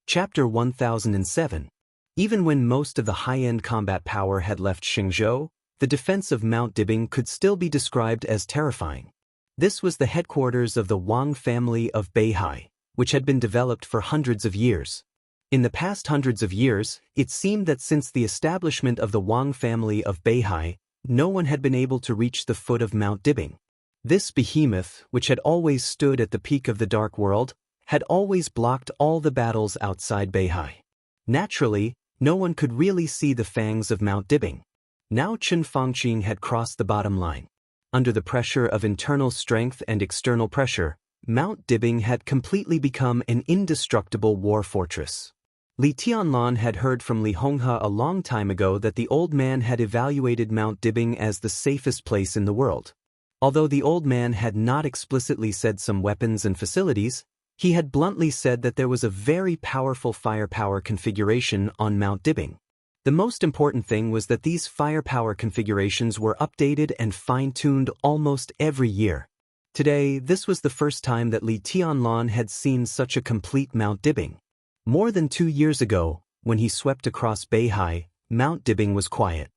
Chapter 1007. Even when most of the high-end combat power had left Xingzhou, the defense of Mount Dibing could still be described as terrifying. This was the headquarters of the Wang family of Beihai, which had been developed for hundreds of years. In the past hundreds of years, it seemed that since the establishment of the Wang family of Beihai, no one had been able to reach the foot of Mount Dibing. This behemoth, which had always stood at the peak of the dark world, had always blocked all the battles outside Beihai. Naturally, no one could really see the fangs of Mount Dibing. Now Chen Fangqing had crossed the bottom line. Under the pressure of internal strength and external pressure, Mount Dibing had completely become an indestructible war fortress. Li Tianlan had heard from Li Honghe a long time ago that the old man had evaluated Mount Dibing as the safest place in the world. Although the old man had not explicitly said some weapons and facilities, he had bluntly said that there was a very powerful firepower configuration on Mount Dibing. The most important thing was that these firepower configurations were updated and fine-tuned almost every year. Today, this was the first time that Li Tianlan had seen such a complete Mount Dibing. More than 2 years ago, when he swept across Beihai, Mount Dibing was quiet.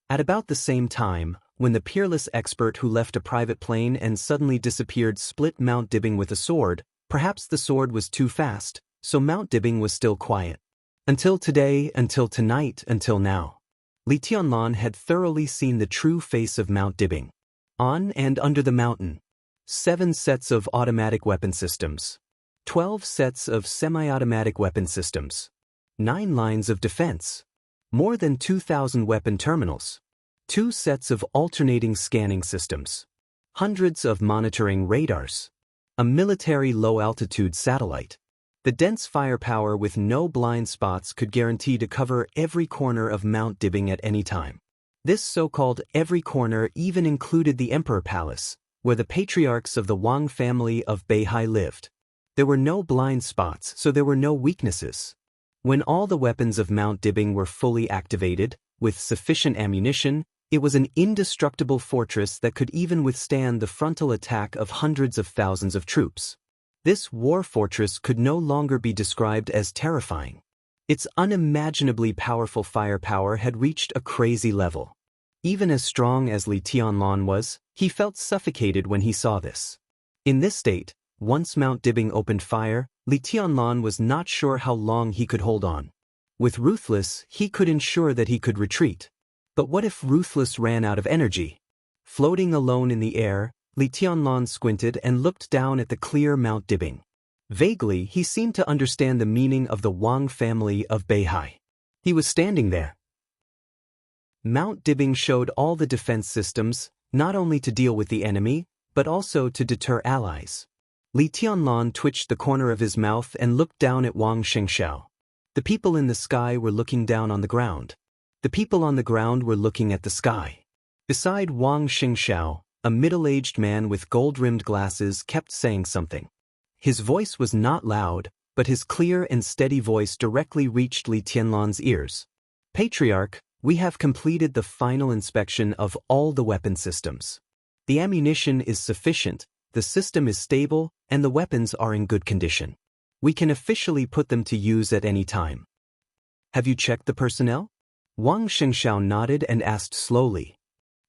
At about the same time, when the peerless expert who left a private plane and suddenly disappeared split Mount Dibing with a sword, perhaps the sword was too fast, so Mount Dibing was still quiet. Until today, until tonight, until now. Li Tianlan had thoroughly seen the true face of Mount Dibing. On and under the mountain. 7 sets of automatic weapon systems. 12 sets of semi-automatic weapon systems. 9 lines of defense. More than 2,000 weapon terminals. 2 sets of alternating scanning systems. Hundreds of monitoring radars. A military low-altitude satellite. The dense firepower with no blind spots could guarantee to cover every corner of Mount Dibing at any time. This so-called every corner even included the Emperor Palace, where the patriarchs of the Wang family of Beihai lived. There were no blind spots, so there were no weaknesses. When all the weapons of Mount Dibing were fully activated, with sufficient ammunition, it was an indestructible fortress that could even withstand the frontal attack of hundreds of thousands of troops. This war fortress could no longer be described as terrifying. Its unimaginably powerful firepower had reached a crazy level. Even as strong as Li Tianlan was, he felt suffocated when he saw this. In this state, once Mount Dibing opened fire, Li Tianlan was not sure how long he could hold on. With Ruthless, he could ensure that he could retreat. But what if Ruthless ran out of energy? Floating alone in the air, Li Tianlan squinted and looked down at the clear Mount Dibing. Vaguely, he seemed to understand the meaning of the Wang family of Beihai. He was standing there. Mount Dibing showed all the defense systems, not only to deal with the enemy, but also to deter allies. Li Tianlan twitched the corner of his mouth and looked down at Wang Xianxia. The people in the sky were looking down on the ground. The people on the ground were looking at the sky. Beside Wang Xianxia, a middle-aged man with gold-rimmed glasses kept saying something. His voice was not loud, but his clear and steady voice directly reached Li Tianlan's ears. Patriarch, we have completed the final inspection of all the weapon systems. The ammunition is sufficient, the system is stable, and the weapons are in good condition. We can officially put them to use at any time. Have you checked the personnel? Wang Xianxia nodded and asked slowly.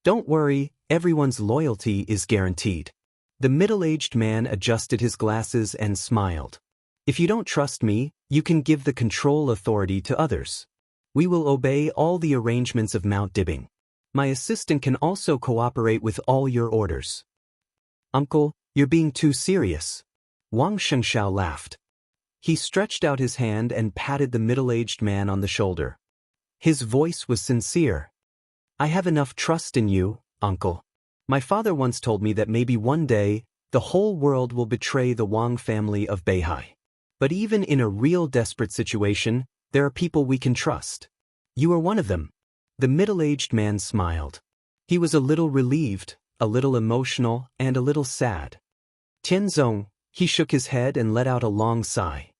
Don't worry, everyone's loyalty is guaranteed. The middle-aged man adjusted his glasses and smiled. If you don't trust me, you can give the control authority to others. We will obey all the arrangements of Mount Dibing. My assistant can also cooperate with all your orders. Uncle, you're being too serious. Wang Xianxia laughed. He stretched out his hand and patted the middle-aged man on the shoulder. His voice was sincere. I have enough trust in you, uncle. My father once told me that maybe one day, the whole world will betray the Wang family of Beihai. But even in a real desperate situation, there are people we can trust. You are one of them. The middle-aged man smiled. He was a little relieved, a little emotional, and a little sad. Tianzong, he shook his head and let out a long sigh.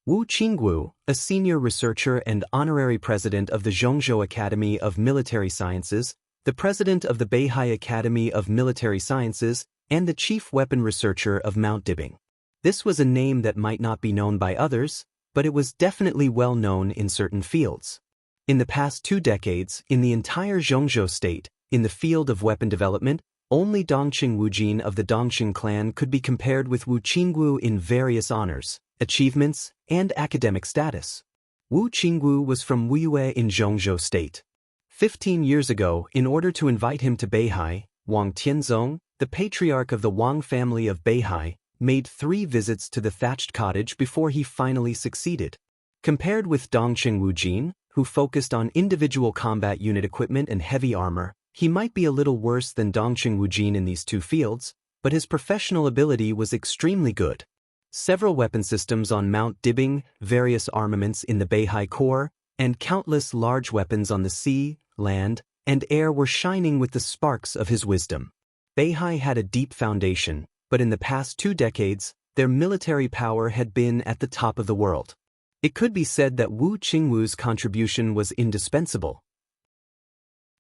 Wu Qingwu, a senior researcher and honorary president of the Zhongzhou Academy of Military Sciences, the president of the Beihai Academy of Military Sciences, and the chief weapon researcher of Mount Dibing. This was a name that might not be known by others, but it was definitely well known in certain fields. In the past 2 decades, in the entire Zhongzhou state, in the field of weapon development, only Dongqing Wujin of the Dongqing clan could be compared with Wu Qingwu in various honors, achievements, and academic status. Wu Qingwu was from Wuyue in Zhongzhou state. 15 years ago, in order to invite him to Beihai, Wang Tianzong, the patriarch of the Wang family of Beihai, made 3 visits to the thatched cottage before he finally succeeded. Compared with Dongqing Wujin, who focused on individual combat unit equipment and heavy armor, he might be a little worse than Dongqing Wujin in these 2 fields, but his professional ability was extremely good. Several weapon systems on Mount Dibing, various armaments in the Beihai Corps, and countless large weapons on the sea, land, and air were shining with the sparks of his wisdom. Beihai had a deep foundation, but in the past 2 decades, their military power had been at the top of the world. It could be said that Wu Qingwu's contribution was indispensable.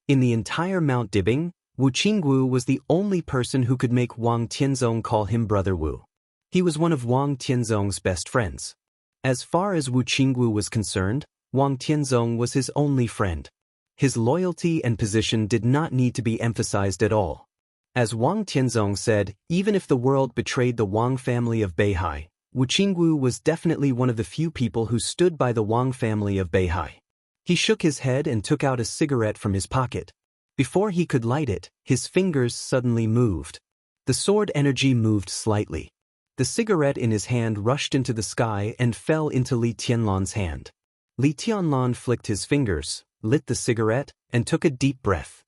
In the entire Mount Dibing, Wu Qingwu was the only person who could make Wang Tianzong call him Brother Wu. He was one of Wang Tianzong's best friends. As far as Wu Qingwu was concerned, Wang Tianzong was his only friend. His loyalty and position did not need to be emphasized at all. As Wang Tianzong said, even if the world betrayed the Wang family of Beihai, Wu Qingwu was definitely one of the few people who stood by the Wang family of Beihai. He shook his head and took out a cigarette from his pocket. Before he could light it, his fingers suddenly moved. The sword energy moved slightly. The cigarette in his hand rushed into the sky and fell into Li Tianlan's hand. Li Tianlan flicked his fingers, lit the cigarette, and took a deep breath.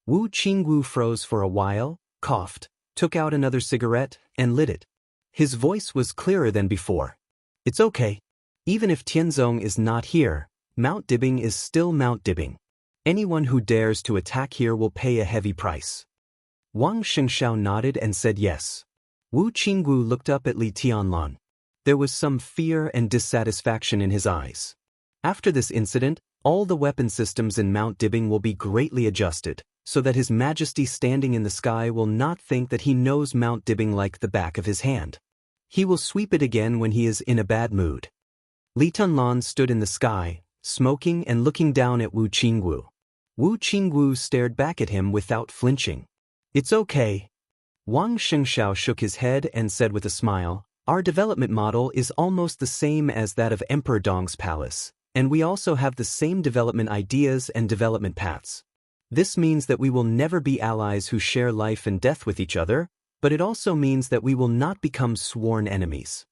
Wu Qingwu froze for a while, coughed, took out another cigarette, and lit it. His voice was clearer than before. "It's okay. Even if Tianzong is not here, Mount Dibing is still Mount Dibing. Anyone who dares to attack here will pay a heavy price." Wang Xianxia nodded and said yes. Wu Qingwu looked up at Li Tianlan. There was some fear and dissatisfaction in his eyes. After this incident, all the weapon systems in Mount Dibing will be greatly adjusted, so that His Majesty standing in the sky will not think that he knows Mount Dibing like the back of his hand. He will sweep it again when he is in a bad mood. Li Tianlan stood in the sky, smoking and looking down at Wu Qingwu. Wu Qingwu stared back at him without flinching. "It's okay." Wang Xianxia shook his head and said with a smile, "Our development model is almost the same as that of Emperor Dong's palace, and we also have the same development ideas and development paths. This means that we will never be allies who share life and death with each other, but it also means that we will not become sworn enemies."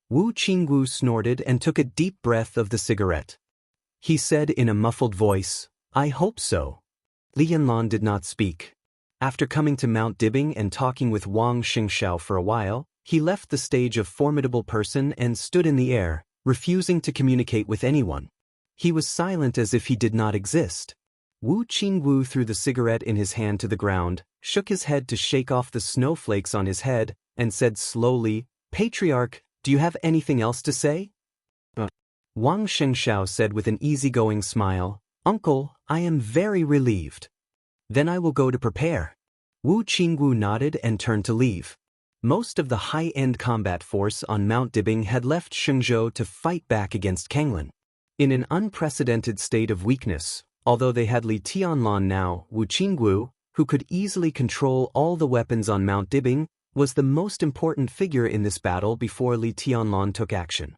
Wu Qingwu snorted and took a deep breath of the cigarette. He said in a muffled voice, "I hope so." Li Tianlan did not speak. After coming to Mount Dibing and talking with Wang Xianxia for a while, he left the stage of formidable person and stood in the air, refusing to communicate with anyone. He was silent as if he did not exist. Wu Qingwu threw the cigarette in his hand to the ground, shook his head to shake off the snowflakes on his head, and said slowly, "Patriarch, do you have anything else to say?" Wang Xianxia said with an easygoing smile, "Uncle, I am very relieved. Then I will go to prepare." Wu Qingwu nodded and turned to leave. Most of the high-end combat force on Mount Dibing had left Shenzhou to fight back against Kanglin. In an unprecedented state of weakness, although they had Li Tianlan now, Wu Qingwu, who could easily control all the weapons on Mount Dibing, was the most important figure in this battle before Li Tianlan took action.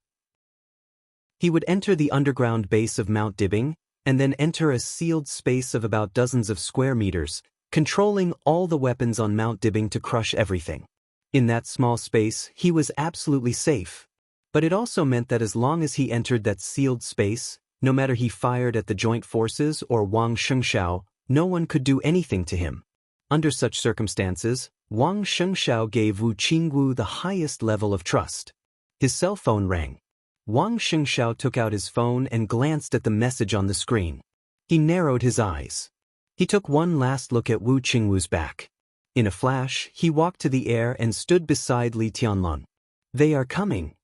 He would enter the underground base of Mount Dibing, and then enter a sealed space of about dozens of square meters, controlling all the weapons on Mount Dibing to crush everything. In that small space, he was absolutely safe. But it also meant that as long as he entered that sealed space, no matter he fired at the joint forces or Wang Xianxia, no one could do anything to him. Under such circumstances, Wang Xianxia gave Wu Qingwu the highest level of trust. His cell phone rang. Wang Xianxia took out his phone and glanced at the message on the screen. He narrowed his eyes. He took one last look at Wu Qingwu's back. In a flash, he walked to the air and stood beside Li Tianlan. "They are coming."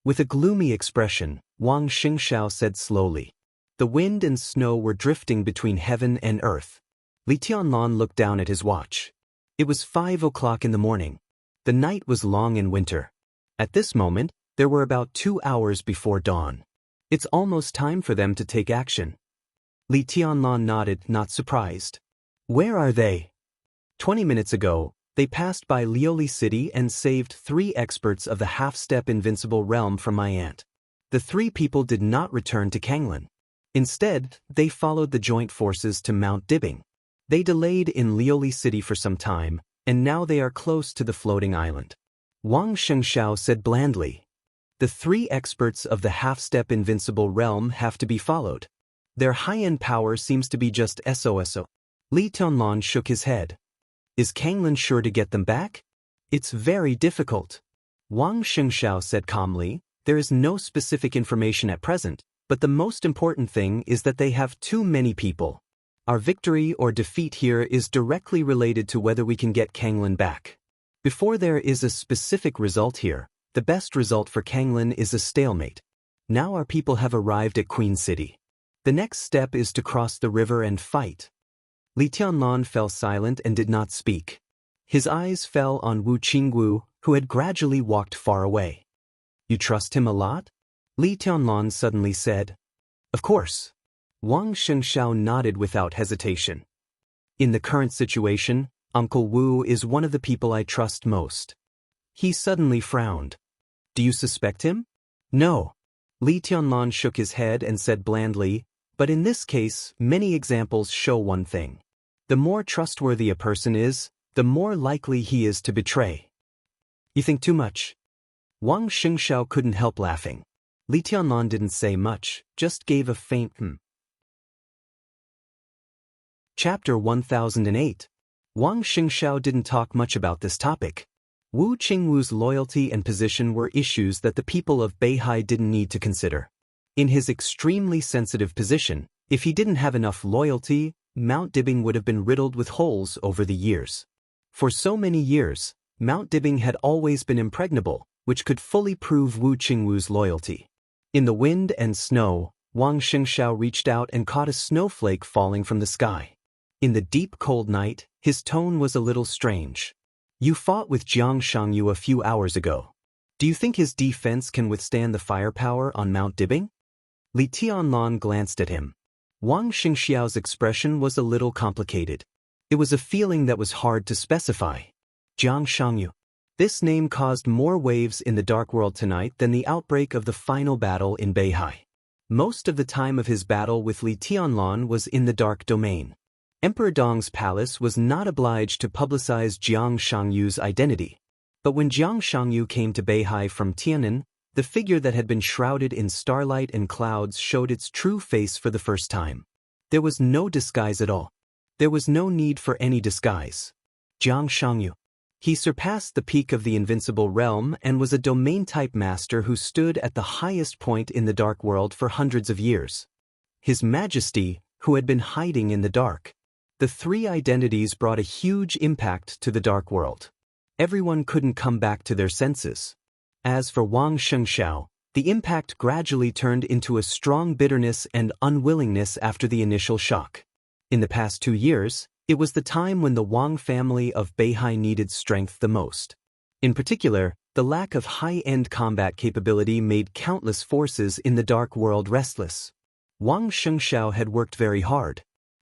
With a gloomy expression, Wang Xianxia said slowly. The wind and snow were drifting between heaven and earth. Li Tianlan looked down at his watch. It was 5 o'clock in the morning. The night was long in winter. At this moment, There were about 2 hours before dawn. It's almost time for them to take action. Li Tianlan nodded, not surprised. Where are they? 20 minutes ago, they passed by Lioli City and saved 3 experts of the half-step invincible realm from my aunt. The 3 people did not return to Kanglin. Instead, they followed the joint forces to Mount Dibbing. They delayed in Lioli City for some time, and now they are close to the floating island. Wang Xianxia said blandly. The 3 experts of the half-step invincible realm have to be followed. Their high-end power seems to be just SOSO. Li Tianlan shook his head. Is Kanglin sure to get them back? It's very difficult. Wang Xianxia said calmly, there is no specific information at present, but the most important thing is that they have too many people. Our victory or defeat here is directly related to whether we can get Kanglin back. Before there is a specific result here, the best result for Kanglin is a stalemate. Now our people have arrived at Queen City. The next step is to cross the river and fight. Li Tianlan fell silent and did not speak. His eyes fell on Wu Qingwu, who had gradually walked far away. You trust him a lot? Li Tianlan suddenly said. Of course. Wang Xianxia nodded without hesitation. In the current situation, Uncle Wu is one of the people I trust most. He suddenly frowned. Do you suspect him? No. Li Tianlan shook his head and said blandly, but in this case, many examples show one thing. The more trustworthy a person is, the more likely he is to betray. You think too much. Wang Xianxia couldn't help laughing. Li Tianlan didn't say much, just gave a faint Chapter 1008. Wang Xianxia didn't talk much about this topic. Wu Qingwu's loyalty and position were issues that the people of Beihai didn't need to consider. In his extremely sensitive position, if he didn't have enough loyalty, Mount Dibbing would have been riddled with holes over the years. For so many years, Mount Dibbing had always been impregnable, which could fully prove Wu Qingwu's loyalty. In the wind and snow, Wang Xianxia reached out and caught a snowflake falling from the sky. In the deep cold night, his tone was a little strange. You fought with Jiang Shangyu a few hours ago. Do you think his defense can withstand the firepower on Mount Dibbing? Li Tianlan glanced at him. Wang Xianxiao's expression was a little complicated. It was a feeling that was hard to specify. Jiang Shangyu. This name caused more waves in the Dark World tonight than the outbreak of the final battle in Beihai. Most of the time of his battle with Li Tianlan was in the Dark Domain. Emperor Dong's palace was not obliged to publicize Jiang Shangyu's identity. But when Jiang Shangyu came to Beihai from Tianan, the figure that had been shrouded in starlight and clouds showed its true face for the first time. There was no disguise at all. There was no need for any disguise. Jiang Shangyu. He surpassed the peak of the invincible realm and was a domain-type master who stood at the highest point in the Dark World for hundreds of years. His Majesty, who had been hiding in the dark. The 3 identities brought a huge impact to the Dark World. Everyone couldn't come back to their senses. As for Wang Xianxia, the impact gradually turned into a strong bitterness and unwillingness after the initial shock. In the past 2 years, it was the time when the Wang family of Beihai needed strength the most. In particular, the lack of high-end combat capability made countless forces in the Dark World restless. Wang Xianxia had worked very hard.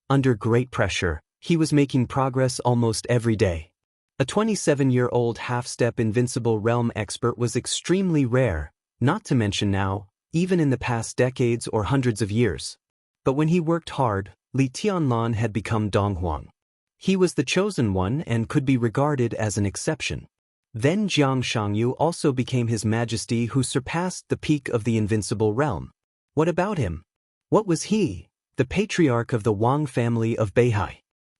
Under great pressure, he was making progress almost every day. A 27-year-old half-step invincible realm expert was extremely rare, not to mention now, even in the past decades or hundreds of years. But when he worked hard, Li Tianlan had become Donghuang. He was the chosen one and could be regarded as an exception. Then Jiang Shangyu also became his majesty who surpassed the peak of the invincible realm. What about him? What was he? The patriarch of the Wang family of Beihai.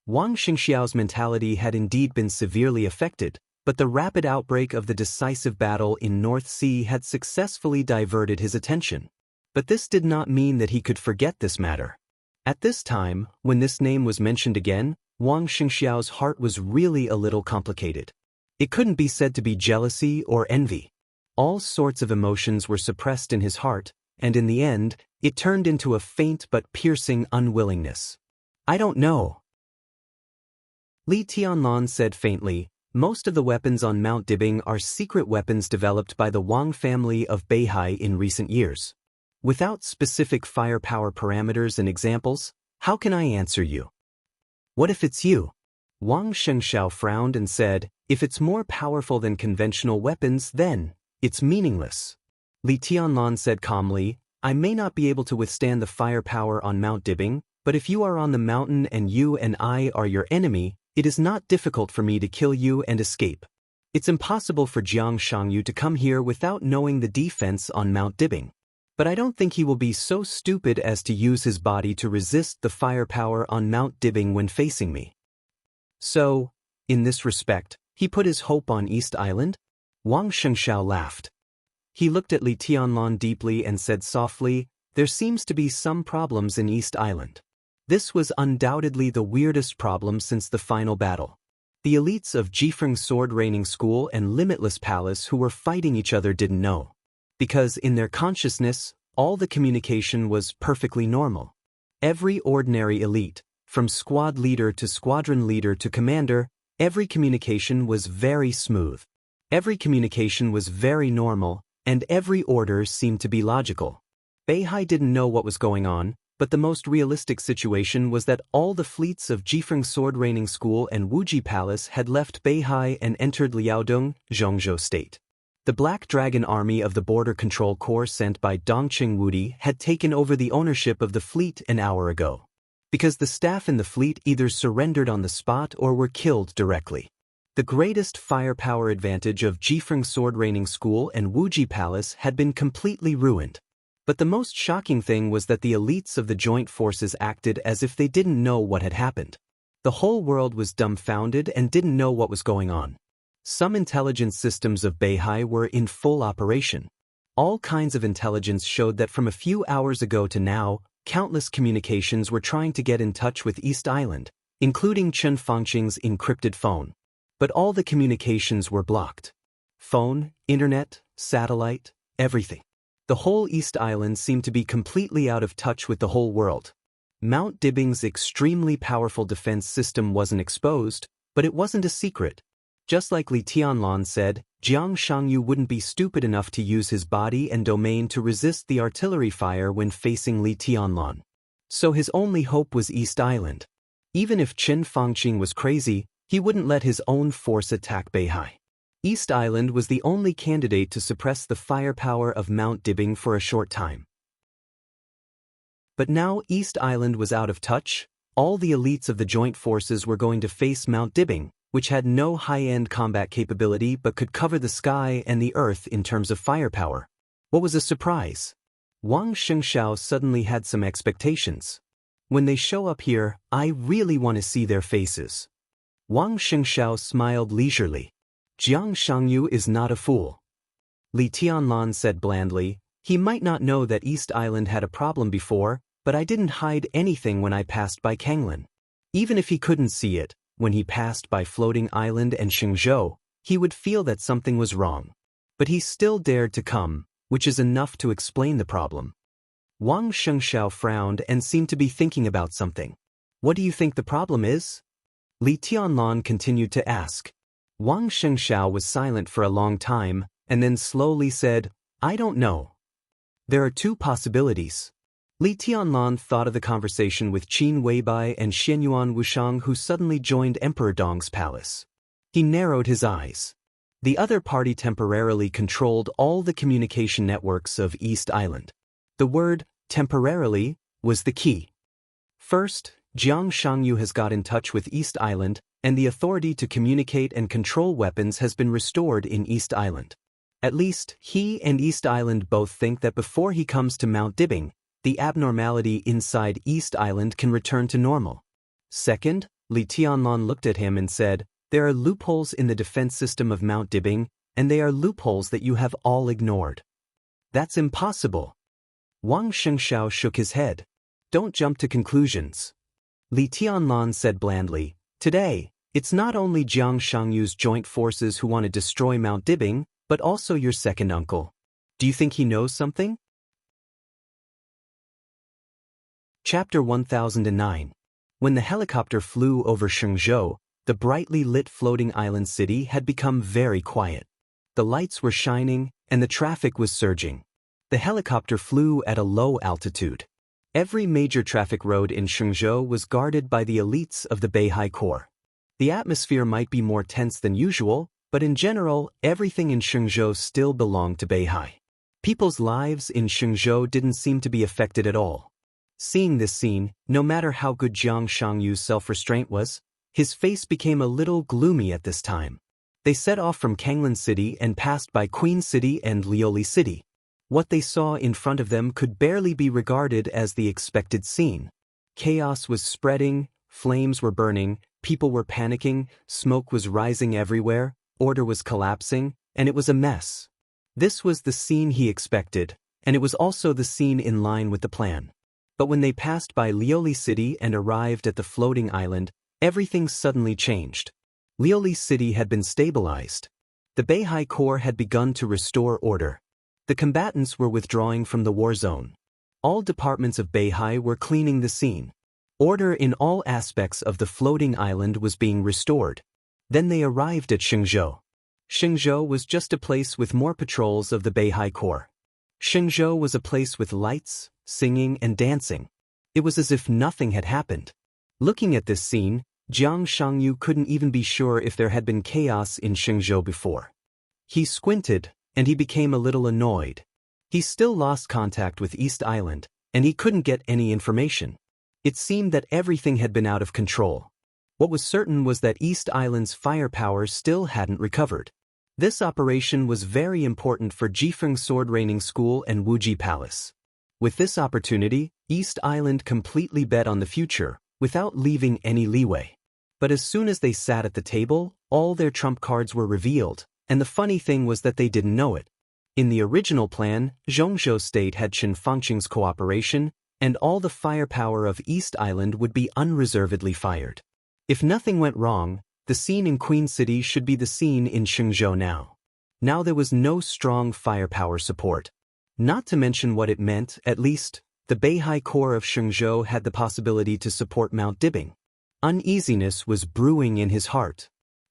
Wang Xianxiao's mentality had indeed been severely affected, but the rapid outbreak of the decisive battle in North Sea had successfully diverted his attention. But this did not mean that he could forget this matter. At this time, when this name was mentioned again, Wang Xianxiao's heart was really a little complicated. It couldn't be said to be jealousy or envy. All sorts of emotions were suppressed in his heart, and in the end, it turned into a faint but piercing unwillingness. I don't know. Li Tianlan said faintly, Most of the weapons on Mount Dibing are secret weapons developed by the Wang family of Beihai in recent years. Without specific firepower parameters and examples, how can I answer you? What if it's you? Wang Xianxia frowned and said, if it's more powerful than conventional weapons, then it's meaningless. Li Tianlan said calmly, I may not be able to withstand the firepower on Mount Dibing, but if you are on the mountain and you and I are your enemy, it is not difficult for me to kill you and escape. It's impossible for Jiang Shangyu to come here without knowing the defense on Mount Dibing. But I don't think he will be so stupid as to use his body to resist the firepower on Mount Dibing when facing me. So, in this respect, he put his hope on East Island? Wang Xianxia laughed. He looked at Li Tianlan deeply and said softly, there seems to be some problems in East Island. This was undoubtedly the weirdest problem since the final battle. The elites of Jifeng Sword Raining School and Limitless Palace who were fighting each other didn't know. Because in their consciousness, all the communication was perfectly normal. Every ordinary elite, from squad leader to squadron leader to commander, every communication was very smooth. Every communication was very normal, and every order seemed to be logical. Beihai didn't know what was going on, but the most realistic situation was that all the fleets of Jifeng Sword Raining School and Wuji Palace had left Beihai and entered Liaodong, Zhongzhou State. The Black Dragon Army of the Border Control Corps sent by Dongqing Wudi had taken over the ownership of the fleet an hour ago. Because the staff in the fleet either surrendered on the spot or were killed directly. The greatest firepower advantage of Jifeng Sword Raining School and Wuji Palace had been completely ruined. But the most shocking thing was that the elites of the joint forces acted as if they didn't know what had happened. The whole world was dumbfounded and didn't know what was going on. Some intelligence systems of Beihai were in full operation. All kinds of intelligence showed that from a few hours ago to now, countless communications were trying to get in touch with East Island, including Chen Fangqing's encrypted phone. But all the communications were blocked. Phone, internet, satellite, everything. The whole East Island seemed to be completely out of touch with the whole world. Mount Dibing's extremely powerful defense system wasn't exposed, but it wasn't a secret. Just like Li Tianlan said, Jiang Shangyu wouldn't be stupid enough to use his body and domain to resist the artillery fire when facing Li Tianlan. So his only hope was East Island. Even if Chen Fangqing was crazy, he wouldn't let his own force attack Beihai. East Island was the only candidate to suppress the firepower of Mount Dibing for a short time. But now East Island was out of touch, all the elites of the joint forces were going to face Mount Dibing, which had no high-end combat capability but could cover the sky and the earth in terms of firepower. What was a surprise? Wang Xianxia suddenly had some expectations. When they show up here, I really want to see their faces. Wang Xianxia smiled leisurely. Jiang Shangyu is not a fool. Li Tianlan said blandly, he might not know that East Island had a problem before, but I didn't hide anything when I passed by Kanglin. Even if he couldn't see it, when he passed by Floating Island and Xingzhou, he would feel that something was wrong. But he still dared to come, which is enough to explain the problem. Wang Xianxia frowned and seemed to be thinking about something. What do you think the problem is? Li Tianlan continued to ask. Wang Xianxia was silent for a long time, and then slowly said, I don't know. There are two possibilities. Li Tianlan thought of the conversation with Qin Weibai and Xianyuan Wushang who suddenly joined Emperor Dong's palace. He narrowed his eyes. The other party temporarily controlled all the communication networks of East Island. The word, temporarily, was the key. First, Jiang Shangyu has got in touch with East Island, and the authority to communicate and control weapons has been restored in East Island. At least, he and East Island both think that before he comes to Mount Dibing, the abnormality inside East Island can return to normal. Second, Li Tianlan looked at him and said, there are loopholes in the defense system of Mount Dibing, and they are loopholes that you have all ignored. That's impossible. Wang Xianxia shook his head. Don't jump to conclusions. Li Tianlan said blandly, today, it's not only Jiang Shangyu's joint forces who want to destroy Mount Dibing, but also your second uncle. Do you think he knows something? Chapter 1009. When the helicopter flew over Xingzhou, The brightly lit floating island city had become very quiet. The lights were shining, and the traffic was surging. The helicopter flew at a low altitude. Every major traffic road in Shenzhou was guarded by the elites of the Beihai Corps. The atmosphere might be more tense than usual, but in general, everything in Shenzhou still belonged to Beihai. People's lives in Shenzhou didn't seem to be affected at all. Seeing this scene, no matter how good Jiang Shangyu's self-restraint was, his face became a little gloomy at this time. They set off from Kanglin City and passed by Queen City and Lioli City. What they saw in front of them could barely be regarded as the expected scene. Chaos was spreading, flames were burning, people were panicking, smoke was rising everywhere, order was collapsing, and it was a mess. This was the scene he expected, and it was also the scene in line with the plan. But when they passed by Lioli City and arrived at the floating island, everything suddenly changed. Lioli City had been stabilized. The Beihai Corps had begun to restore order. The combatants were withdrawing from the war zone. All departments of Beihai were cleaning the scene. Order in all aspects of the floating island was being restored. Then they arrived at Shenzhou. Shenzhou was just a place with more patrols of the Beihai Corps. Shenzhou was a place with lights, singing, and dancing. It was as if nothing had happened. Looking at this scene, Jiang Shangyu couldn't even be sure if there had been chaos in Shenzhou before. He squinted, and he became a little annoyed. He still lost contact with East Island, and he couldn't get any information. It seemed that everything had been out of control. What was certain was that East Island's firepower still hadn't recovered. This operation was very important for Jifeng Sword Raining School and Wuji Palace. With this opportunity, East Island completely bet on the future, without leaving any leeway. But as soon as they sat at the table, all their trump cards were revealed, and the funny thing was that they didn't know it. In the original plan, Zhongzhou State had Qin Fangqing's cooperation, and all the firepower of East Island would be unreservedly fired. If nothing went wrong, the scene in Queen City should be the scene in Shenzhou now. Now there was no strong firepower support. Not to mention what it meant, at least, the Beihai Corps of Shenzhou had the possibility to support Mount Dibing. Uneasiness was brewing in his heart.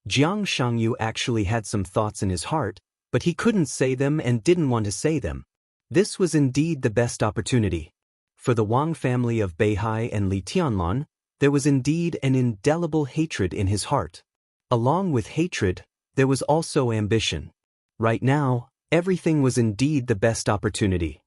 Jiang Shangyu actually had some thoughts in his heart, but he couldn't say them and didn't want to say them. This was indeed the best opportunity. For the Wang family of Beihai and Li Tianlan, there was indeed an indelible hatred in his heart. Along with hatred, there was also ambition. Right now, everything was indeed the best opportunity.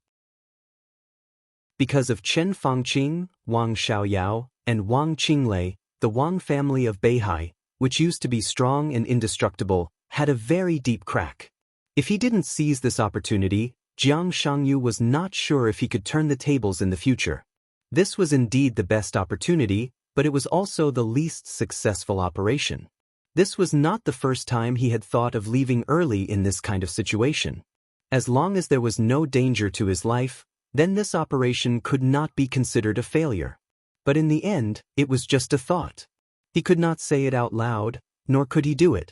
Because of Chen Fangqing, Wang Xiaoyao, and Wang Qinglei, the Wang family of Beihai, which used to be strong and indestructible, had a very deep crack. If he didn't seize this opportunity, Jiang Shangyu was not sure if he could turn the tables in the future. This was indeed the best opportunity, but it was also the least successful operation. This was not the first time he had thought of leaving early in this kind of situation. As long as there was no danger to his life, then this operation could not be considered a failure. But in the end, it was just a thought. He could not say it out loud, nor could he do it.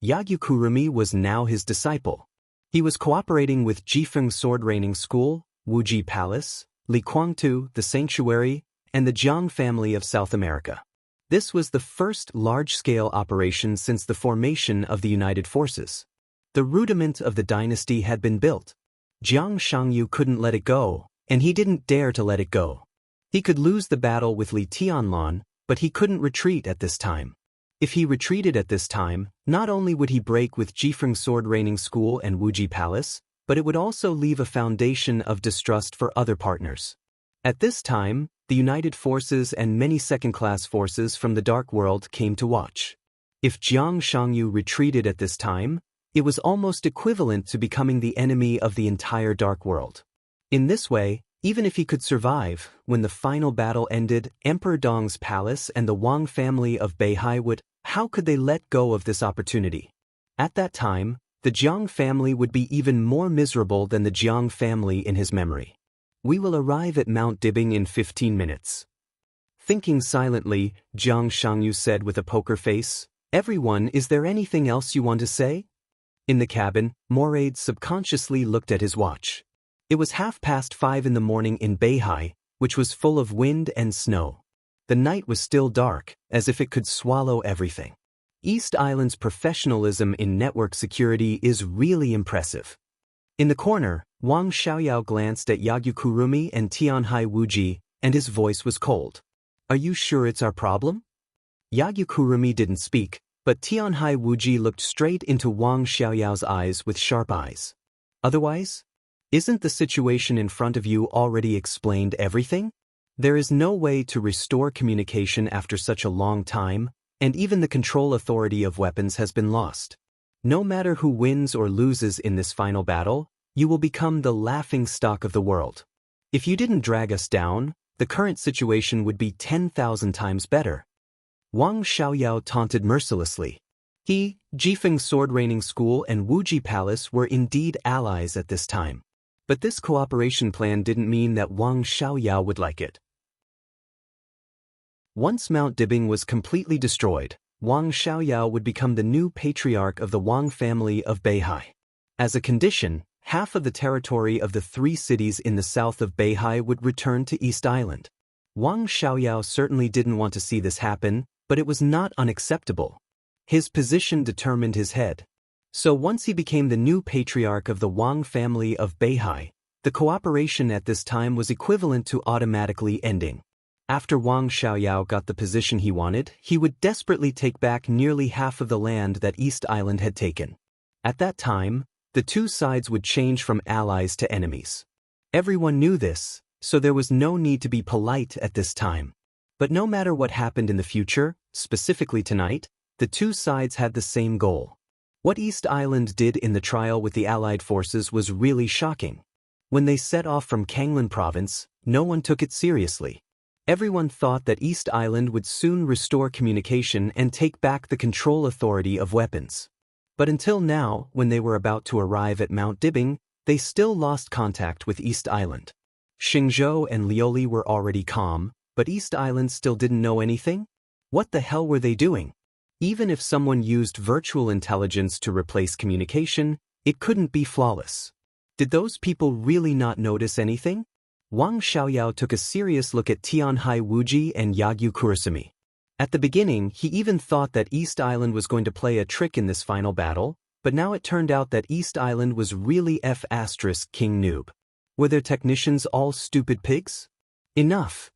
Yagyu Kurumi was now his disciple. He was cooperating with Jifeng Sword Raining School, Wuji Palace, Li Kuangtu, the Sanctuary, and the Jiang family of South America. This was the first large-scale operation since the formation of the United Forces. The rudiment of the dynasty had been built. Jiang Shangyu couldn't let it go, and he didn't dare to let it go. He could lose the battle with Li Tianlan, but he couldn't retreat at this time. If he retreated at this time, not only would he break with Jifeng Sword Raining School and Wuji Palace, but it would also leave a foundation of distrust for other partners. At this time, the United Forces and many second-class forces from the Dark World came to watch. If Jiang Shangyu retreated at this time, it was almost equivalent to becoming the enemy of the entire Dark World. In this way, even if he could survive, when the final battle ended, Emperor Dong's palace and the Wang family of Beihai would, how could they let go of this opportunity? At that time, the Jiang family would be even more miserable than the Jiang family in his memory. We will arrive at Mount Dibing in 15 minutes. Thinking silently, Jiang Shangyu said with a poker face, "Everyone, is there anything else you want to say?" In the cabin, Moraid subconsciously looked at his watch. It was 5:30 in the morning in Beihai, which was full of wind and snow. The night was still dark, as if it could swallow everything. East Island's professionalism in network security is really impressive. In the corner, Wang Xiaoyao glanced at Yagyu and Tianhai Wuji, and his voice was cold. Are you sure it's our problem? Yagyu didn't speak, but Tianhai Wuji looked straight into Wang Xiaoyao's eyes with sharp eyes. Otherwise? Isn't the situation in front of you already explained everything? There is no way to restore communication after such a long time, and even the control authority of weapons has been lost. No matter who wins or loses in this final battle, you will become the laughingstock of the world. If you didn't drag us down, the current situation would be 10,000 times better. Wang Xiaoyao taunted mercilessly. He, Jifeng Sword Reigning School and Wuji Palace were indeed allies at this time. But this cooperation plan didn't mean that Wang Xiaoyao would like it. Once Mount Dibing was completely destroyed, Wang Xiaoyao would become the new patriarch of the Wang family of Beihai. As a condition, half of the territory of the 3 cities in the south of Beihai would return to East Island. Wang Xiaoyao certainly didn't want to see this happen, but it was not unacceptable. His position determined his head. So once he became the new patriarch of the Wang family of Beihai, the cooperation at this time was equivalent to automatically ending. After Wang Xiaoyao got the position he wanted, he would desperately take back nearly half of the land that East Island had taken. At that time, the 2 sides would change from allies to enemies. Everyone knew this, so there was no need to be polite at this time. But no matter what happened in the future, specifically tonight, the 2 sides had the same goal. What East Island did in the trial with the Allied forces was really shocking. When they set off from Kanglin province, no one took it seriously. Everyone thought that East Island would soon restore communication and take back the control authority of weapons. But until now, when they were about to arrive at Mount Dibing, they still lost contact with East Island. Xingzhou and Lioli were already calm, but East Island still didn't know anything? What the hell were they doing? Even if someone used virtual intelligence to replace communication, it couldn't be flawless. Did those people really not notice anything? Wang Xiaoyao took a serious look at Tianhai Wuji and Yagyu Kurasumi. At the beginning, he even thought that East Island was going to play a trick in this final battle, but now it turned out that East Island was really King Noob. Were their technicians all stupid pigs? Enough!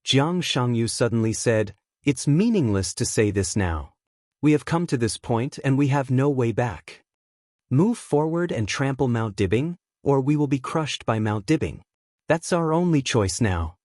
Jiang Shangyu suddenly said, "It's meaningless to say this now. We have come to this point and we have no way back. Move forward and trample Mount Dibing, or we will be crushed by Mount Dibing. That's our only choice now.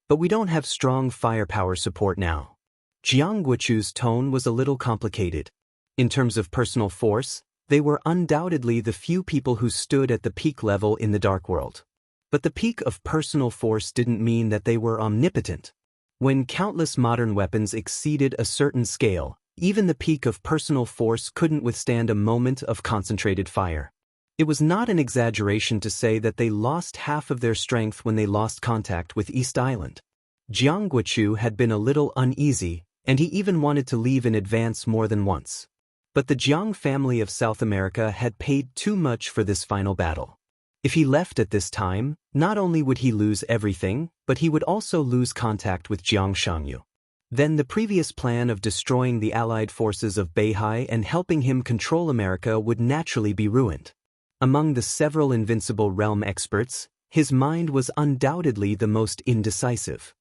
But we don't have strong firepower support now." Jiang Guochu's tone was a little complicated. In terms of personal force, they were undoubtedly the few people who stood at the peak level in the Dark World. But the peak of personal force didn't mean that they were omnipotent. When countless modern weapons exceeded a certain scale, even the peak of personal force couldn't withstand a moment of concentrated fire. It was not an exaggeration to say that they lost half of their strength when they lost contact with East Island. Jiang Guochu had been a little uneasy, and he even wanted to leave in advance more than once. But the Jiang family of South America had paid too much for this final battle. If he left at this time, not only would he lose everything, but he would also lose contact with Jiang Shangyu. Then the previous plan of destroying the Allied forces of Beihai and helping him control America would naturally be ruined. Among the several Invincible Realm experts, his mind was undoubtedly the most indecisive.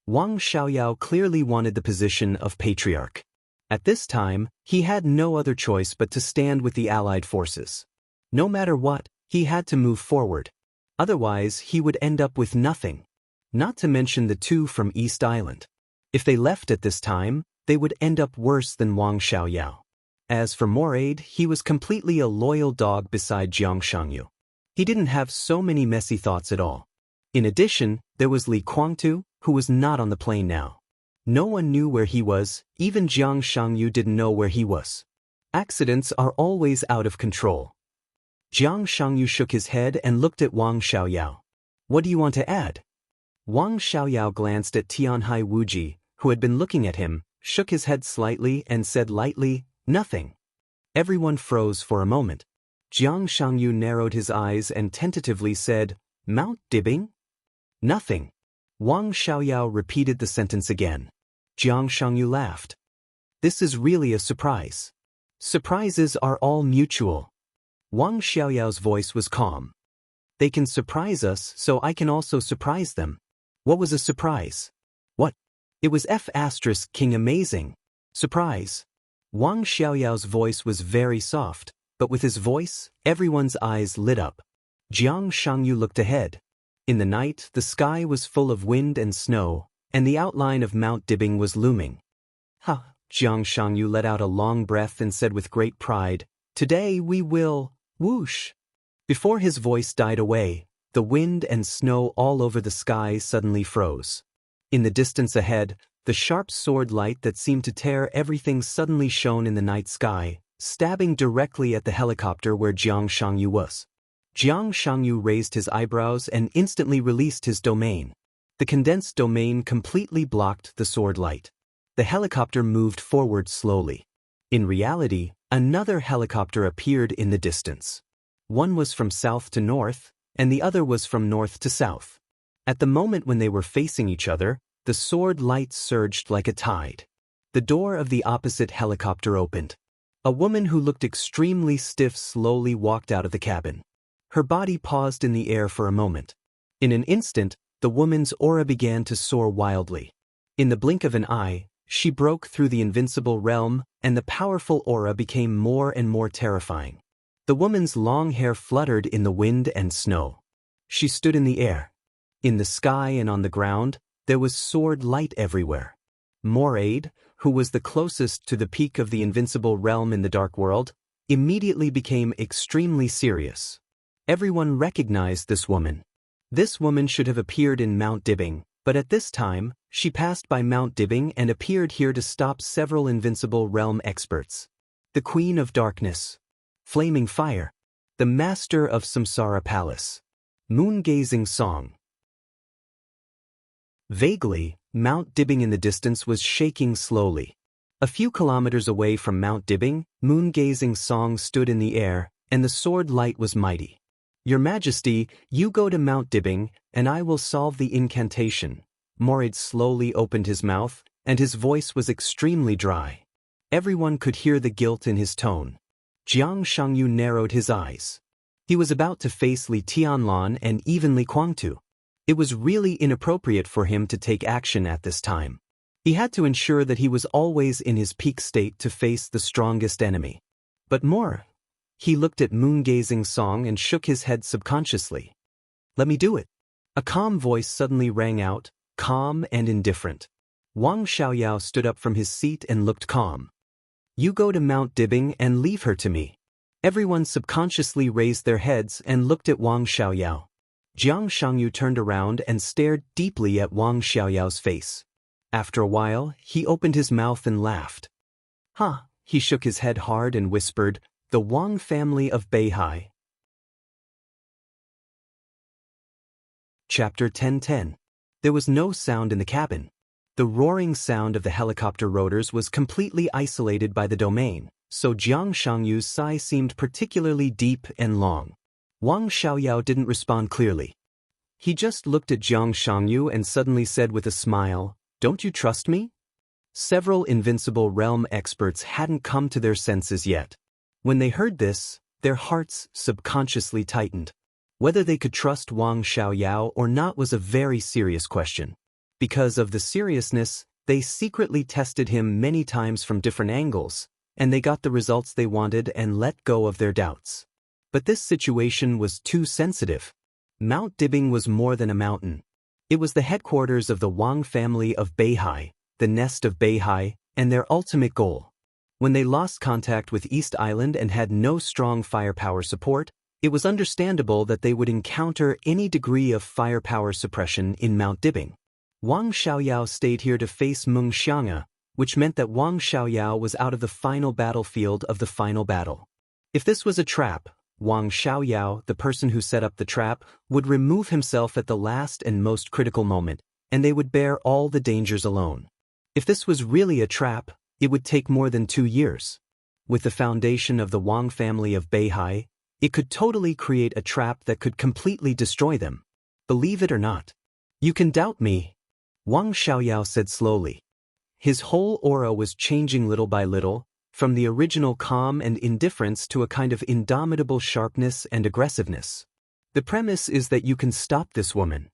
Wang Xiaoyao clearly wanted the position of patriarch. At this time, he had no other choice but to stand with the Allied forces. No matter what, he had to move forward. Otherwise, he would end up with nothing. Not to mention the 2 from East Island. If they left at this time, they would end up worse than Wang Xiaoyao. As for Moraid, he was completely a loyal dog beside Jiang Shangyu. He didn't have so many messy thoughts at all. In addition, there was Li Guangtu, who was not on the plane now. No one knew where he was, even Jiang Shangyu didn't know where he was. Accidents are always out of control. Jiang Shangyu shook his head and looked at Wang Xiaoyao. "What do you want to add?" Wang Xiaoyao glanced at Tianhai Wuji, who had been looking at him, shook his head slightly and said lightly, "Nothing." Everyone froze for a moment. Jiang Shangyu narrowed his eyes and tentatively said, "Mount Dibing?" "Nothing." Wang Xiaoyao repeated the sentence again. Jiang Shangyu laughed. This is really a surprise. Surprises are all mutual. Wang Xiaoyao's voice was calm. They can surprise us, so I can also surprise them. What was a surprise? What? It was King amazing. Surprise. Wang Xiaoyao's voice was very soft, but with his voice, everyone's eyes lit up. Jiang Shangyu looked ahead. In the night, the sky was full of wind and snow, and the outline of Mount Dibing was looming. Ha! Jiang Shangyu let out a long breath and said with great pride, "Today we will, whoosh." Before his voice died away, the wind and snow all over the sky suddenly froze. In the distance ahead, the sharp sword light that seemed to tear everything suddenly shone in the night sky, stabbing directly at the helicopter where Jiang Shangyu was. Jiang Shangyu raised his eyebrows and instantly released his domain. The condensed domain completely blocked the sword light. The helicopter moved forward slowly. In reality, another helicopter appeared in the distance. One was from south to north, and the other was from north to south. At the moment when they were facing each other, the sword light surged like a tide. The door of the opposite helicopter opened. A woman who looked extremely stiff slowly walked out of the cabin. Her body paused in the air for a moment. In an instant, the woman's aura began to soar wildly. In the blink of an eye, she broke through the invincible realm, and the powerful aura became more and more terrifying. The woman's long hair fluttered in the wind and snow. She stood in the air. In the sky and on the ground, there was sword light everywhere. Moraid, who was the closest to the peak of the invincible realm in the dark world, immediately became extremely serious. Everyone recognized this woman. This woman should have appeared in Mount Dibing, but at this time, she passed by Mount Dibing and appeared here to stop several invincible realm experts. The Queen of Darkness. Flaming Fire. The Master of Samsara Palace. Moon-gazing Song. Vaguely, Mount Dibing in the distance was shaking slowly. A few kilometers away from Mount Dibing, moon-gazing Song stood in the air, and the sword light was mighty. "Your Majesty, you go to Mount Dibing, and I will solve the incantation." Moraid slowly opened his mouth, and his voice was extremely dry. Everyone could hear the guilt in his tone. Jiang Shangyu narrowed his eyes. He was about to face Li Tianlan and even Li Guangtu. It was really inappropriate for him to take action at this time. He had to ensure that he was always in his peak state to face the strongest enemy. But more. He looked at moon-gazing Song and shook his head subconsciously. "Let me do it." A calm voice suddenly rang out, calm and indifferent. Wang Xiaoyao stood up from his seat and looked calm. "You go to Mount Dibing and leave her to me." Everyone subconsciously raised their heads and looked at Wang Xiaoyao. Jiang Shangyu turned around and stared deeply at Wang Xiaoyao's face. After a while, he opened his mouth and laughed. "Ha!" He shook his head hard and whispered, "The Wang family of Beihai." Chapter 10:10. There was no sound in the cabin. The roaring sound of the helicopter rotors was completely isolated by the domain, so Jiang Shangyu's sigh seemed particularly deep and long. Wang Xiaoyao didn't respond clearly. He just looked at Jiang Shangyu and suddenly said with a smile, "Don't you trust me?" Several invincible realm experts hadn't come to their senses yet. When they heard this, their hearts subconsciously tightened. Whether they could trust Wang Xiaoyao or not was a very serious question. Because of the seriousness, they secretly tested him many times from different angles, and they got the results they wanted and let go of their doubts. But this situation was too sensitive. Mount Dibing was more than a mountain. It was the headquarters of the Wang family of Beihai, the nest of Beihai, and their ultimate goal. When they lost contact with East Island and had no strong firepower support, it was understandable that they would encounter any degree of firepower suppression in Mount Dibing. Wang Xiaoyao stayed here to face Meng Xiang'e, which meant that Wang Xiaoyao was out of the final battlefield of the final battle. If this was a trap, Wang Xiaoyao, the person who set up the trap, would remove himself at the last and most critical moment, and they would bear all the dangers alone. If this was really a trap, it would take more than 2 years. With the foundation of the Wang family of Beihai, it could totally create a trap that could completely destroy them. Believe it or not. "You can doubt me," Wang Xiaoyao said slowly. His whole aura was changing little by little, from the original calm and indifference to a kind of indomitable sharpness and aggressiveness. The premise is that you can stop this woman.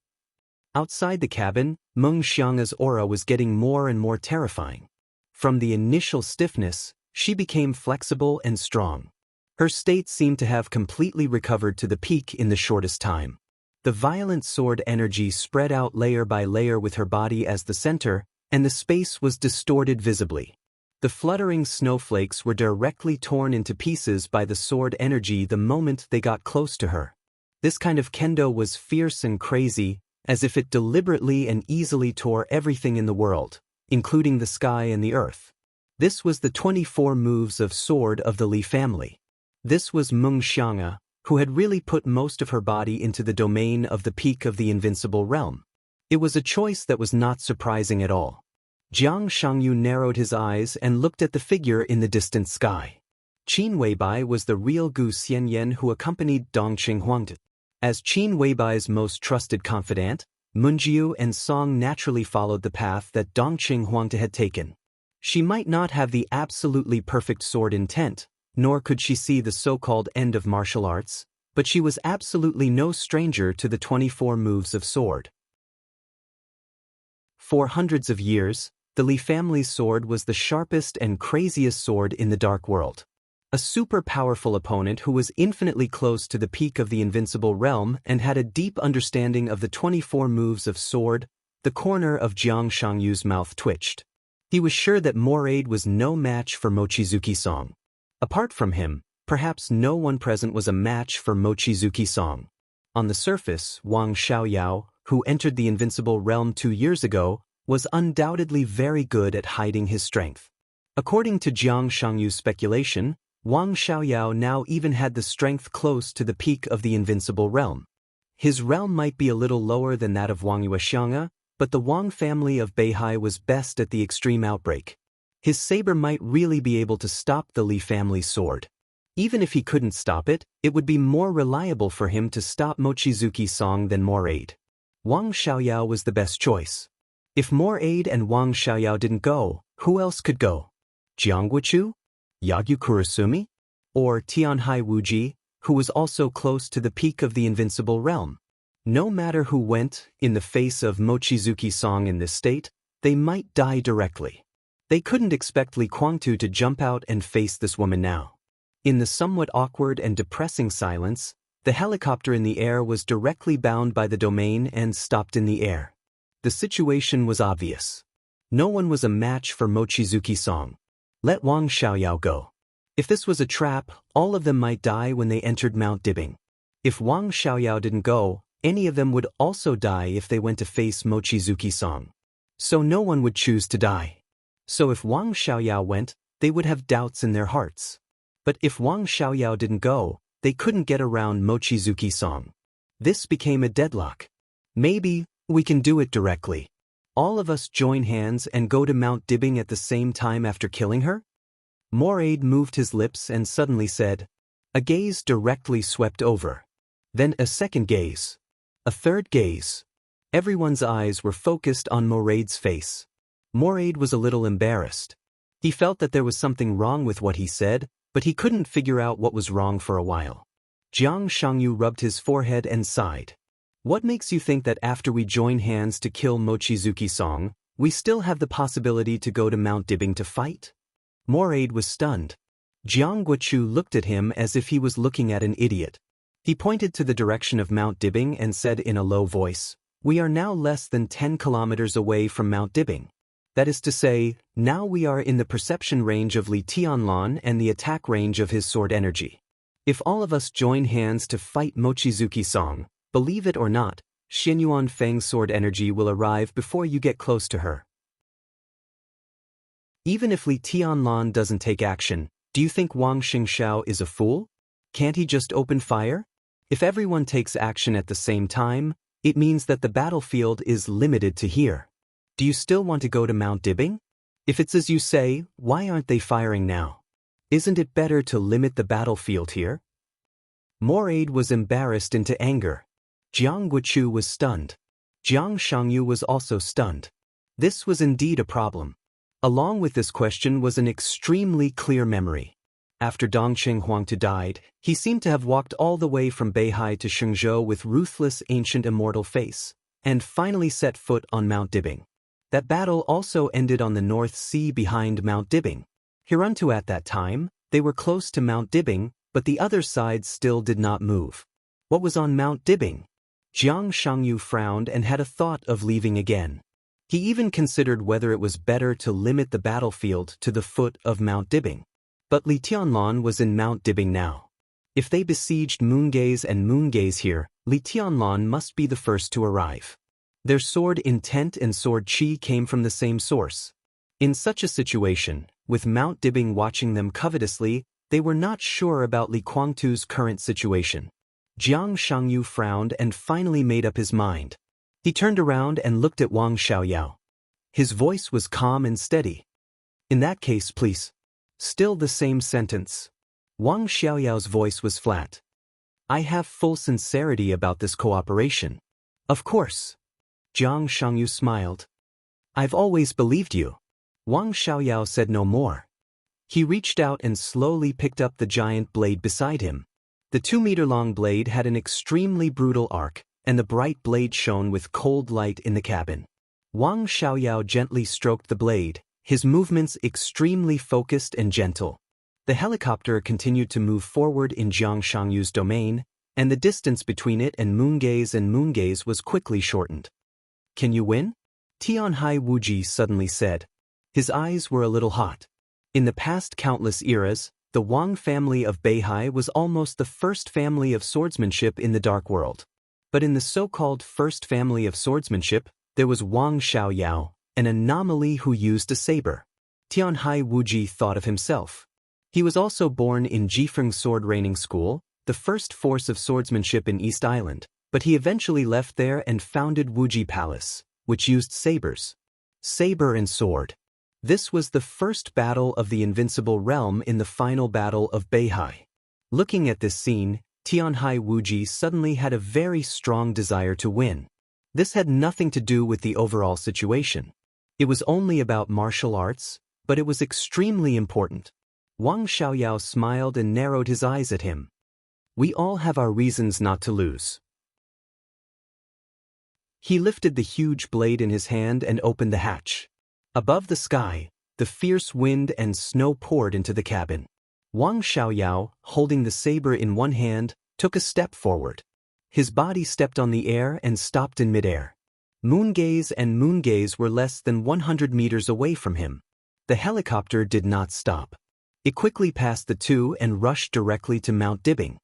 Outside the cabin, Meng Xiang's aura was getting more and more terrifying. From the initial stiffness, she became flexible and strong. Her state seemed to have completely recovered to the peak in the shortest time. The violent sword energy spread out layer by layer with her body as the center, and the space was distorted visibly. The fluttering snowflakes were directly torn into pieces by the sword energy the moment they got close to her. This kind of kendo was fierce and crazy, as if it deliberately and easily tore everything in the world, including the sky and the earth. This was the 24 moves of sword of the Li family. This was Meng Xiang'a, who had really put most of her body into the domain of the peak of the invincible realm. It was a choice that was not surprising at all. Jiang Shangyu narrowed his eyes and looked at the figure in the distant sky. Qin Weibai was the real Gu Xianyan who accompanied Dongqing Huangde. As Qin Weibai's most trusted confidant, Munjiu and Song naturally followed the path that Dongqing Huangde had taken. She might not have the absolutely perfect sword intent, nor could she see the so-called end of martial arts, but she was absolutely no stranger to the 24 moves of sword. For hundreds of years, the Li family's sword was the sharpest and craziest sword in the dark world. A super powerful opponent who was infinitely close to the peak of the invincible realm and had a deep understanding of the 24 moves of sword. The corner of Jiang Shangyu's mouth twitched. He was sure that Moraid was no match for Mochizuki Song. Apart from him, perhaps no one present was a match for Mochizuki Song. On the surface, Wang Xiaoyao, who entered the invincible realm 2 years ago, was undoubtedly very good at hiding his strength. According to Jiang Shangyu's speculation, Wang Xiaoyao now even had the strength close to the peak of the invincible realm. His realm might be a little lower than that of Wang Xiang'a, but the Wang family of Beihai was best at the extreme outbreak. His saber might really be able to stop the Li family's sword. Even if he couldn't stop it, it would be more reliable for him to stop Mochizuki Song than Moraid. Wang Xiaoyao was the best choice. If Moraid and Wang Xiaoyao didn't go, who else could go? Jiang Guochu? Yagyu Kurasumi? Or Tianhai Wuji, who was also close to the peak of the invincible realm? No matter who went, in the face of Mochizuki Song in this state, they might die directly. They couldn't expect Li Guangtu to jump out and face this woman now. In the somewhat awkward and depressing silence, the helicopter in the air was directly bound by the domain and stopped in the air. The situation was obvious. No one was a match for Mochizuki Song. Let Wang Xiaoyao go. If this was a trap, all of them might die when they entered Mount Dibing. If Wang Xiaoyao didn't go, any of them would also die if they went to face Mochizuki Song. So no one would choose to die. So if Wang Xiaoyao went, they would have doubts in their hearts. But if Wang Xiaoyao didn't go, they couldn't get around Mochizuki Song. This became a deadlock. Maybe we can do it directly. All of us join hands and go to Mount Dibing at the same time after killing her? Moraid moved his lips and suddenly said. A gaze directly swept over. Then a second gaze. A third gaze. Everyone's eyes were focused on Moraid's face. Moraid was a little embarrassed. He felt that there was something wrong with what he said, but he couldn't figure out what was wrong for a while. Jiang Shangyu rubbed his forehead and sighed. What makes you think that after we join hands to kill Mochizuki Song, we still have the possibility to go to Mount Dibing to fight? Moraid was stunned. Jiang Guochu looked at him as if he was looking at an idiot. He pointed to the direction of Mount Dibing and said in a low voice, We are now less than 10 kilometers away from Mount Dibing. That is to say, now we are in the perception range of Li Tianlan and the attack range of his sword energy. If all of us join hands to fight Mochizuki Song, believe it or not, Xinyuan Feng's sword energy will arrive before you get close to her. Even if Li Tianlan doesn't take action, do you think Wang Xingxiao is a fool? Can't he just open fire? If everyone takes action at the same time, it means that the battlefield is limited to here. Do you still want to go to Mount Dibing? If it's as you say, why aren't they firing now? Isn't it better to limit the battlefield here? Moraid was embarrassed into anger. Jiang Guochu was stunned. Jiang Shangyu was also stunned. This was indeed a problem. Along with this question was an extremely clear memory. After Dongqing Huangtu died, he seemed to have walked all the way from Beihai to Shenzhou with ruthless ancient immortal face, and finally set foot on Mount Dibing. That battle also ended on the North Sea behind Mount Dibing. Hirantu at that time, they were close to Mount Dibing, but the other side still did not move. What was on Mount Dibing? Jiang Shangyu frowned and had a thought of leaving again. He even considered whether it was better to limit the battlefield to the foot of Mount Dibing. But Li Tianlan was in Mount Dibing now. If they besieged Moongaze and Moongaze here, Li Tianlan must be the first to arrive. Their sword intent and sword chi came from the same source. In such a situation, with Mount Dibing watching them covetously, they were not sure about Li Guangtu's current situation. Jiang Shangyu frowned and finally made up his mind. He turned around and looked at Wang Xiaoyao. His voice was calm and steady. In that case, please. Still the same sentence. Wang Xiaoyao's voice was flat. I have full sincerity about this cooperation. Of course. Jiang Shangyu smiled. I've always believed you. Wang Xiaoyao said no more. He reached out and slowly picked up the giant blade beside him. The 2-meter-long blade had an extremely brutal arc, and the bright blade shone with cold light in the cabin. Wang Xiaoyao gently stroked the blade, his movements extremely focused and gentle. The helicopter continued to move forward in Jiang Shangyu's domain, and the distance between it and Moongaze was quickly shortened. Can you win? Tianhai Wuji suddenly said. His eyes were a little hot. In the past countless eras, the Wang family of Beihai was almost the first family of swordsmanship in the Dark World. But in the so-called first family of swordsmanship, there was Wang Xiaoyao, an anomaly who used a saber. Tianhai Wuji thought of himself. He was also born in Jifeng Sword Training School, the first force of swordsmanship in East Island, but he eventually left there and founded Wuji Palace, which used sabers. Saber and sword. This was the first battle of the Invincible Realm in the final battle of Beihai. Looking at this scene, Tianhai Wuji suddenly had a very strong desire to win. This had nothing to do with the overall situation. It was only about martial arts, but it was extremely important. Wang Xiaoyao smiled and narrowed his eyes at him. We all have our reasons not to lose. He lifted the huge blade in his hand and opened the hatch. Above the sky, the fierce wind and snow poured into the cabin. Wang Xiaoyao, holding the saber in one hand, took a step forward. His body stepped on the air and stopped in midair. Moongaze and Moongaze were less than 100 meters away from him. The helicopter did not stop. It quickly passed the two and rushed directly to Mount Dibing.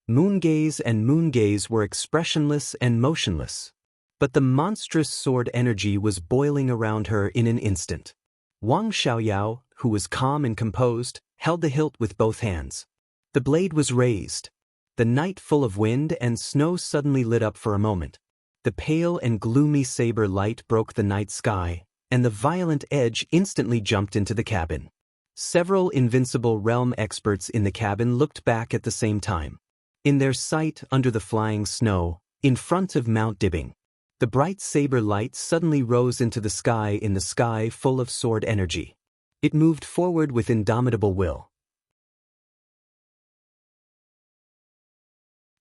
Moongaze and Moongaze were expressionless and motionless. But the monstrous sword energy was boiling around her in an instant. Wang Xiaoyao, who was calm and composed, held the hilt with both hands. The blade was raised. The night full of wind and snow suddenly lit up for a moment. The pale and gloomy saber light broke the night sky, and the violent edge instantly jumped into the cabin. Several Invincible Realm experts in the cabin looked back at the same time. In their sight under the flying snow, in front of Mount Dibing, the bright saber light suddenly rose into the sky in the sky full of sword energy. It moved forward with indomitable will.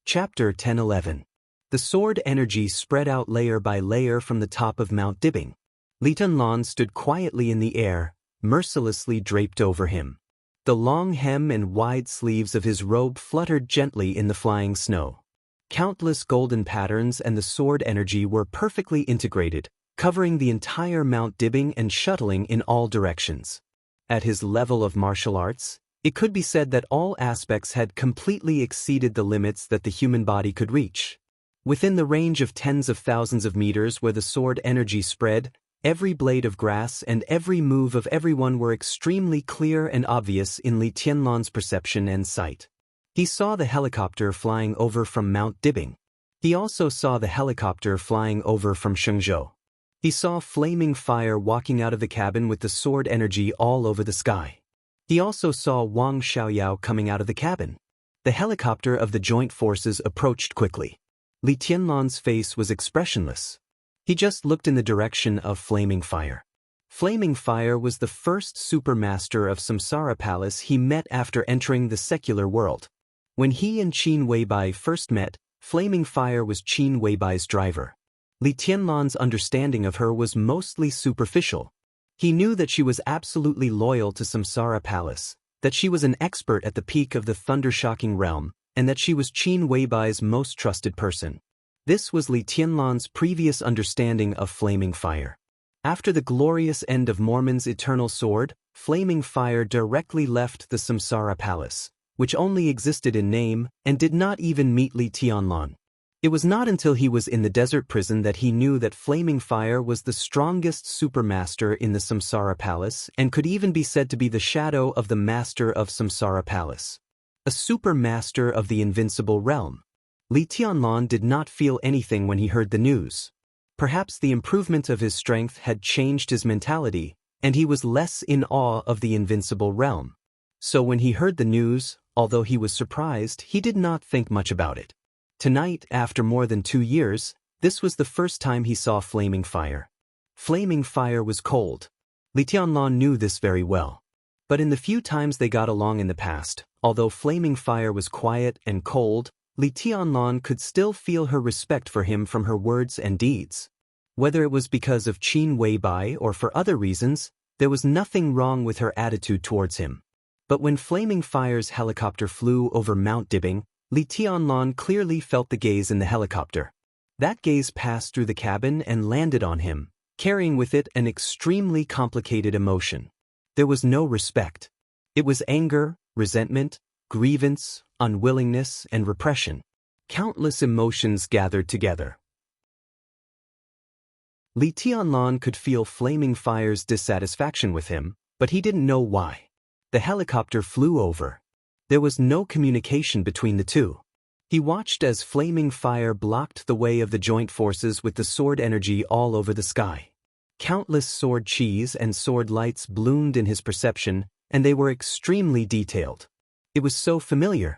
Chapter 10-11. The sword energy spread out layer by layer from the top of Mount Dibing. Li Tianlan stood quietly in the air, mercilessly draped over him. The long hem and wide sleeves of his robe fluttered gently in the flying snow. Countless golden patterns and the sword energy were perfectly integrated, covering the entire Mount Dibing and shuttling in all directions. At his level of martial arts, it could be said that all aspects had completely exceeded the limits that the human body could reach. Within the range of tens of thousands of meters where the sword energy spread, every blade of grass and every move of everyone were extremely clear and obvious in Li Tianlan's perception and sight. He saw the helicopter flying over from Mount Dibing. He also saw the helicopter flying over from Shenzhou. He saw flaming fire walking out of the cabin with the sword energy all over the sky. He also saw Wang Xiaoyao coming out of the cabin. The helicopter of the joint forces approached quickly. Li Tianlan's face was expressionless. He just looked in the direction of flaming fire. Flaming Fire was the first supermaster of Samsara Palace he met after entering the secular world. When he and Qin Weibai first met, Flaming Fire was Qin Weibai's driver. Li Tianlan's understanding of her was mostly superficial. He knew that she was absolutely loyal to Samsara Palace, that she was an expert at the peak of the thunder-shocking realm, and that she was Qin Weibai's most trusted person. This was Li Tianlan's previous understanding of Flaming Fire. After the glorious end of Mormon's eternal sword, Flaming Fire directly left the Samsara Palace, which only existed in name, and did not even meet Li Tianlan. It was not until he was in the desert prison that he knew that Flaming Fire was the strongest supermaster in the Samsara Palace and could even be said to be the shadow of the master of Samsara Palace. A supermaster of the invincible realm. Li Tianlan did not feel anything when he heard the news. Perhaps the improvement of his strength had changed his mentality, and he was less in awe of the invincible realm. So when he heard the news, although he was surprised, he did not think much about it. Tonight, after more than 2 years, this was the first time he saw Flaming Fire. Flaming Fire was cold. Li Tianlan knew this very well. But in the few times they got along in the past, although Flaming Fire was quiet and cold, Li Tianlan could still feel her respect for him from her words and deeds. Whether it was because of Qin Weibai or for other reasons, there was nothing wrong with her attitude towards him. But when Flaming Fire's helicopter flew over Mount Dibing, Li Tianlan clearly felt the gaze in the helicopter. That gaze passed through the cabin and landed on him, carrying with it an extremely complicated emotion. There was no respect. It was anger, resentment, grievance, unwillingness, and repression. Countless emotions gathered together. Li Tianlan could feel Flaming Fire's dissatisfaction with him, but he didn't know why. The helicopter flew over. There was no communication between the two. He watched as Flaming Fire blocked the way of the joint forces with the sword energy all over the sky. Countless sword chis and sword lights bloomed in his perception, and they were extremely detailed. It was so familiar.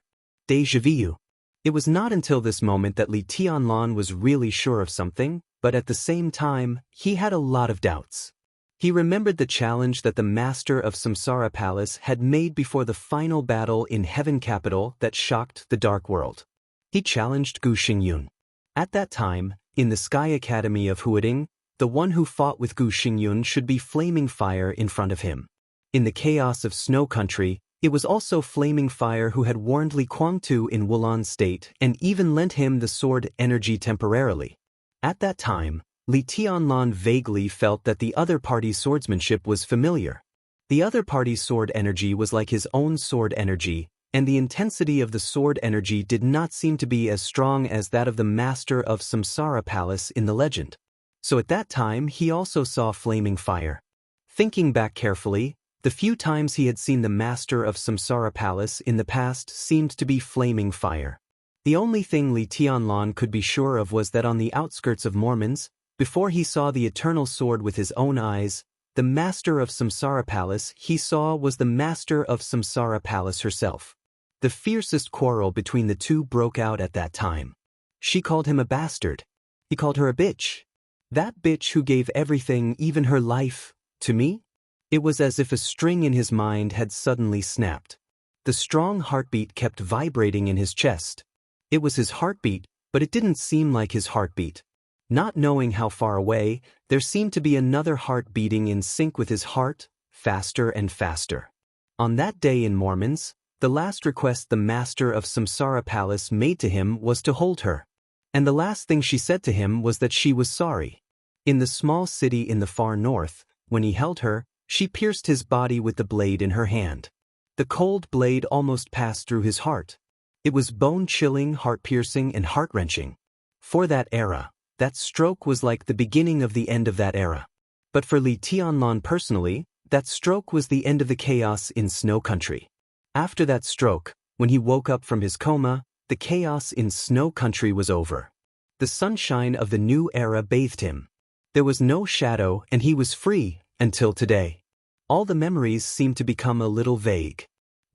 Déjà vu. It was not until this moment that Li Tianlan was really sure of something, but at the same time, he had a lot of doubts. He remembered the challenge that the master of Samsara Palace had made before the final battle in Heaven Capital that shocked the Dark World. He challenged Gu Xingyun. At that time, in the Sky Academy of Huading, the one who fought with Gu Xingyun should be Flaming Fire in front of him. In the chaos of Snow Country, it was also Flaming Fire who had warned Li Guangtu in Wulan State and even lent him the sword energy temporarily. At that time, Li Tianlan vaguely felt that the other party's swordsmanship was familiar. The other party's sword energy was like his own sword energy, and the intensity of the sword energy did not seem to be as strong as that of the master of Samsara Palace in the legend. So at that time he also saw Flaming Fire. Thinking back carefully, the few times he had seen the master of Samsara Palace in the past seemed to be Flaming Fire. The only thing Li Tianlan could be sure of was that on the outskirts of Mormons, before he saw the eternal sword with his own eyes, the master of Samsara Palace he saw was the master of Samsara Palace herself. The fiercest quarrel between the two broke out at that time. She called him a bastard. He called her a bitch. That bitch who gave everything, even her life, to me? It was as if a string in his mind had suddenly snapped. The strong heartbeat kept vibrating in his chest. It was his heartbeat, but it didn't seem like his heartbeat. Not knowing how far away, there seemed to be another heart beating in sync with his heart, faster and faster. On that day in Mormons, the last request the master of Samsara Palace made to him was to hold her. And the last thing she said to him was that she was sorry. In the small city in the far north, when he held her, she pierced his body with the blade in her hand. The cold blade almost passed through his heart. It was bone-chilling, heart-piercing, and heart-wrenching. For that era, that stroke was like the beginning of the end of that era. But for Li Tianlan personally, that stroke was the end of the chaos in Snow Country. After that stroke, when he woke up from his coma, the chaos in Snow Country was over. The sunshine of the new era bathed him. There was no shadow and he was free, until today. All the memories seemed to become a little vague.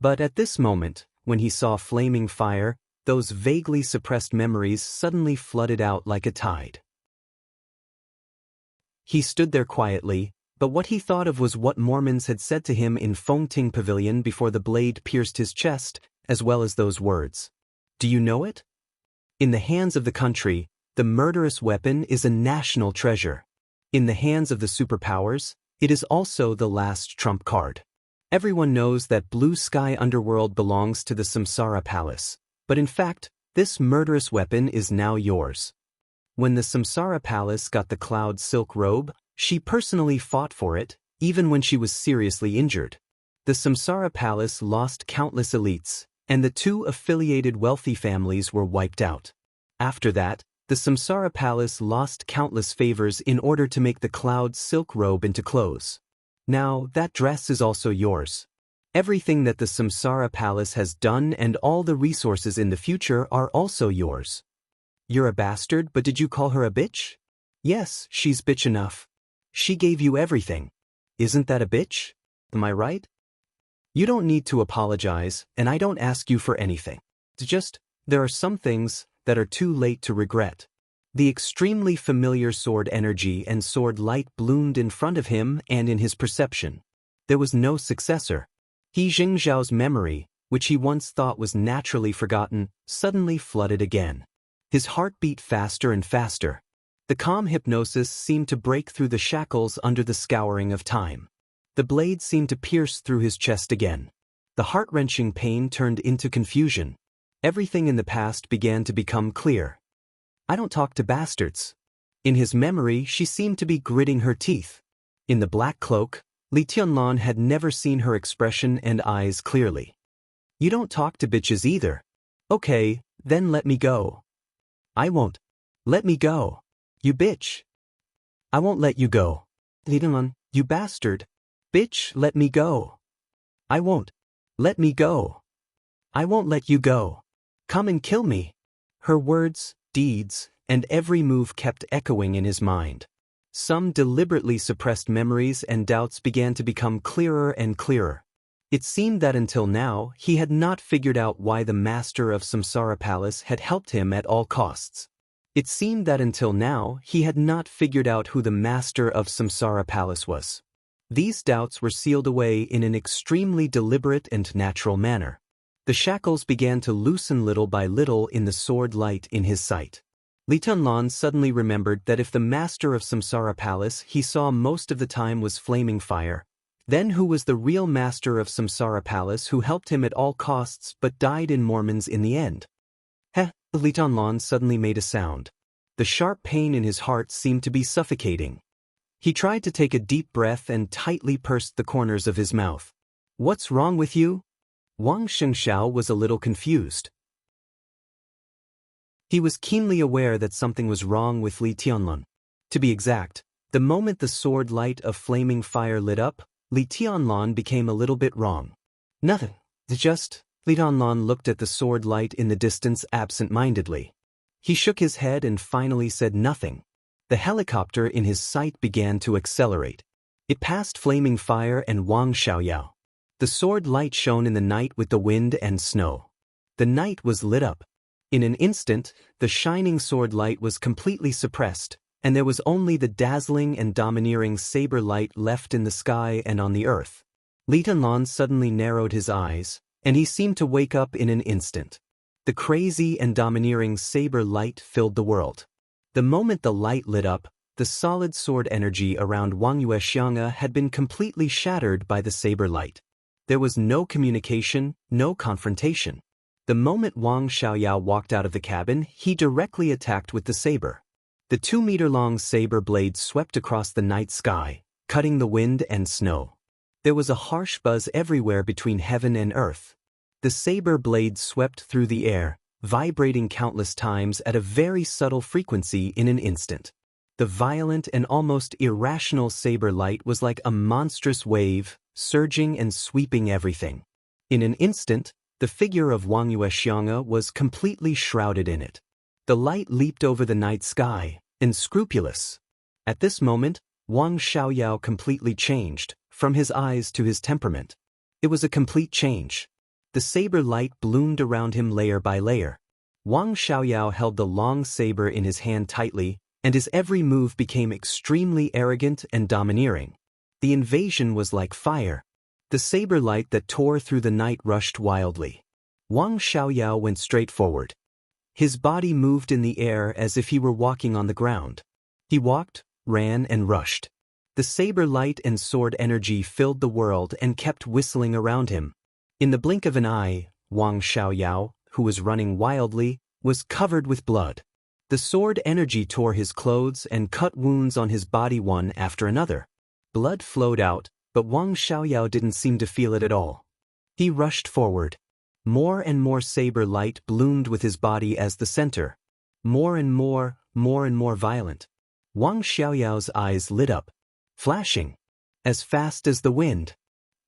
But at this moment, when he saw Flaming Fire, those vaguely suppressed memories suddenly flooded out like a tide. He stood there quietly, But what he thought of was what Mormons had said to him in Fengting Pavilion before the blade pierced his chest, as well as those words. Do you know it? In the hands of the country, the murderous weapon is a national treasure. In the hands of the superpowers, it is also the last trump card. Everyone knows that Blue Sky Underworld belongs to the Samsara Palace, but in fact, this murderous weapon is now yours. When the Samsara Palace got the Cloud Silk Robe, she personally fought for it, even when she was seriously injured. The Samsara Palace lost countless elites, and the two affiliated wealthy families were wiped out. After that, the Samsara Palace lost countless favors in order to make the Cloud Silk Robe into clothes. Now, that dress is also yours. Everything that the Samsara Palace has done and all the resources in the future are also yours. You're a bastard, but did you call her a bitch? Yes, she's bitch enough. She gave you everything. Isn't that a bitch? Am I right? You don't need to apologize, and I don't ask you for anything. There are some things that are too late to regret. The extremely familiar sword energy and sword light bloomed in front of him and in his perception. There was no successor. He Jingzhao's memory, which he once thought was naturally forgotten, suddenly flooded again. His heart beat faster and faster. The calm hypnosis seemed to break through the shackles under the scouring of time. The blade seemed to pierce through his chest again. The heart-wrenching pain turned into confusion. Everything in the past began to become clear. I don't talk to bastards. In his memory, she seemed to be gritting her teeth. In the black cloak, Li Tianlan had never seen her expression and eyes clearly. You don't talk to bitches either. Okay, then let me go. I won't. Let me go. You bitch. I won't let you go. Li Tianlan, you bastard. Bitch, let me go. I won't. Let me go. I won't let you go. Come and kill me. Her words, deeds, and every move kept echoing in his mind. Some deliberately suppressed memories and doubts began to become clearer and clearer. It seemed that until now, he had not figured out why the master of Samsara Palace had helped him at all costs. It seemed that until now, he had not figured out who the master of Samsara Palace was. These doubts were sealed away in an extremely deliberate and natural manner. The shackles began to loosen little by little in the sword light in his sight. Li Tianlan suddenly remembered that if the master of Samsara Palace he saw most of the time was flaming fire, then who was the real master of Samsara Palace who helped him at all costs but died in Mormons in the end? Heh, Li Tianlan suddenly made a sound. The sharp pain in his heart seemed to be suffocating. He tried to take a deep breath and tightly pursed the corners of his mouth. What's wrong with you? Wang Xianxia was a little confused. He was keenly aware that something was wrong with Li Tianlan. To be exact, the moment the sword light of flaming fire lit up, Li Tianlan became a little bit wrong. Nothing. Li Tianlan looked at the sword light in the distance absent-mindedly. He shook his head and finally said nothing. The helicopter in his sight began to accelerate. It passed flaming fire and Wang Xiaoyao. The sword light shone in the night with the wind and snow. The night was lit up. In an instant, the shining sword light was completely suppressed, and there was only the dazzling and domineering saber light left in the sky and on the earth. Li Tianlan suddenly narrowed his eyes, and he seemed to wake up in an instant. The crazy and domineering saber light filled the world. The moment the light lit up, the solid sword energy around Wuxia and Xianxia had been completely shattered by the saber light. There was no communication, no confrontation. The moment Wang Xiaoyao walked out of the cabin, he directly attacked with the saber. The 2-meter-long saber blade swept across the night sky, cutting the wind and snow. There was a harsh buzz everywhere between heaven and earth. The saber blade swept through the air, vibrating countless times at a very subtle frequency in an instant. The violent and almost irrational saber light was like a monstrous wave, surging and sweeping everything. In an instant, the figure of Wuxia and Xianxia was completely shrouded in it. The light leaped over the night sky, unscrupulous. At this moment, Wang Xiaoyao completely changed, from his eyes to his temperament. It was a complete change. The saber light bloomed around him layer by layer. Wang Xiaoyao held the long saber in his hand tightly, and his every move became extremely arrogant and domineering. The invasion was like fire. The saber light that tore through the night rushed wildly. Wang Xiaoyao went straight forward. His body moved in the air as if he were walking on the ground. He walked, ran, and rushed. The saber light and sword energy filled the world and kept whistling around him. In the blink of an eye, Wang Xiaoyao, who was running wildly, was covered with blood. The sword energy tore his clothes and cut wounds on his body one after another. Blood flowed out, but Wang Xiaoyao didn't seem to feel it at all. He rushed forward. More and more saber light bloomed with his body as the center. More and more violent. Wang Xiaoyao's eyes lit up, flashing, as fast as the wind.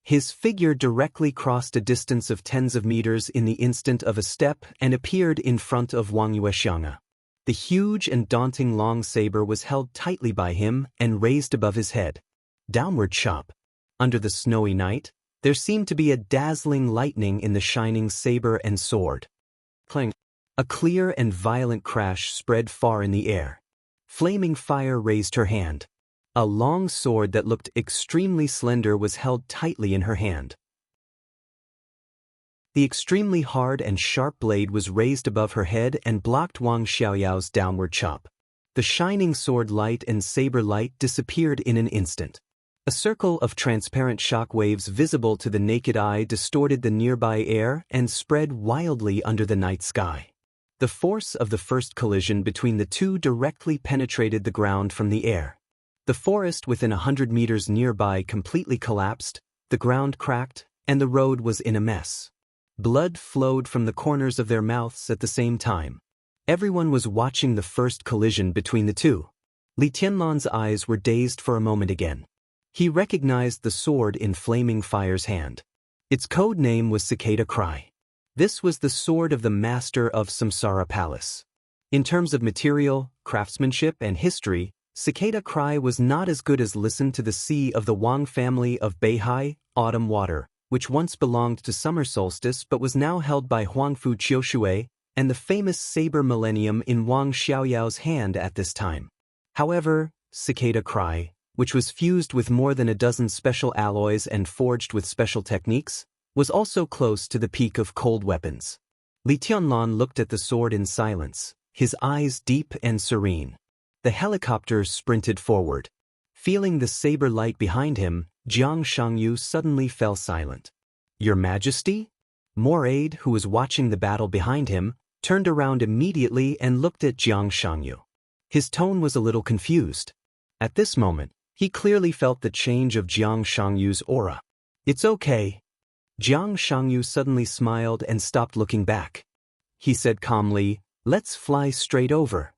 His figure directly crossed a distance of tens of meters in the instant of a step and appeared in front of Wang Yuexiang. The huge and daunting long saber was held tightly by him and raised above his head. Downward chop. Under the snowy night, there seemed to be a dazzling lightning in the shining saber and sword. Clang. A clear and violent crash spread far in the air. Flaming fire raised her hand. A long sword that looked extremely slender was held tightly in her hand. The extremely hard and sharp blade was raised above her head and blocked Wang Xiaoyao's downward chop. The shining sword light and saber light disappeared in an instant. A circle of transparent shock waves visible to the naked eye distorted the nearby air and spread wildly under the night sky. The force of the first collision between the two directly penetrated the ground from the air. The forest within 100 meters nearby completely collapsed, the ground cracked, and the road was in a mess. Blood flowed from the corners of their mouths at the same time. Everyone was watching the first collision between the two. Li Tianlan's eyes were dazed for a moment again. He recognized the sword in Flaming Fire's hand. Its code name was Cicada Cry. This was the sword of the master of Samsara Palace. In terms of material, craftsmanship, and history, Cicada Cry was not as good as Listen to the Sea of the Wang family of Beihai, Autumn Water, which once belonged to Summer Solstice but was now held by Huangfu Qiushui, and the famous Saber Millennium in Wang Xiaoyao's hand at this time. However, Cicada Cry, which was fused with more than a dozen special alloys and forged with special techniques, was also close to the peak of cold weapons. Li Tianlan looked at the sword in silence, his eyes deep and serene. The helicopter sprinted forward. Feeling the saber light behind him, Jiang Shangyu suddenly fell silent. "Your Majesty?" Moraid, who was watching the battle behind him, turned around immediately and looked at Jiang Shangyu. His tone was a little confused. At this moment, he clearly felt the change of Jiang Shangyu's aura. "It's okay." Jiang Shangyu suddenly smiled and stopped looking back. He said calmly, "Let's fly straight over."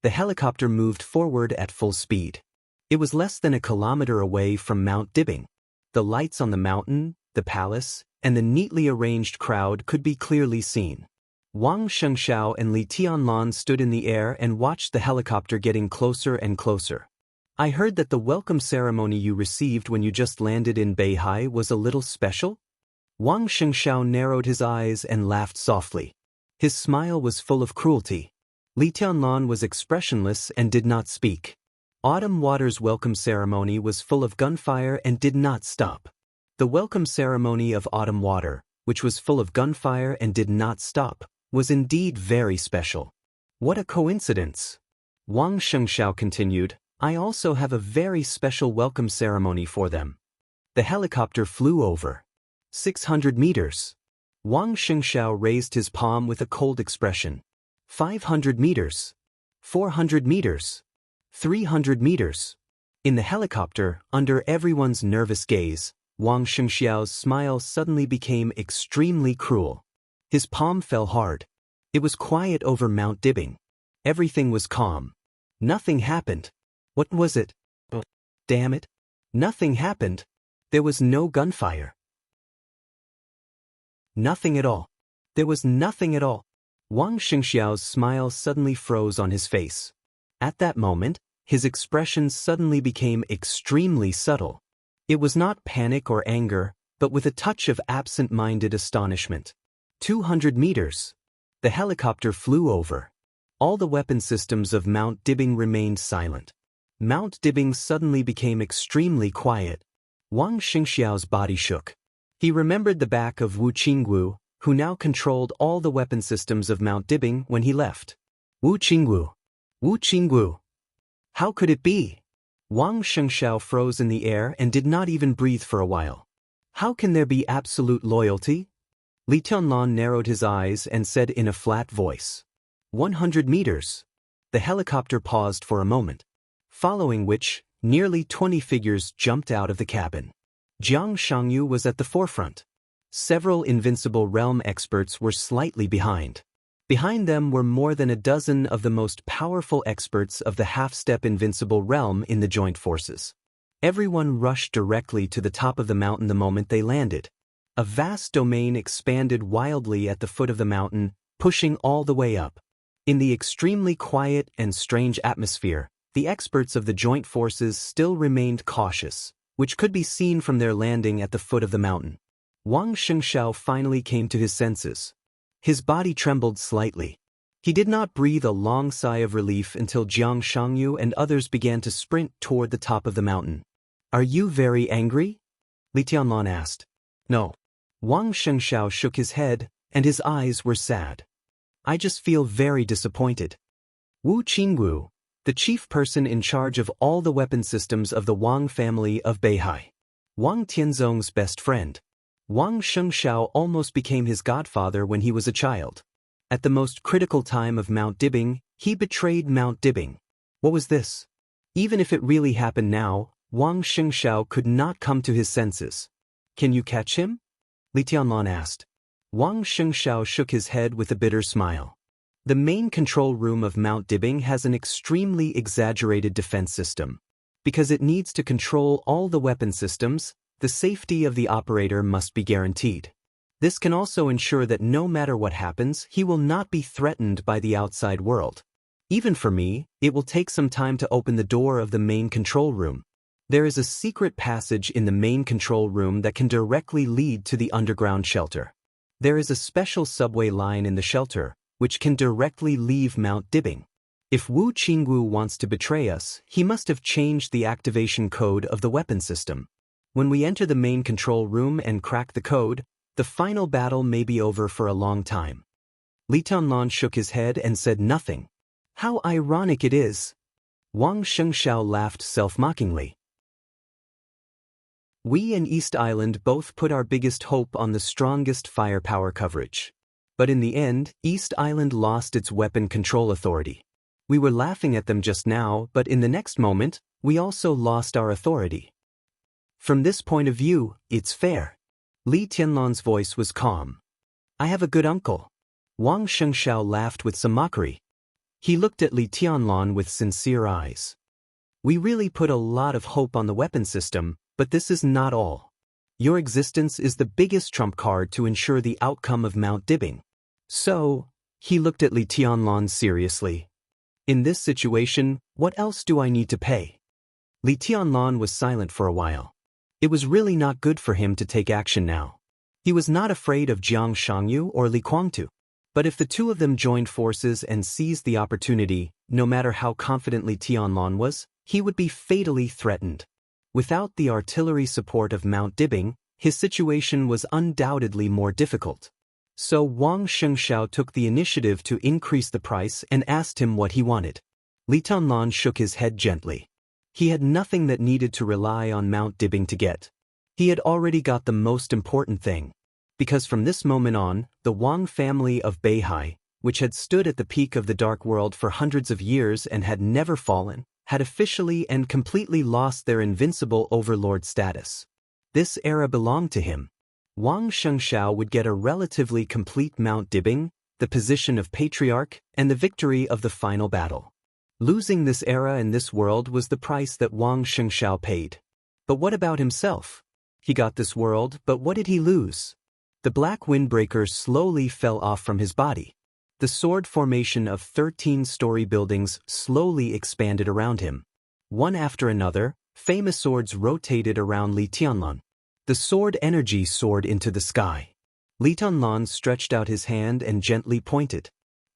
The helicopter moved forward at full speed. It was less than a kilometer away from Mount Dibing. The lights on the mountain, the palace, and the neatly arranged crowd could be clearly seen. Wang Shengxiao and Li Tianlan stood in the air and watched the helicopter getting closer and closer. "I heard that the welcome ceremony you received when you just landed in Beihai was a little special?" Wang Shengxiao narrowed his eyes and laughed softly. His smile was full of cruelty. Li Tianlan was expressionless and did not speak. Autumn Water's welcome ceremony was full of gunfire and did not stop. The welcome ceremony of Autumn Water, which was full of gunfire and did not stop, was indeed very special. "What a coincidence!" Wang Shengxiao continued, "I also have a very special welcome ceremony for them." The helicopter flew over. 600 meters. Wang Shengxiao raised his palm with a cold expression. 500 meters. 400 meters. 300 meters. In the helicopter, under everyone's nervous gaze, Wang Shengxiao's smile suddenly became extremely cruel. His palm fell hard. It was quiet over Mount Dibing. Everything was calm. Nothing happened. What was it? Damn it. Nothing happened. There was no gunfire. Nothing at all. There was nothing at all. Wang Shengxiao's smile suddenly froze on his face. At that moment, his expression suddenly became extremely subtle. It was not panic or anger, but with a touch of absent-minded astonishment. 200 meters. The helicopter flew over. All the weapon systems of Mount Dibing remained silent. Mount Dibing suddenly became extremely quiet, Wang Xingxiao's body shook. He remembered the back of Wu Qingwu, who now controlled all the weapon systems of Mount Dibing when he left. Wu Qingwu. Wu Qingwu. How could it be? Wang Shengxiao froze in the air and did not even breathe for a while. How can there be absolute loyalty? Li Tianlan narrowed his eyes and said in a flat voice. 100 meters. The helicopter paused for a moment, following which, nearly 20 figures jumped out of the cabin. Jiang Shangyu was at the forefront. Several Invincible Realm experts were slightly behind. Behind them were more than a dozen of the most powerful experts of the half-step Invincible Realm in the joint forces. Everyone rushed directly to the top of the mountain the moment they landed. A vast domain expanded wildly at the foot of the mountain, pushing all the way up. In the extremely quiet and strange atmosphere, the experts of the joint forces still remained cautious, which could be seen from their landing at the foot of the mountain. Wang Shengxiao finally came to his senses. His body trembled slightly. He did not breathe a long sigh of relief until Jiang Shangyu and others began to sprint toward the top of the mountain. Are you very angry? Li Tianlan asked. No. Wang Shengxiao shook his head, and his eyes were sad. I just feel very disappointed. Wu Qingwu, the chief person in charge of all the weapon systems of the Wang family of Beihai. Wang Tianzong's best friend. Wang Shengxiao almost became his godfather when he was a child. At the most critical time of Mount Dibing, he betrayed Mount Dibing. What was this? Even if it really happened now, Wang Shengxiao could not come to his senses. Can you catch him? Li Tianlan asked. Wang Shengxiao shook his head with a bitter smile. The main control room of Mount Dibing has an extremely exaggerated defense system. Because it needs to control all the weapon systems, the safety of the operator must be guaranteed. This can also ensure that no matter what happens, he will not be threatened by the outside world. Even for me, it will take some time to open the door of the main control room. There is a secret passage in the main control room that can directly lead to the underground shelter. There is a special subway line in the shelter, which can directly leave Mount Dibing. If Wu Qingwu wants to betray us, he must have changed the activation code of the weapon system. When we enter the main control room and crack the code, the final battle may be over for a long time. Li Tianlan shook his head and said nothing. How ironic it is. Wang Shengxiao laughed self-mockingly. We and East Island both put our biggest hope on the strongest firepower coverage. But in the end, East Island lost its weapon control authority. We were laughing at them just now, but in the next moment, we also lost our authority. From this point of view, it's fair. Li Tianlan's voice was calm. I have a good uncle. Wang Shengxiao laughed with some mockery. He looked at Li Tianlan with sincere eyes. We really put a lot of hope on the weapon system, but this is not all. Your existence is the biggest trump card to ensure the outcome of Mount Dibing. So, he looked at Li Tianlan seriously. In this situation, what else do I need to pay? Li Tianlan was silent for a while. It was really not good for him to take action now. He was not afraid of Jiang Shangyu or Li Guangtu. But if the two of them joined forces and seized the opportunity, no matter how confident Li Tianlan was, he would be fatally threatened. Without the artillery support of Mount Dibing, his situation was undoubtedly more difficult. So Wang Shengxiao took the initiative to increase the price and asked him what he wanted. Li Tianlan shook his head gently. He had nothing that needed to rely on Mount Dibing to get. He had already got the most important thing. Because from this moment on, the Wang family of Beihai, which had stood at the peak of the Dark World for hundreds of years and had never fallen, had officially and completely lost their invincible overlord status. This era belonged to him. Wang Shengxiao would get a relatively complete Mount Dibing, the position of patriarch, and the victory of the final battle. Losing this era and this world was the price that Wang Shengxiao paid. But what about himself? He got this world, but what did he lose? The black windbreaker slowly fell off from his body. The sword formation of 13-story buildings slowly expanded around him. One after another, famous swords rotated around Li Tianlan. The sword energy soared into the sky. Li Tianlan stretched out his hand and gently pointed.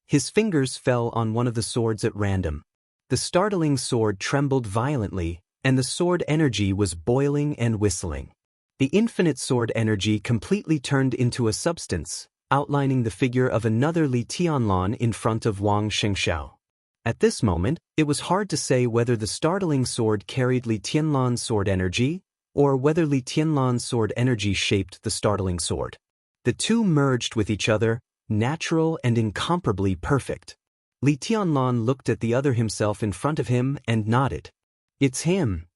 His fingers fell on one of the swords at random. The startling sword trembled violently, and the sword energy was boiling and whistling. The infinite sword energy completely turned into a substance, outlining the figure of another Li Tianlan in front of Wang Xianxia. At this moment, it was hard to say whether the startling sword carried Li Tianlan's sword energy, or whether Li Tianlan's sword energy shaped the startling sword. The two merged with each other, natural and incomparably perfect. Li Tianlan looked at the other himself in front of him and nodded. It's him.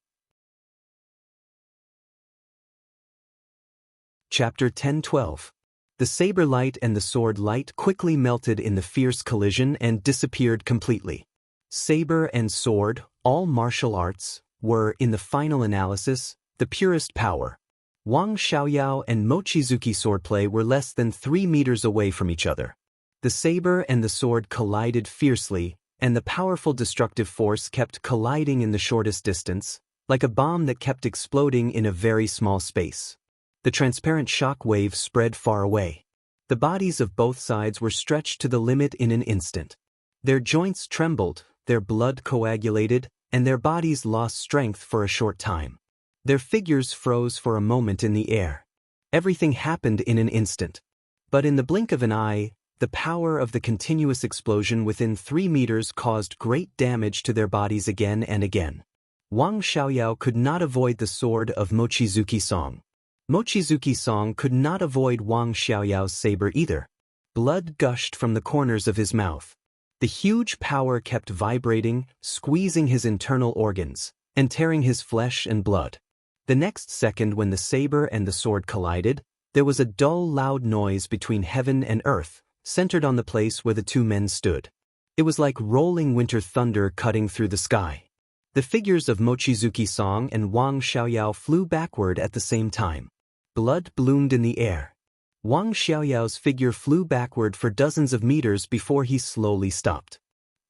Chapter 10-12. The saber light and the sword light quickly melted in the fierce collision and disappeared completely. Saber and sword, all martial arts, were, in the final analysis, the purest power. Wang Xiaoyao and Mochizuki swordplay were less than 3 meters away from each other. The saber and the sword collided fiercely, and the powerful destructive force kept colliding in the shortest distance, like a bomb that kept exploding in a very small space. The transparent shock wave spread far away. The bodies of both sides were stretched to the limit in an instant. Their joints trembled, their blood coagulated, and their bodies lost strength for a short time. Their figures froze for a moment in the air. Everything happened in an instant. But in the blink of an eye, the power of the continuous explosion within 3 meters caused great damage to their bodies again and again. Wang Xiaoyao could not avoid the sword of Mochizuki Song. Mochizuki Song could not avoid Wang Xiaoyao's saber either. Blood gushed from the corners of his mouth. The huge power kept vibrating, squeezing his internal organs, and tearing his flesh and blood. The next second, when the saber and the sword collided, there was a dull, loud noise between heaven and earth, centered on the place where the two men stood. It was like rolling winter thunder cutting through the sky. The figures of Mochizuki Song and Wang Xiaoyao flew backward at the same time. Blood bloomed in the air. Wang Xiaoyao's figure flew backward for dozens of meters before he slowly stopped.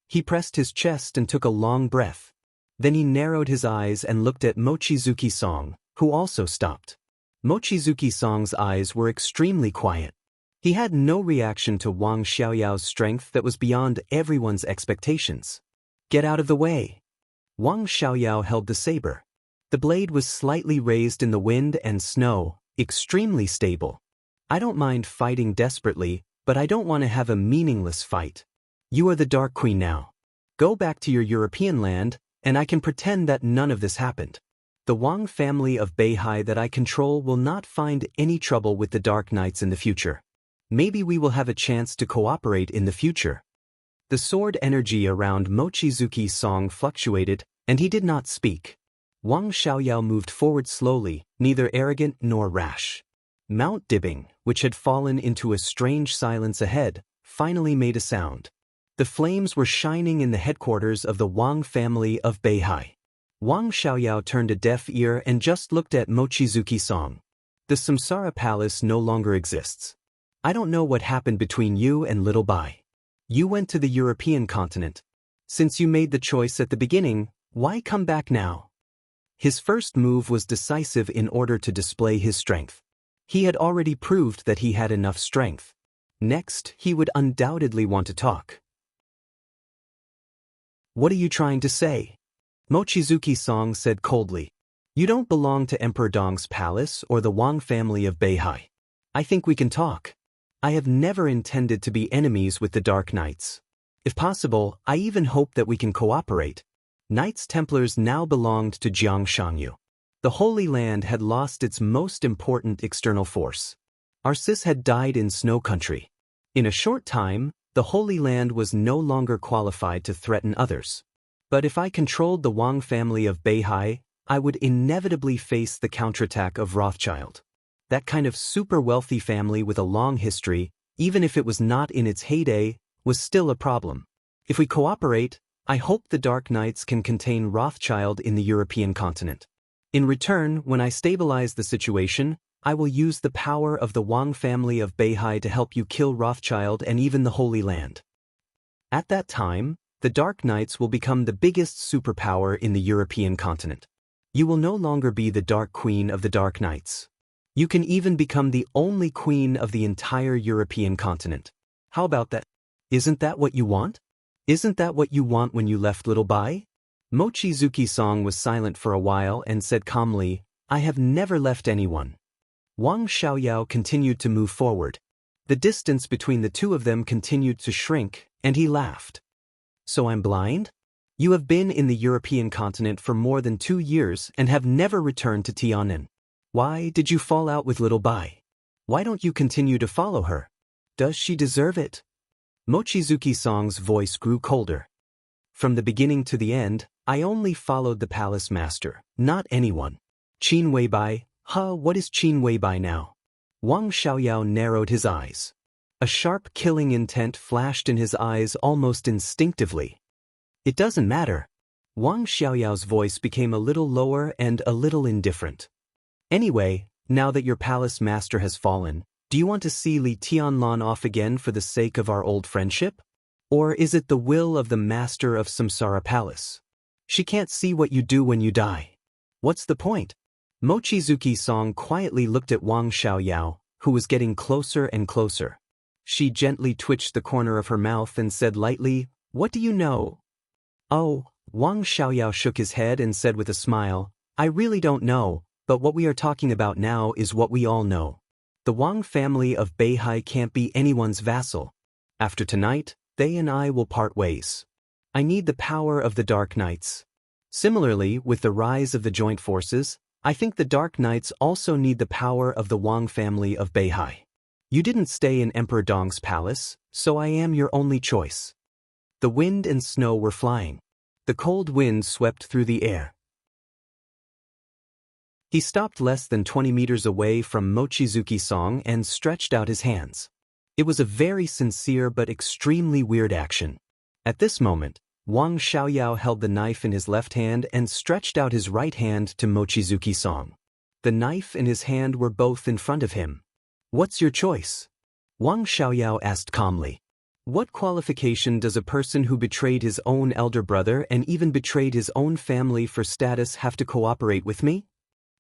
He pressed his chest and took a long breath. Then he narrowed his eyes and looked at Mochizuki Song, who also stopped. Mochizuki Song's eyes were extremely quiet. He had no reaction to Wang Xiaoyao's strength that was beyond everyone's expectations. Get out of the way. Wang Xiaoyao held the saber. The blade was slightly raised in the wind and snow, extremely stable. I don't mind fighting desperately, but I don't want to have a meaningless fight. You are the Dark Queen now. Go back to your European land, and I can pretend that none of this happened. The Wang family of Beihai that I control will not find any trouble with the Dark Knights in the future. Maybe we will have a chance to cooperate in the future. The sword energy around Mochizuki Song fluctuated, and he did not speak. Wang Xiaoyao moved forward slowly, neither arrogant nor rash. Mount Dibbing, which had fallen into a strange silence ahead, finally made a sound. The flames were shining in the headquarters of the Wang family of Beihai. Wang Xiaoyao turned a deaf ear and just looked at Mochizuki Song. The Samsara Palace no longer exists. I don't know what happened between you and Little Bai. You went to the European continent. Since you made the choice at the beginning, why come back now? His first move was decisive in order to display his strength. He had already proved that he had enough strength. Next, he would undoubtedly want to talk. What are you trying to say? Mochizuki Song said coldly. You don't belong to Emperor Dong's palace or the Wang family of Beihai. I think we can talk. I have never intended to be enemies with the Dark Knights. If possible, I even hope that we can cooperate. Knights Templars now belonged to Jiang Shangyu. The Holy Land had lost its most important external force. Arcis had died in Snow Country. In a short time, the Holy Land was no longer qualified to threaten others. But if I controlled the Wang family of Beihai, I would inevitably face the counterattack of Rothschild. That kind of super wealthy family with a long history, even if it was not in its heyday, was still a problem. If we cooperate, I hope the Dark Knights can contain Rothschild in the European continent. In return, when I stabilize the situation, I will use the power of the Wang family of Beihai to help you kill Rothschild and even the Holy Land. At that time, the Dark Knights will become the biggest superpower in the European continent. You will no longer be the Dark Queen of the Dark Knights. You can even become the only queen of the entire European continent. How about that? Isn't that what you want? Isn't that what you want when you left Little Bai? Mochizuki-song was silent for a while and said calmly, "I have never left anyone." Wang Xiaoyao continued to move forward. The distance between the two of them continued to shrink, and he laughed. "So I'm blind? You have been in the European continent for more than 2 years and have never returned to Tian'an. Why did you fall out with little Bai? Why don't you continue to follow her? Does she deserve it?" Mochizuki-song's voice grew colder. "From the beginning to the end, I only followed the palace master, not anyone. Qin Weibai, what is Qin Weibai now?" Wang Xiaoyao narrowed his eyes. A sharp killing intent flashed in his eyes almost instinctively. "It doesn't matter." Wang Xiaoyao's voice became a little lower and a little indifferent. "Anyway, now that your palace master has fallen, do you want to see Li Tianlan off again for the sake of our old friendship? Or is it the will of the master of Samsara Palace? She can't see what you do when you die. What's the point?" Mochizuki-song quietly looked at Wang Xiaoyao, who was getting closer and closer. She gently twitched the corner of her mouth and said lightly, "What do you know?" "Oh," Wang Xiaoyao shook his head and said with a smile, "I really don't know, but what we are talking about now is what we all know. The Wang family of Beihai can't be anyone's vassal. After tonight, they and I will part ways. I need the power of the Dark Knights. Similarly, with the rise of the joint forces, I think the Dark Knights also need the power of the Wang family of Beihai. You didn't stay in Emperor Dong's palace, so I am your only choice." The wind and snow were flying. The cold wind swept through the air. He stopped less than 20 meters away from Mochizuki-song and stretched out his hands. It was a very sincere but extremely weird action. At this moment, Wang Xiaoyao held the knife in his left hand and stretched out his right hand to Mochizuki-song. The knife and his hand were both in front of him. "What's your choice?" Wang Xiaoyao asked calmly. "What qualification does a person who betrayed his own elder brother and even betrayed his own family for status have to cooperate with me?"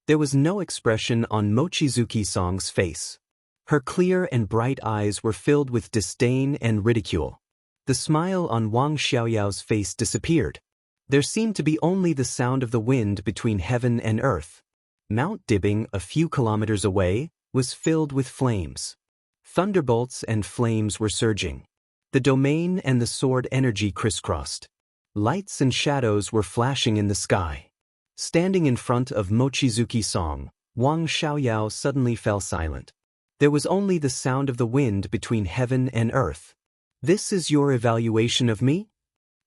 There was no expression on Mochizuki-song's face. Her clear and bright eyes were filled with disdain and ridicule. The smile on Wang Xiaoyao's face disappeared. There seemed to be only the sound of the wind between heaven and earth. Mount Dibing, a few kilometers away, was filled with flames. Thunderbolts and flames were surging. The domain and the sword energy crisscrossed. Lights and shadows were flashing in the sky. Standing in front of Mochizuki-song, Wang Xiaoyao suddenly fell silent. There was only the sound of the wind between heaven and earth. "This is your evaluation of me?"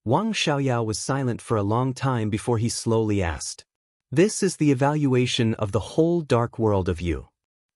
Wang Xiaoyao was silent for a long time before he slowly asked. "This is the evaluation of the whole dark world of you."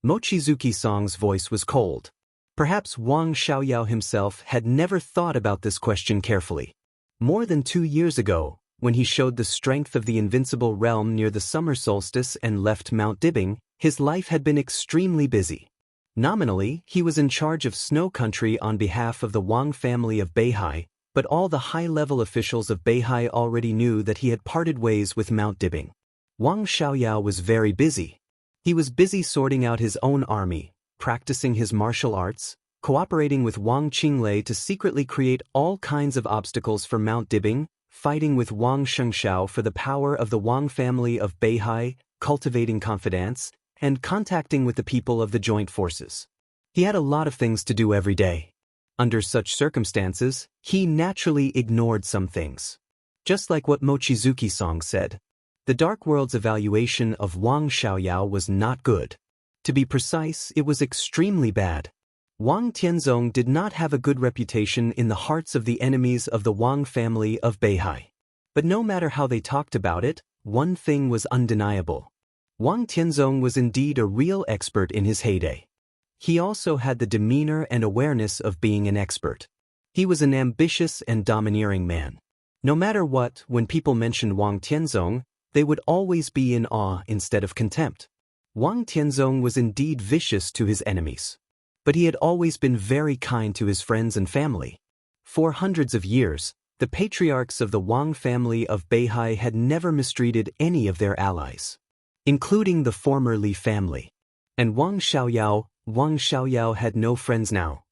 Mochizuki-song's voice was cold. Perhaps Wang Xiaoyao himself had never thought about this question carefully. More than 2 years ago, when he showed the strength of the invincible realm near the summer solstice and left Mount Dibing, his life had been extremely busy. Nominally, he was in charge of Snow Country on behalf of the Wang family of Beihai, but all the high-level officials of Beihai already knew that he had parted ways with Mount Dibing. Wang Xiaoyao was very busy. He was busy sorting out his own army, practicing his martial arts, cooperating with Wang Qinglei to secretly create all kinds of obstacles for Mount Dibing, fighting with Wang Shengxiao for the power of the Wang family of Beihai, cultivating confidence, and contacting with the people of the joint forces. He had a lot of things to do every day. Under such circumstances, he naturally ignored some things. Just like what Mochizuki-song said, the Dark World's evaluation of Wang Xiaoyao was not good. To be precise, it was extremely bad. Wang Tianzong did not have a good reputation in the hearts of the enemies of the Wang family of Beihai. But no matter how they talked about it, one thing was undeniable. Wang Tianzong was indeed a real expert in his heyday. He also had the demeanor and awareness of being an expert. He was an ambitious and domineering man. No matter what, when people mentioned Wang Tianzong, they would always be in awe instead of contempt. Wang Tianzong was indeed vicious to his enemies. But he had always been very kind to his friends and family. For hundreds of years, the patriarchs of the Wang family of Beihai had never mistreated any of their allies, including the former Li family. And Wang Xiaoyao had no friends now.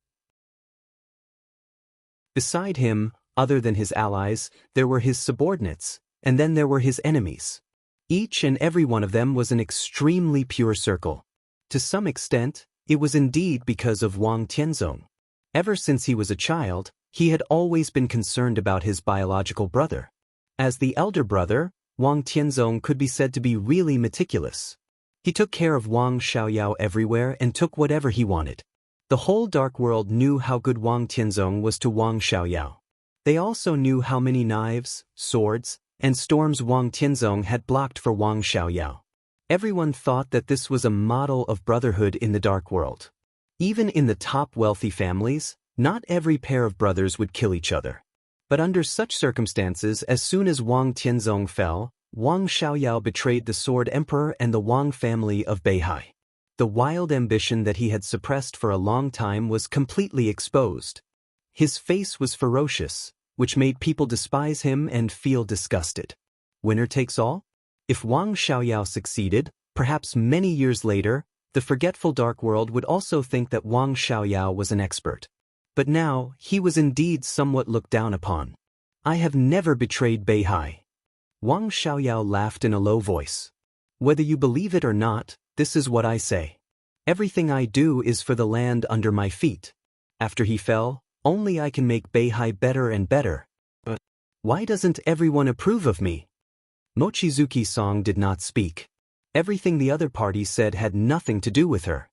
Beside him, other than his allies, there were his subordinates, and then there were his enemies. Each and every one of them was an extremely pure circle. To some extent, it was indeed because of Wang Tianzong. Ever since he was a child, he had always been concerned about his biological brother. As the elder brother, Wang Tianzong could be said to be really meticulous. He took care of Wang Xiaoyao everywhere and took whatever he wanted. The whole dark world knew how good Wang Tianzong was to Wang Xiaoyao. They also knew how many knives, swords, and storms Wang Tianzong had blocked for Wang Xiaoyao. Everyone thought that this was a model of brotherhood in the dark world. Even in the top wealthy families, not every pair of brothers would kill each other. But under such circumstances, as soon as Wang Tianzong fell, Wang Xiaoyao betrayed the Sword Emperor and the Wang family of Beihai. The wild ambition that he had suppressed for a long time was completely exposed. His face was ferocious, which made people despise him and feel disgusted. Winner takes all? If Wang Xiaoyao succeeded, perhaps many years later, the forgetful dark world would also think that Wang Xiaoyao was an expert. But now, he was indeed somewhat looked down upon. I have never betrayed Beihai. Wang Xiaoyao laughed in a low voice. Whether you believe it or not, this is what I say. Everything I do is for the land under my feet. After he fell, only I can make Beihai better and better. But why doesn't everyone approve of me? Mochizuki Song did not speak. Everything the other party said had nothing to do with her.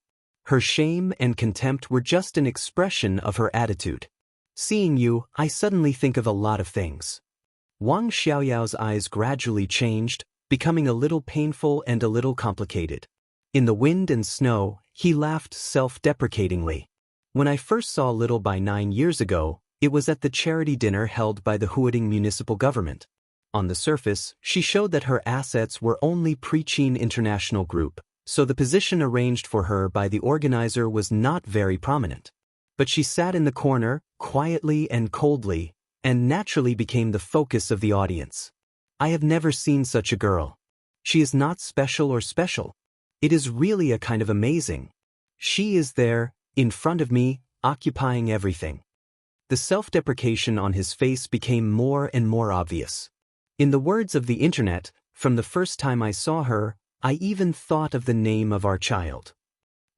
Her shame and contempt were just an expression of her attitude. Seeing you, I suddenly think of a lot of things. Wang Xiaoyao's eyes gradually changed, becoming a little painful and a little complicated. In the wind and snow, he laughed self-deprecatingly. When I first saw Little Bai 9 years ago, it was at the charity dinner held by the Huading municipal government. On the surface, she showed that her assets were only Pre-Qin International Group, so the position arranged for her by the organizer was not very prominent. But she sat in the corner, quietly and coldly, and naturally became the focus of the audience. I have never seen such a girl. She is not special or special. It is really a kind of amazing. She is there, in front of me, occupying everything. The self-deprecation on his face became more and more obvious. In the words of the internet, from the first time I saw her, I even thought of the name of our child.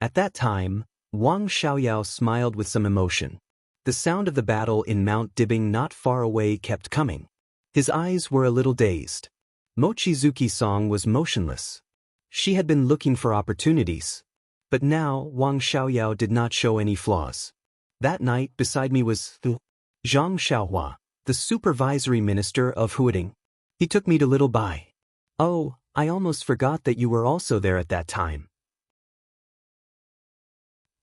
At that time, Wang Xiaoyao smiled with some emotion. The sound of the battle in Mount Dibing not far away kept coming. His eyes were a little dazed. Mochizuki Song was motionless. She had been looking for opportunities. But now, Wang Xiaoyao did not show any flaws. That night beside me was Zhang Xiaohua, the supervisory minister of Huading. He took me to Little Bai. Oh, I almost forgot that you were also there at that time.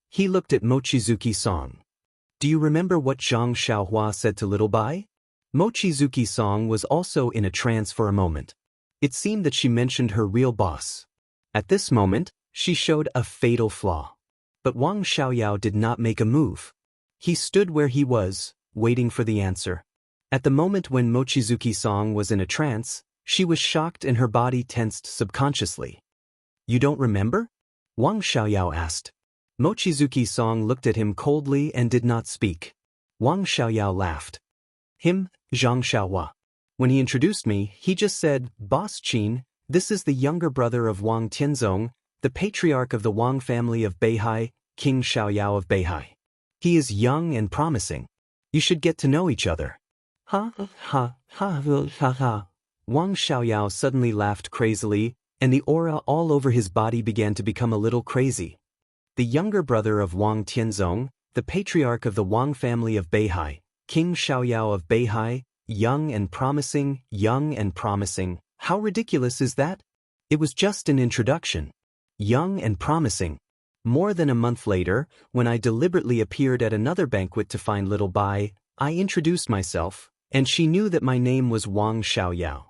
He looked at Mochizuki Song. Do you remember what Zhang Xiaohua said to Little Bai? Mochizuki Song was also in a trance for a moment. It seemed that she mentioned her real boss. At this moment, she showed a fatal flaw. But Wang Xiaoyao did not make a move. He stood where he was, waiting for the answer. At the moment when Mochizuki Song was in a trance, she was shocked and her body tensed subconsciously. You don't remember? Wang Xiaoyao asked. Mochizuki Song looked at him coldly and did not speak. Wang Xiaoyao laughed. Him, Zhang Xiaohua. When he introduced me, he just said, Boss Qin, this is the younger brother of Wang Tianzong, the patriarch of the Wang family of Beihai, King Xiaoyao of Beihai. He is young and promising. You should get to know each other. Ha ha ha ha ha. Wang Xiaoyao suddenly laughed crazily, and the aura all over his body began to become a little crazy. The younger brother of Wang Tianzong, the patriarch of the Wang family of Beihai, King Xiaoyao of Beihai, young and promising, How ridiculous is that? It was just an introduction. Young and promising. More than a month later, when I deliberately appeared at another banquet to find Little Bai, I introduced myself, and she knew that my name was Wang Xiaoyao.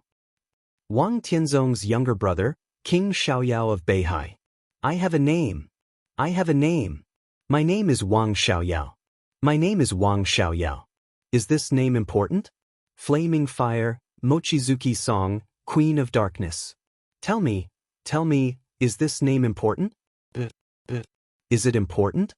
Wang Tianzong's younger brother, King Xiaoyao of Beihai. I have a name. I have a name. My name is Wang Xiaoyao. My name is Wang Xiaoyao. Is this name important? Flaming Fire, Mochizuki Song, Queen of Darkness. Tell me, is this name important? Is it important?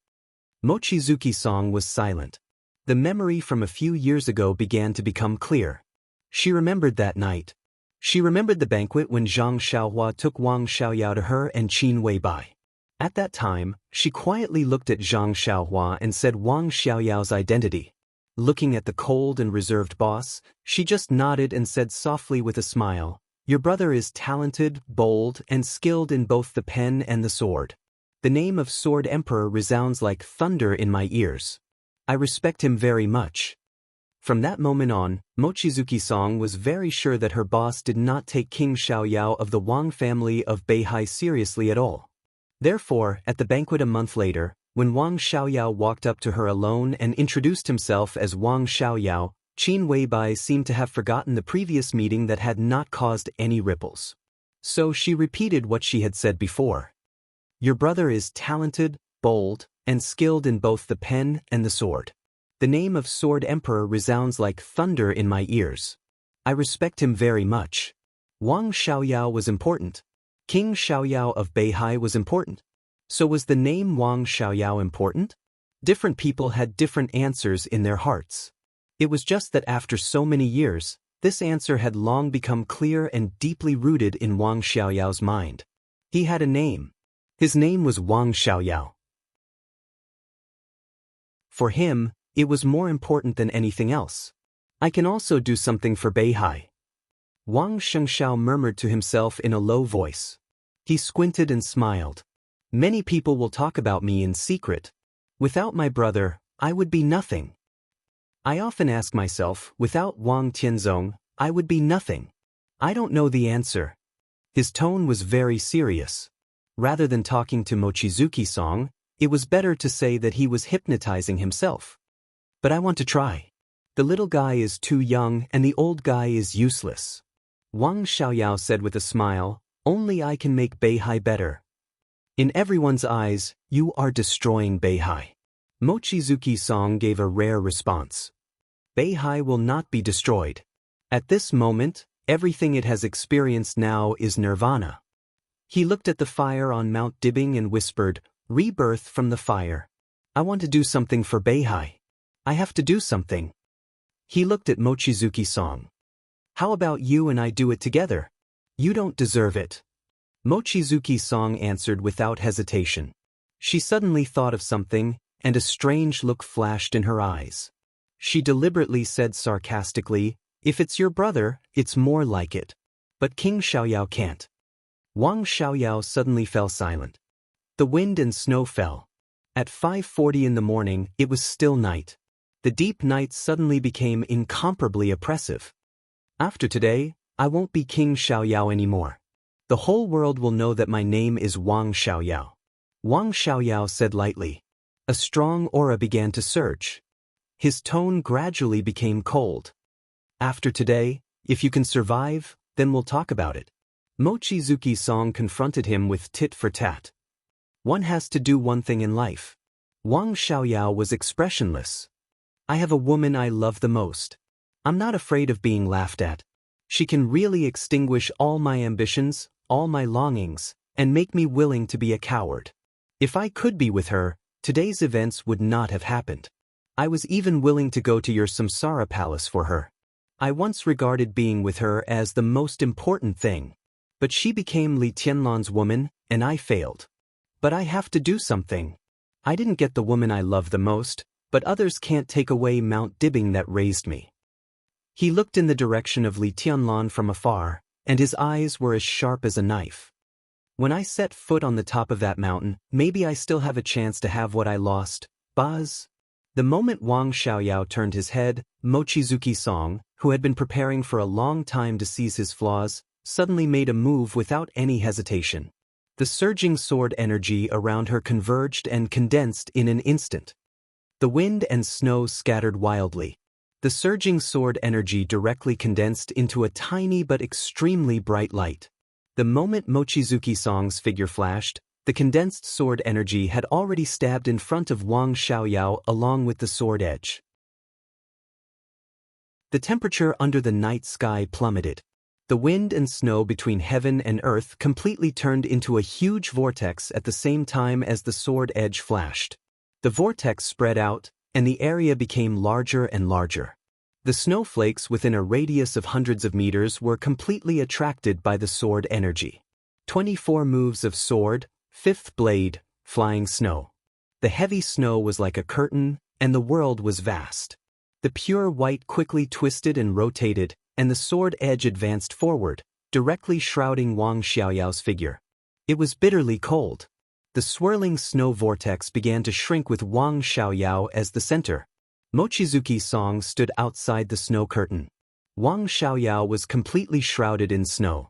Mochizuki Song was silent. The memory from a few years ago began to become clear. She remembered that night. She remembered the banquet when Zhang Xiaohua took Wang Xiaoyao to her and Qin Weibai. At that time, she quietly looked at Zhang Xiaohua and said Wang Xiaoyao's identity. Looking at the cold and reserved boss, she just nodded and said softly with a smile, "Your brother is talented, bold, and skilled in both the pen and the sword. The name of Sword Emperor resounds like thunder in my ears. I respect him very much." From that moment on, Mochizuki Song was very sure that her boss did not take King Xiaoyao of the Wang family of Beihai seriously at all. Therefore, at the banquet a month later, when Wang Xiaoyao walked up to her alone and introduced himself as Wang Xiaoyao, Qin Weibai seemed to have forgotten the previous meeting that had not caused any ripples. So she repeated what she had said before. "Your brother is talented, bold, and skilled in both the pen and the sword. The name of Sword Emperor resounds like thunder in my ears. I respect him very much." Wang Xiaoyao was important. King Xiaoyao of Beihai was important. So was the name Wang Xiaoyao important? Different people had different answers in their hearts. It was just that after so many years, this answer had long become clear and deeply rooted in Wang Xiaoyao's mind. He had a name. His name was Wang Xiaoyao. For him, it was more important than anything else. "I can also do something for Beihai." Wang Xianxia murmured to himself in a low voice. He squinted and smiled. "Many people will talk about me in secret. Without my brother, I would be nothing. I often ask myself, without Wang Tianzong, I would be nothing. I don't know the answer." His tone was very serious. Rather than talking to Mochizuki Song, it was better to say that he was hypnotizing himself. "But I want to try. The little guy is too young and the old guy is useless." Wang Xiaoyao said with a smile, "Only I can make Beihai better." In everyone's eyes, "You are destroying Beihai." Mochizuki Song gave a rare response. "Beihai will not be destroyed. At this moment, everything it has experienced now is nirvana." He looked at the fire on Mount Dibing and whispered, "Rebirth from the fire. I want to do something for Beihai. I have to do something." He looked at Mochizuki Song. "How about you and I do it together? You don't deserve it." Mochizuki Song answered without hesitation. She suddenly thought of something, and a strange look flashed in her eyes. She deliberately said sarcastically, "If it's your brother, it's more like it. But King Xiaoyao can't." Wang Xiaoyao suddenly fell silent. The wind and snow fell. At 5:40 in the morning, it was still night. The deep night suddenly became incomparably oppressive. "After today, I won't be King Xiaoyao anymore. The whole world will know that my name is Wang Xiaoyao." Wang Xiaoyao said lightly. A strong aura began to surge. His tone gradually became cold. "After today, if you can survive, then we'll talk about it." Mochizuki Song confronted him with tit for tat. "One has to do one thing in life." Wang Xiaoyao was expressionless. "I have a woman I love the most. I'm not afraid of being laughed at. She can really extinguish all my ambitions, all my longings, and make me willing to be a coward. If I could be with her, today's events would not have happened. I was even willing to go to your samsara palace for her. I once regarded being with her as the most important thing. But she became Li Tianlan's woman, and I failed. But I have to do something. I didn't get the woman I love the most, but others can't take away Mount Dibing that raised me." He looked in the direction of Li Tianlan from afar, and his eyes were as sharp as a knife. "When I set foot on the top of that mountain, maybe I still have a chance to have what I lost, Buzz." The moment Wang Xiaoyao turned his head, Mochizuki Song, who had been preparing for a long time to seize his flaws, suddenly made a move without any hesitation. The surging sword energy around her converged and condensed in an instant. The wind and snow scattered wildly. The surging sword energy directly condensed into a tiny but extremely bright light. The moment Mochizuki Song's figure flashed, the condensed sword energy had already stabbed in front of Wang Xiaoyao along with the sword edge. The temperature under the night sky plummeted. The wind and snow between heaven and earth completely turned into a huge vortex at the same time as the sword edge flashed. The vortex spread out, and the area became larger and larger. The snowflakes within a radius of hundreds of meters were completely attracted by the sword energy. 24 moves of sword, 5th blade, flying snow. The heavy snow was like a curtain, and the world was vast. The pure white quickly twisted and rotated, and the sword edge advanced forward, directly shrouding Wang Xiaoyao's figure. It was bitterly cold. The swirling snow vortex began to shrink with Wang Xiaoyao as the center. Mochizuki's song stood outside the snow curtain. Wang Xiaoyao was completely shrouded in snow.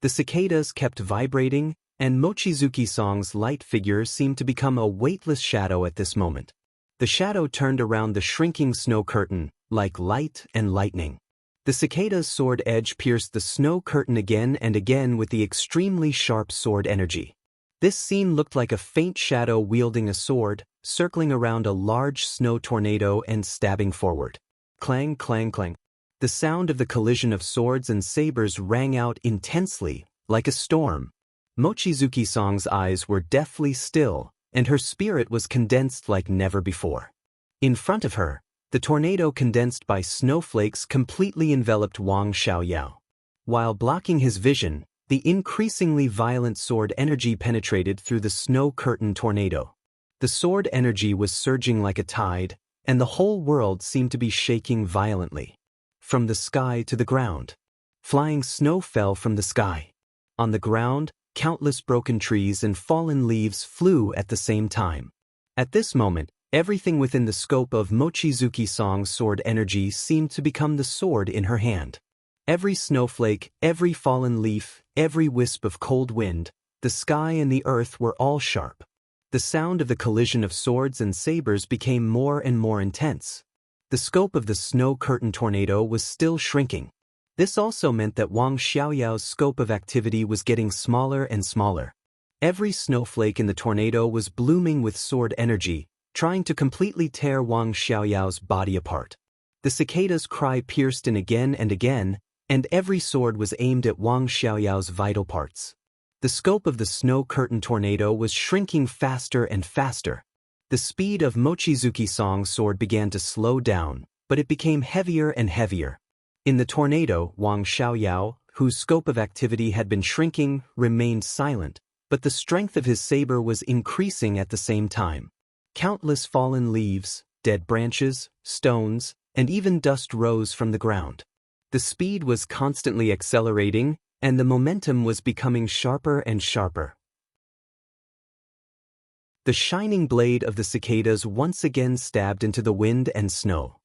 The cicadas kept vibrating, and Mochizuki's song's light figure seemed to become a weightless shadow at this moment. The shadow turned around the shrinking snow curtain, like light and lightning. The cicada's sword edge pierced the snow curtain again and again with the extremely sharp sword energy. This scene looked like a faint shadow wielding a sword, circling around a large snow tornado and stabbing forward. Clang, clang, clang. The sound of the collision of swords and sabers rang out intensely, like a storm. Mochizuki-sang's eyes were deathly still, and her spirit was condensed like never before. In front of her, the tornado condensed by snowflakes completely enveloped Wang Xiaoyao. While blocking his vision, the increasingly violent sword energy penetrated through the snow curtain tornado. The sword energy was surging like a tide, and the whole world seemed to be shaking violently. From the sky to the ground. Flying snow fell from the sky. On the ground, countless broken trees and fallen leaves flew at the same time. At this moment, everything within the scope of Mochizuki-sang's sword energy seemed to become the sword in her hand. Every snowflake, every fallen leaf, every wisp of cold wind, the sky and the earth were all sharp. The sound of the collision of swords and sabers became more and more intense. The scope of the snow curtain tornado was still shrinking. This also meant that Wang Xiaoyao's scope of activity was getting smaller and smaller. Every snowflake in the tornado was blooming with sword energy, trying to completely tear Wang Xiaoyao's body apart. The cicada's cry pierced in again, and every sword was aimed at Wang Xiaoyao's vital parts. The scope of the snow curtain tornado was shrinking faster and faster. The speed of Mochizuki-sang's sword began to slow down, but it became heavier and heavier. In the tornado, Wang Xiaoyao, whose scope of activity had been shrinking, remained silent, but the strength of his saber was increasing at the same time. Countless fallen leaves, dead branches, stones, and even dust rose from the ground. The speed was constantly accelerating, and the momentum was becoming sharper and sharper. The shining blade of the cicadas once again stabbed into the wind and snow.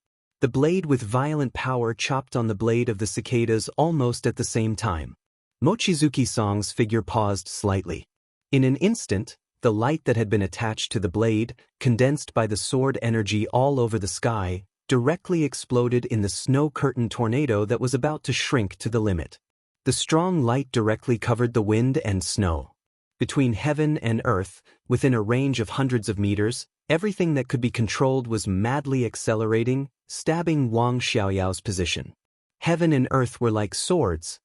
The blade with violent power chopped on the blade of the cicadas almost at the same time. Mochizuki-sang's figure paused slightly. In an instant, the light that had been attached to the blade, condensed by the sword energy all over the sky, directly exploded in the snow curtain tornado that was about to shrink to the limit. The strong light directly covered the wind and snow. Between heaven and earth, within a range of hundreds of meters, everything that could be controlled was madly accelerating, stabbing Wang Xiaoyao's position. Heaven and earth were like swords.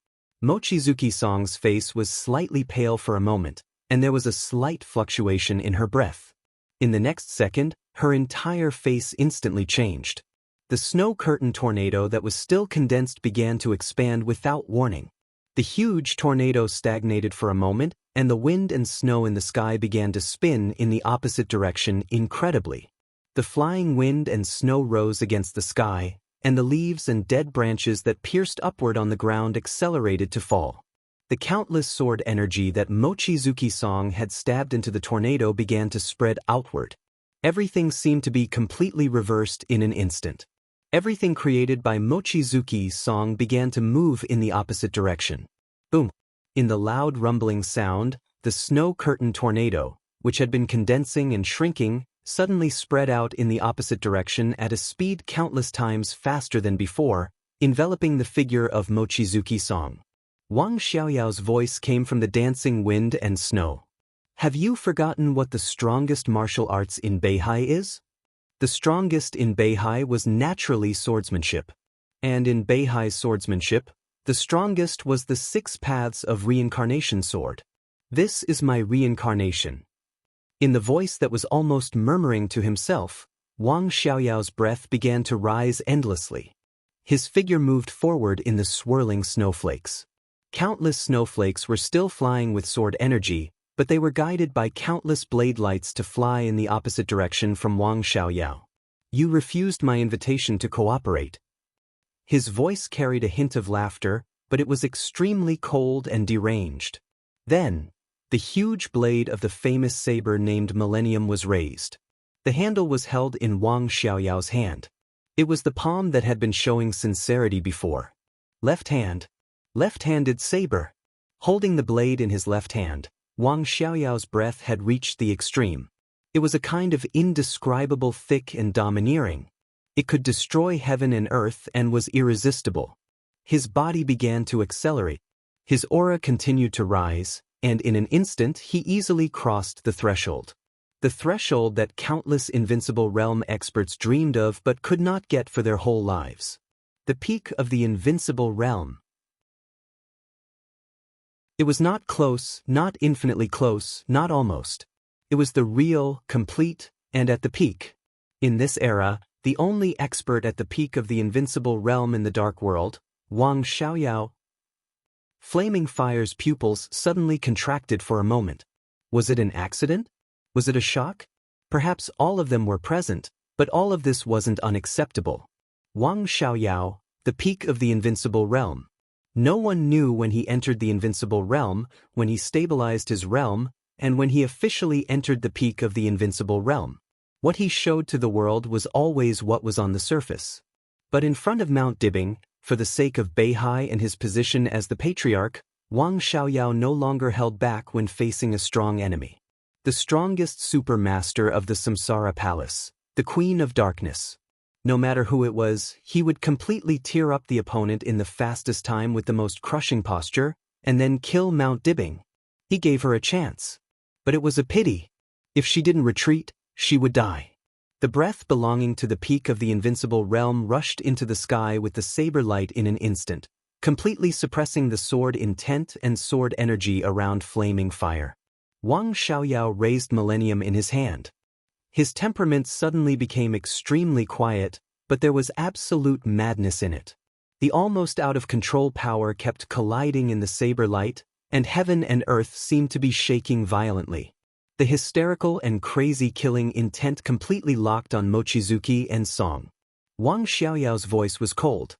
Mochizuki-sang's face was slightly pale for a moment, and there was a slight fluctuation in her breath. In the next second, her entire face instantly changed. The snow curtain tornado that was still condensed began to expand without warning. The huge tornado stagnated for a moment, and the wind and snow in the sky began to spin in the opposite direction incredibly. The flying wind and snow rose against the sky, and the leaves and dead branches that pierced upward on the ground accelerated to fall. The countless sword energy that Mochizuki-sang had stabbed into the tornado began to spread outward. Everything seemed to be completely reversed in an instant. Everything created by Mochizuki-sang began to move in the opposite direction. Boom! In the loud rumbling sound, the snow curtain tornado, which had been condensing and shrinking, suddenly spread out in the opposite direction at a speed countless times faster than before, enveloping the figure of Mochizuki-sang. Wang Xiaoyao's voice came from the dancing wind and snow. Have you forgotten what the strongest martial arts in Beihai is? The strongest in Beihai was naturally swordsmanship. And in Beihai's swordsmanship, the strongest was the 6 paths of reincarnation sword. This is my reincarnation. In the voice that was almost murmuring to himself, Wang Xiaoyao's breath began to rise endlessly. His figure moved forward in the swirling snowflakes. Countless snowflakes were still flying with sword energy, but they were guided by countless blade lights to fly in the opposite direction from Wang Xiaoyao. You refused my invitation to cooperate. His voice carried a hint of laughter, but it was extremely cold and deranged. Then, the huge blade of the famous saber named Millennium was raised. The handle was held in Wang Xiaoyao's hand. It was the palm that had been showing sincerity before. Left-handed saber. Holding the blade in his left hand, Wang Xiaoyao's breath had reached the extreme. It was a kind of indescribable thick and domineering. It could destroy heaven and earth and was irresistible. His body began to accelerate. His aura continued to rise, and in an instant he easily crossed the threshold. The threshold that countless invincible realm experts dreamed of but could not get for their whole lives. The peak of the invincible realm. It was not close, not infinitely close, not almost. It was the real, complete, and at the peak. In this era, the only expert at the peak of the invincible realm in the dark world, Wang Xiaoyao. Flaming Fire's pupils suddenly contracted for a moment. Was it an accident? Was it a shock? Perhaps all of them were present, but all of this wasn't unacceptable. Wang Xiaoyao, the peak of the invincible realm. No one knew when he entered the invincible realm, when he stabilized his realm, and when he officially entered the peak of the invincible realm. What he showed to the world was always what was on the surface. But in front of Mount Dibing, for the sake of Beihai and his position as the patriarch, Wang Xiaoyao no longer held back when facing a strong enemy. The strongest supermaster of the Samsara Palace, the Queen of Darkness. No matter who it was, he would completely tear up the opponent in the fastest time with the most crushing posture, and then kill Mount Dibing. He gave her a chance. But it was a pity. If she didn't retreat, she would die. The breath belonging to the peak of the invincible realm rushed into the sky with the saber light in an instant, completely suppressing the sword intent and sword energy around Flaming Fire. Wang Xiaoyao raised Millennium in his hand. His temperament suddenly became extremely quiet, but there was absolute madness in it. The almost out-of-control power kept colliding in the saber light, and heaven and earth seemed to be shaking violently. The hysterical and crazy killing intent completely locked on Mochizuki and Song. Wang Xiaoyao's voice was cold.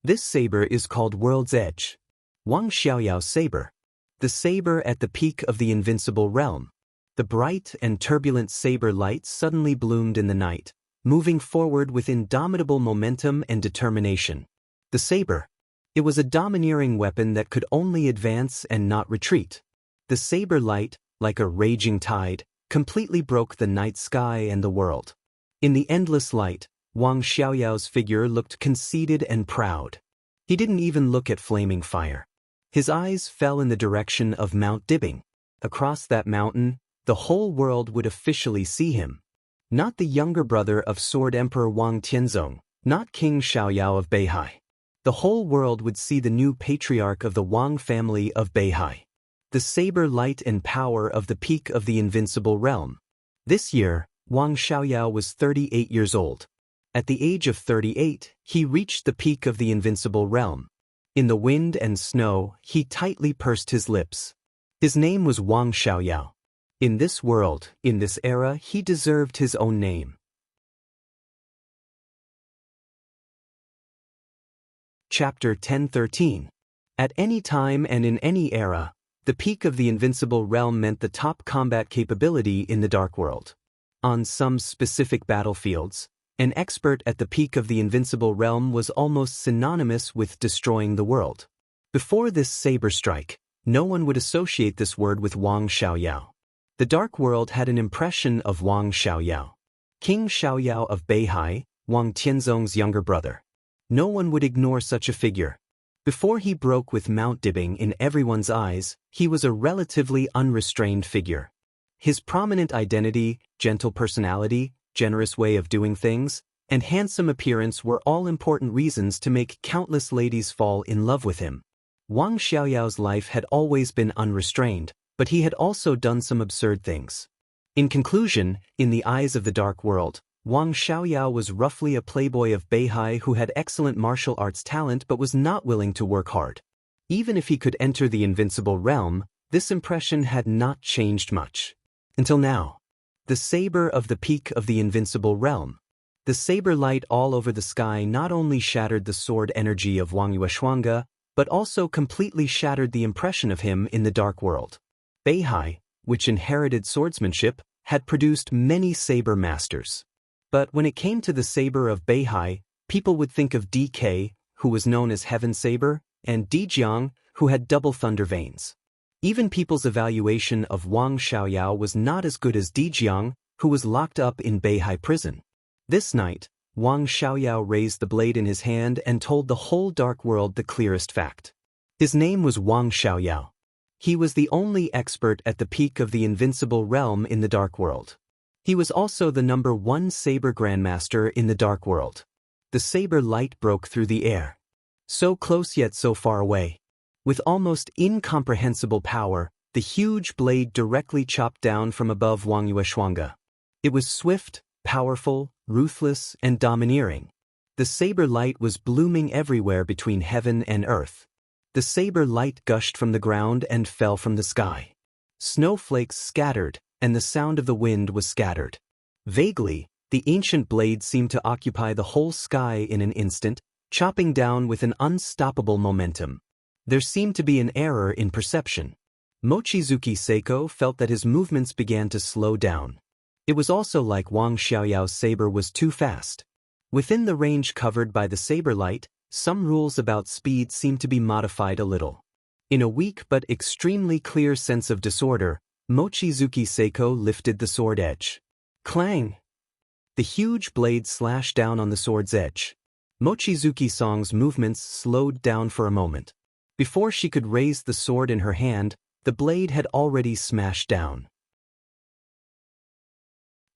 This saber is called World's Edge. Wang Xiaoyao's saber. The saber at the peak of the invincible realm. The bright and turbulent saber light suddenly bloomed in the night, moving forward with indomitable momentum and determination. The saber. It was a domineering weapon that could only advance and not retreat. The saber light, like a raging tide, completely broke the night sky and the world. In the endless light, Wang Xiaoyao's figure looked conceited and proud. He didn't even look at Flaming Fire. His eyes fell in the direction of Mount Dibing. Across that mountain, the whole world would officially see him. Not the younger brother of Sword Emperor Wang Tianzong, not King Xiaoyao of Beihai. The whole world would see the new patriarch of the Wang family of Beihai. The saber light and power of the peak of the invincible realm. This year, Wang Xiaoyao was 38 years old. At the age of 38, he reached the peak of the invincible realm. In the wind and snow, he tightly pursed his lips. His name was Wang Xiaoyao. In this world, in this era, he deserved his own name. Chapter 1013. At any time and in any era, the peak of the invincible realm meant the top combat capability in the dark world. On some specific battlefields, an expert at the peak of the invincible realm was almost synonymous with destroying the world. Before this saber strike, no one would associate this word with Wang Xiaoyao. The dark world had an impression of Wang Xiaoyao. King Xiaoyao of Beihai, Wang Tianzong's younger brother. No one would ignore such a figure. Before he broke with Mount Dibing in everyone's eyes, he was a relatively unrestrained figure. His prominent identity, gentle personality, generous way of doing things, and handsome appearance were all important reasons to make countless ladies fall in love with him. Wang Xiaoyao's life had always been unrestrained, but he had also done some absurd things. In conclusion, in the eyes of the dark world, Wang Xiaoyao was roughly a playboy of Beihai who had excellent martial arts talent but was not willing to work hard. Even if he could enter the invincible realm, this impression had not changed much. Until now. The saber of the peak of the invincible realm. The saber light all over the sky not only shattered the sword energy of Wang Yueshuanga, but also completely shattered the impression of him in the dark world. Beihai, which inherited swordsmanship, had produced many saber masters. But when it came to the saber of Beihai, people would think of DK, who was known as Heaven Saber, and Dijiang, who had double thunder veins. Even people's evaluation of Wang Xiaoyao was not as good as Dijiang, who was locked up in Beihai prison. This night, Wang Xiaoyao raised the blade in his hand and told the whole dark world the clearest fact. His name was Wang Xiaoyao. He was the only expert at the peak of the invincible realm in the dark world. He was also the #1 saber grandmaster in the dark world. The saber light broke through the air. So close yet so far away. With almost incomprehensible power, the huge blade directly chopped down from above Wang Yueshuanga. It was swift, powerful, ruthless, and domineering. The saber light was blooming everywhere between heaven and earth. The saber light gushed from the ground and fell from the sky. Snowflakes scattered, and the sound of the wind was scattered. Vaguely, the ancient blade seemed to occupy the whole sky in an instant, chopping down with an unstoppable momentum. There seemed to be an error in perception. Mochizuki Seiko felt that his movements began to slow down. It was also like Wang Xiaoyao's saber was too fast. Within the range covered by the saber light, some rules about speed seemed to be modified a little. In a weak but extremely clear sense of disorder, Mochizuki Seiko lifted the sword edge. Clang! The huge blade slashed down on the sword's edge. Mochizuki Song's movements slowed down for a moment. Before she could raise the sword in her hand, the blade had already smashed down.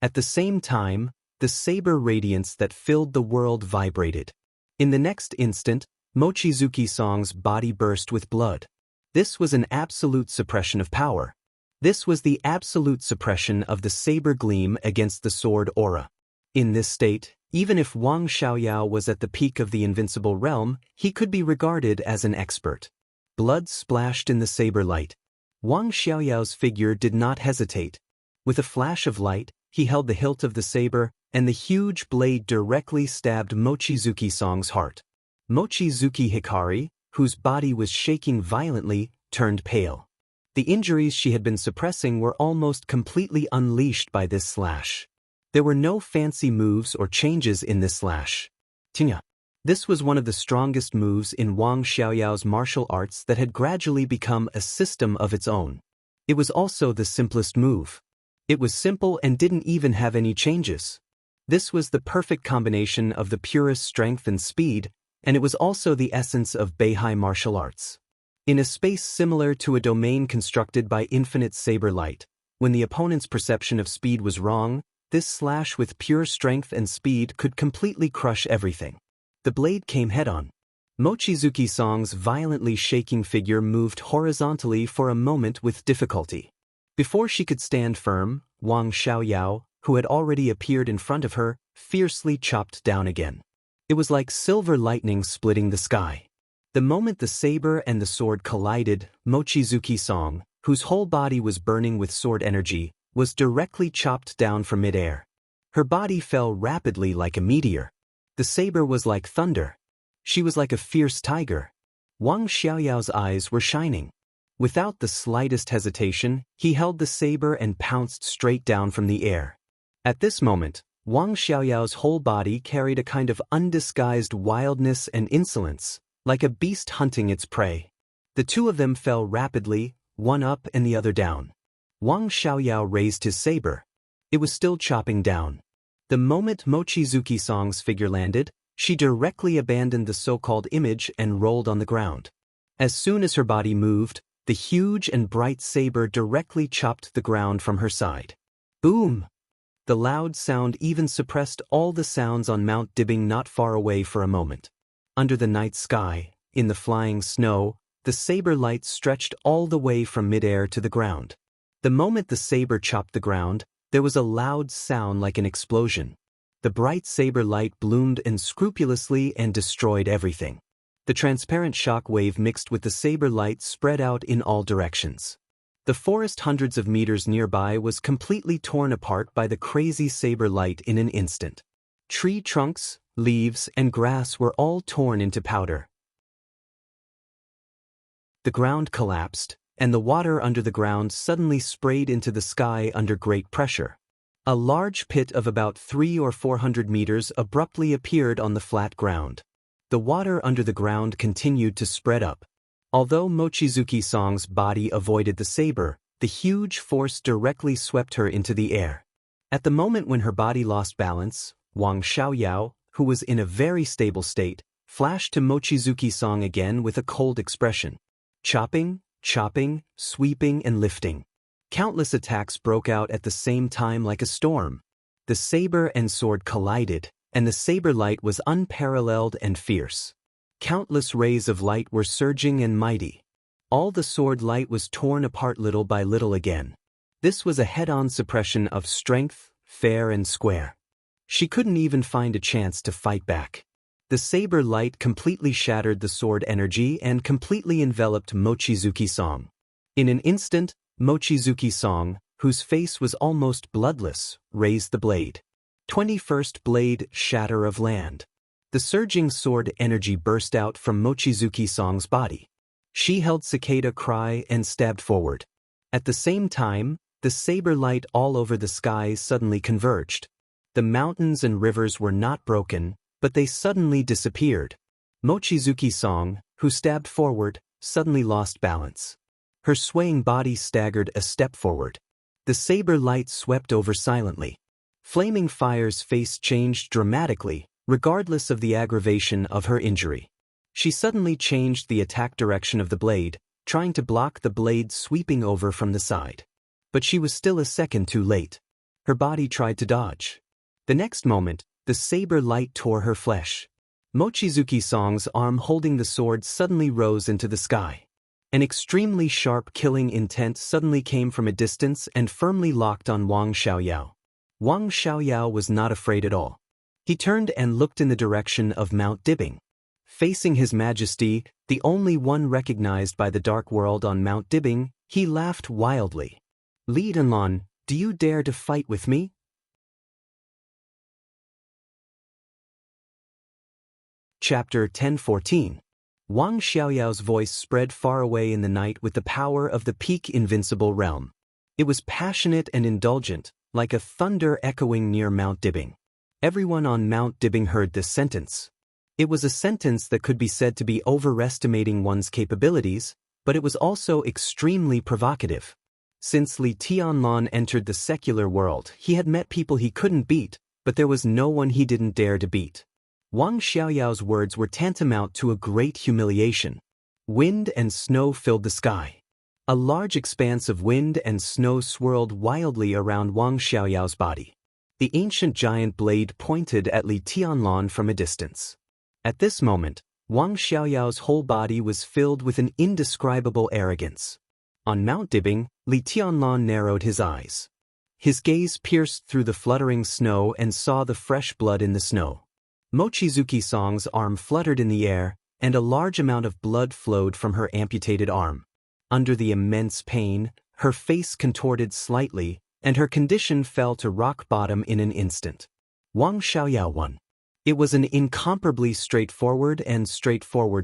At the same time, the saber radiance that filled the world vibrated. In the next instant, Mochizuki Song's body burst with blood. This was an absolute suppression of power. This was the absolute suppression of the saber gleam against the sword aura. In this state, even if Wang Xiaoyao was at the peak of the invincible realm, he could be regarded as an expert. Blood splashed in the saber light. Wang Xiaoyao's figure did not hesitate. With a flash of light, he held the hilt of the saber, and the huge blade directly stabbed Mochizuki Song's heart. Mochizuki Hikari, whose body was shaking violently, turned pale. The injuries she had been suppressing were almost completely unleashed by this slash. There were no fancy moves or changes in this slash. Tinya. This was one of the strongest moves in Wang Xiaoyao's martial arts that had gradually become a system of its own. It was also the simplest move. It was simple and didn't even have any changes. This was the perfect combination of the purest strength and speed, and it was also the essence of Beihai martial arts. In a space similar to a domain constructed by infinite saber light, when the opponent's perception of speed was wrong, this slash with pure strength and speed could completely crush everything. The blade came head-on. Mochizuki Song's violently shaking figure moved horizontally for a moment with difficulty. Before she could stand firm, Wang Xiaoyao, who had already appeared in front of her, fiercely chopped down again. It was like silver lightning splitting the sky. The moment the saber and the sword collided, Mochizuki Song, whose whole body was burning with sword energy, was directly chopped down from midair. Her body fell rapidly like a meteor. The saber was like thunder. She was like a fierce tiger. Wang Xiaoyao's eyes were shining. Without the slightest hesitation, he held the saber and pounced straight down from the air. At this moment, Wang Xiaoyao's whole body carried a kind of undisguised wildness and insolence, like a beast hunting its prey. The two of them fell rapidly, one up and the other down. Wang Xiaoyao raised his saber. It was still chopping down. The moment Mochizuki Song's figure landed, she directly abandoned the so-called image and rolled on the ground. As soon as her body moved, the huge and bright saber directly chopped the ground from her side. Boom! The loud sound even suppressed all the sounds on Mount Dibbing not far away for a moment. Under the night sky, in the flying snow, the saber light stretched all the way from midair to the ground. The moment the saber chopped the ground, there was a loud sound like an explosion. The bright saber light bloomed unscrupulously and destroyed everything. The transparent shock wave mixed with the saber light spread out in all directions. The forest hundreds of meters nearby was completely torn apart by the crazy saber light in an instant. Tree trunks, leaves, and grass were all torn into powder. The ground collapsed, and the water under the ground suddenly sprayed into the sky under great pressure. A large pit of about 300 or 400 meters abruptly appeared on the flat ground. The water under the ground continued to spread up. Although Mochizuki-san's body avoided the saber, the huge force directly swept her into the air. At the moment when her body lost balance, Wang Xiaoyao, who was in a very stable state, flashed to Mochizuki-san again with a cold expression. Chopping, sweeping, and lifting. Countless attacks broke out at the same time like a storm. The saber and sword collided, and the saber light was unparalleled and fierce. Countless rays of light were surging and mighty. All the sword light was torn apart little by little again. This was a head-on suppression of strength, fair and square. She couldn't even find a chance to fight back. The saber light completely shattered the sword energy and completely enveloped Mochizuki-san. In an instant, Mochizuki-san, whose face was almost bloodless, raised the blade. 21st blade, shatter of land. The surging sword energy burst out from Mochizuki-san's body. She held cicada cry and stabbed forward. At the same time, the saber light all over the skies suddenly converged. The mountains and rivers were not broken, but they suddenly disappeared. Mochizuki-san, who stabbed forward, suddenly lost balance. Her swaying body staggered a step forward. The saber light swept over silently. Flaming Fire's face changed dramatically, regardless of the aggravation of her injury. She suddenly changed the attack direction of the blade, trying to block the blade sweeping over from the side. But she was still a second too late. Her body tried to dodge. The next moment, the saber light tore her flesh. Mochizuki-san's arm holding the sword suddenly rose into the sky. An extremely sharp killing intent suddenly came from a distance and firmly locked on Wang Xiaoyao. Wang Xiaoyao was not afraid at all. He turned and looked in the direction of Mount Dibbing. Facing His Majesty, the only one recognized by the Dark World on Mount Dibbing, he laughed wildly. "Li Danlan, do you dare to fight with me?" Chapter 10:14. Wang Xiaoyao's voice spread far away in the night with the power of the peak invincible realm. It was passionate and indulgent, like a thunder echoing near Mount Dibbing. Everyone on Mount Dibbing heard this sentence. It was a sentence that could be said to be overestimating one's capabilities, but it was also extremely provocative. Since Li Tianlan entered the secular world, he had met people he couldn't beat, but there was no one he didn't dare to beat. Wang Xiaoyao's words were tantamount to a great humiliation. Wind and snow filled the sky. A large expanse of wind and snow swirled wildly around Wang Xiaoyao's body. The ancient giant blade pointed at Li Tianlan from a distance. At this moment, Wang Xiaoyao's whole body was filled with an indescribable arrogance. On Mount Dibbing, Li Tianlan narrowed his eyes. His gaze pierced through the fluttering snow and saw the fresh blood in the snow. Mochizuki-san's arm fluttered in the air, and a large amount of blood flowed from her amputated arm. Under the immense pain, her face contorted slightly, and her condition fell to rock bottom in an instant. Wang Xiaoyao won. It was an incomparably straightforward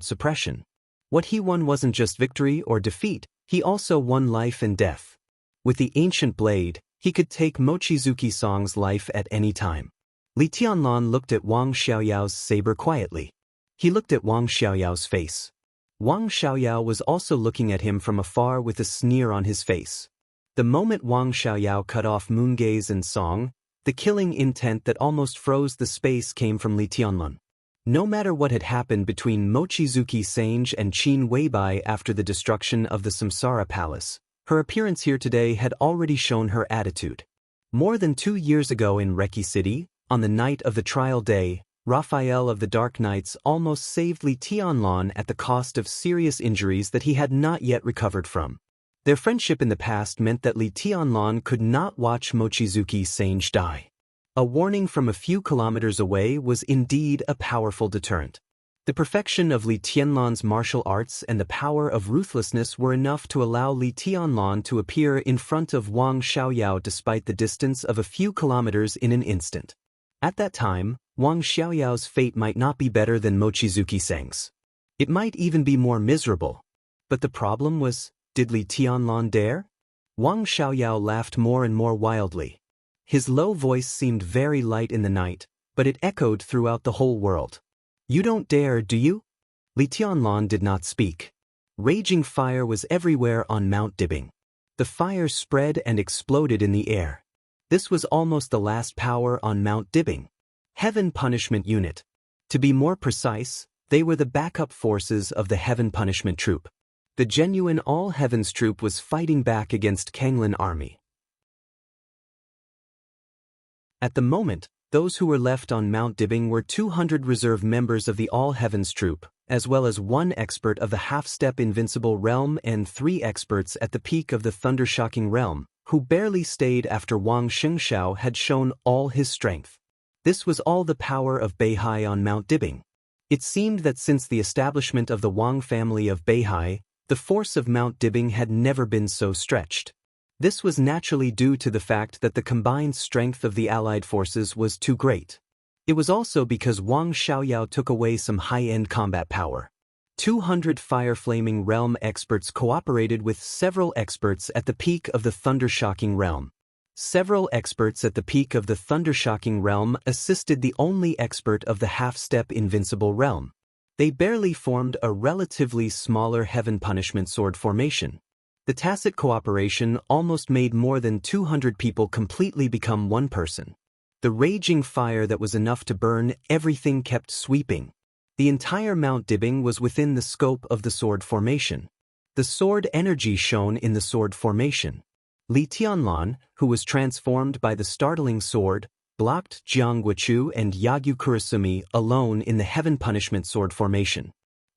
suppression. What he won wasn't just victory or defeat, he also won life and death. With the ancient blade, he could take Mochizuki-san's life at any time. Li Tianlan looked at Wang Xiaoyao's saber quietly. He looked at Wang Xiaoyao's face. Wang Xiaoyao was also looking at him from afar with a sneer on his face. The moment Wang Xiaoyao cut off moongaze and song, the killing intent that almost froze the space came from Li Tianlan. No matter what had happened between Mochizuki-san and Qin Weibai after the destruction of the Samsara Palace, her appearance here today had already shown her attitude. More than 2 years ago in Reki City, on the night of the trial day, Raphael of the Dark Knights almost saved Li Tianlan at the cost of serious injuries that he had not yet recovered from. Their friendship in the past meant that Li Tianlan could not watch Mochizuki-san die. A warning from a few kilometers away was indeed a powerful deterrent. The perfection of Li Tianlan's martial arts and the power of ruthlessness were enough to allow Li Tianlan to appear in front of Wang Xiaoyao despite the distance of a few kilometers in an instant. At that time, Wang Xiaoyao's fate might not be better than Mochizuki Seng's. It might even be more miserable. But the problem was, did Li Tianlan dare? Wang Xiaoyao laughed more and more wildly. His low voice seemed very light in the night, but it echoed throughout the whole world. You don't dare, do you? Li Tianlan did not speak. Raging fire was everywhere on Mount Dibing. The fire spread and exploded in the air. This was almost the last power on Mount Dibing. Heaven Punishment Unit. To be more precise, they were the backup forces of the Heaven Punishment Troop. The genuine All Heavens Troop was fighting back against Kanglin Army. At the moment, those who were left on Mount Dibing were 200 reserve members of the All Heavens Troop, as well as 1 expert of the half-step invincible realm and 3 experts at the peak of the thunder-shocking realm, who barely stayed after Wang Xianxia had shown all his strength. This was all the power of Beihai on Mount Dibing. It seemed that since the establishment of the Wang family of Beihai, the force of Mount Dibing had never been so stretched. This was naturally due to the fact that the combined strength of the allied forces was too great. It was also because Wang Xiaoyao took away some high-end combat power. 200 fire-flaming realm experts cooperated with several experts at the peak of the thunder-shocking realm. Several experts at the peak of the thunder-shocking realm assisted the only expert of the half-step invincible realm. They barely formed a relatively smaller Heaven Punishment Sword formation. The tacit cooperation almost made more than 200 people completely become one person. The raging fire that was enough to burn everything kept sweeping. The entire Mount Dibing was within the scope of the sword formation. The sword energy shone in the sword formation. Li Tianlan, who was transformed by the startling sword, blocked Jiang Guochu and Yagyu Kurasumi alone in the Heaven Punishment Sword formation.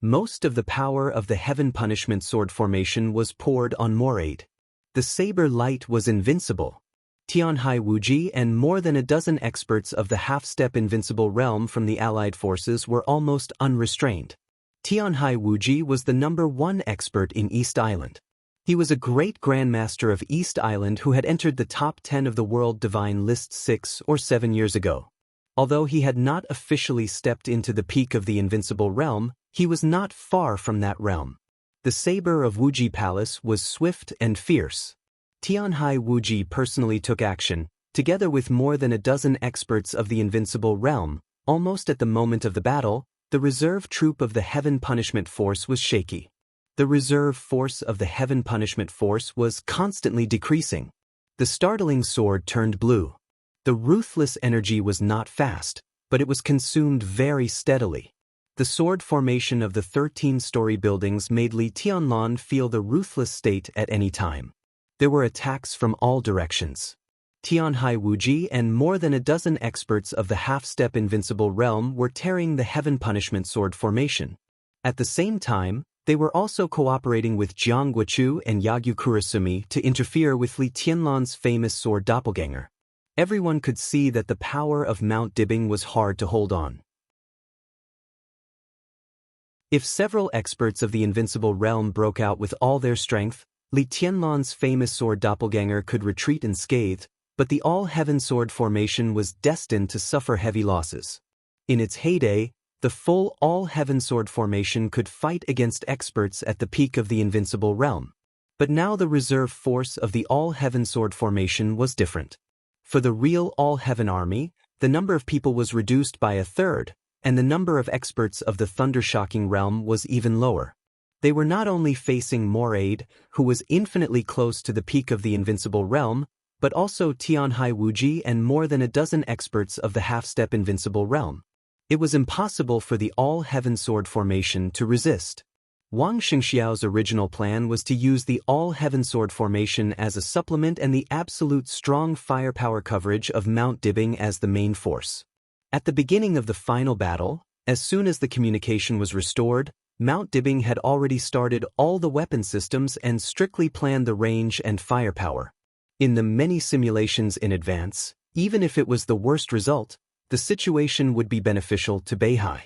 Most of the power of the Heaven Punishment Sword formation was poured on Morade. The saber light was invincible. Tianhai Wuji and more than a dozen experts of the half-step invincible realm from the allied forces were almost unrestrained. Tianhai Wuji was the #1 expert in East Island. He was a great grandmaster of East Island who had entered the top 10 of the World Divine List 6 or 7 years ago. Although he had not officially stepped into the peak of the invincible realm, he was not far from that realm. The saber of Wuji Palace was swift and fierce. Tianhai Wuji personally took action, together with more than a dozen experts of the invincible realm. Almost at the moment of the battle, the reserve troop of the Heaven Punishment Force was shaky. The reserve force of the Heaven Punishment Force was constantly decreasing. The startling sword turned blue. The ruthless energy was not fast, but it was consumed very steadily. The sword formation of the 13-story buildings made Li Tianlan feel the ruthless state at any time. There were attacks from all directions. Tianhai Wuji and more than a dozen experts of the half-step invincible realm were tearing the Heaven Punishment Sword formation. At the same time, they were also cooperating with Jiang Guochu and Yagyu Kurasumi to interfere with Li Tianlan's famous sword doppelganger. Everyone could see that the power of Mount Dibing was hard to hold on. If several experts of the invincible realm broke out with all their strength, Li Tianlan's famous sword doppelganger could retreat unscathed, but the all-heaven sword formation was destined to suffer heavy losses. In its heyday, the full all-heaven sword formation could fight against experts at the peak of the invincible realm. But now the reserve force of the all-heaven sword formation was different. For the real all-heaven army, the number of people was reduced by a third, and the number of experts of the thunder-shocking realm was even lower. They were not only facing Morade, who was infinitely close to the peak of the invincible realm, but also Tianhai Wuji and more than a dozen experts of the half-step invincible realm. It was impossible for the all-heaven sword formation to resist. Wang Xianxiao's original plan was to use the all-heaven sword formation as a supplement and the absolute strong firepower coverage of Mount Dibing as the main force. At the beginning of the final battle, as soon as the communication was restored, Mount Dibing had already started all the weapon systems and strictly planned the range and firepower. In the many simulations in advance, Even if it was the worst result, the situation would be beneficial to Beihai.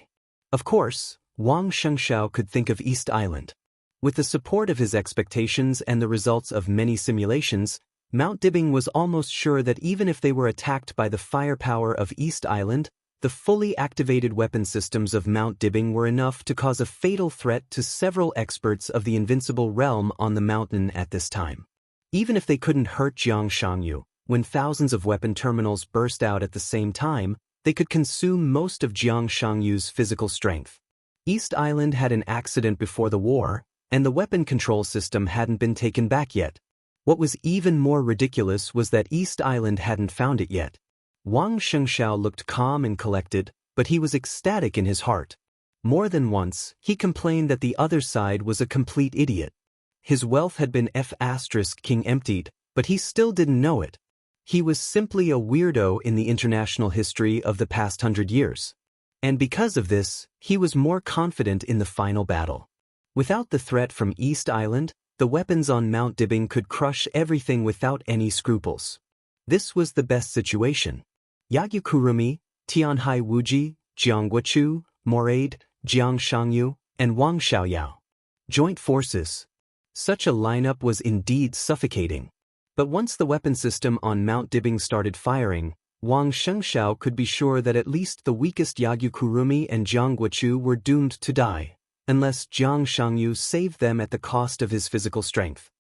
Of course, Wang Xianxia could think of East Island. With the support of his expectations and the results of many simulations, Mount Dibing was almost sure that even if they were attacked by the firepower of East Island, the fully activated weapon systems of Mount Dibing were enough to cause a fatal threat to several experts of the invincible realm on the mountain at this time. Even if they couldn't hurt Jiang Shangyu, when thousands of weapon terminals burst out at the same time, they could consume most of Jiang Shangyu's physical strength. East Island had an accident before the war, and the weapon control system hadn't been taken back yet. What was even more ridiculous was that East Island hadn't found it yet. Wang Xianxia looked calm and collected, but he was ecstatic in his heart. More than once, he complained that the other side was a complete idiot. His wealth had been F*king emptied, but he still didn't know it. He was simply a weirdo in the international history of the past 100 years. And because of this, he was more confident in the final battle. Without the threat from East Island, the weapons on Mount Dibing could crush everything without any scruples. This was the best situation. Yagyu Kurumi, Tianhai Wuji, Jiang Guochu, Morade, Jiang Shangyu, and Wang Xiaoyao. Joint forces. Such a lineup was indeed suffocating. But once the weapon system on Mount Dibing started firing, Wang Xianxiao could be sure that at least the weakest Yagyu Kurumi and Jiang Guochu were doomed to die, unless Jiang Shangyu saved them at the cost of his physical strength.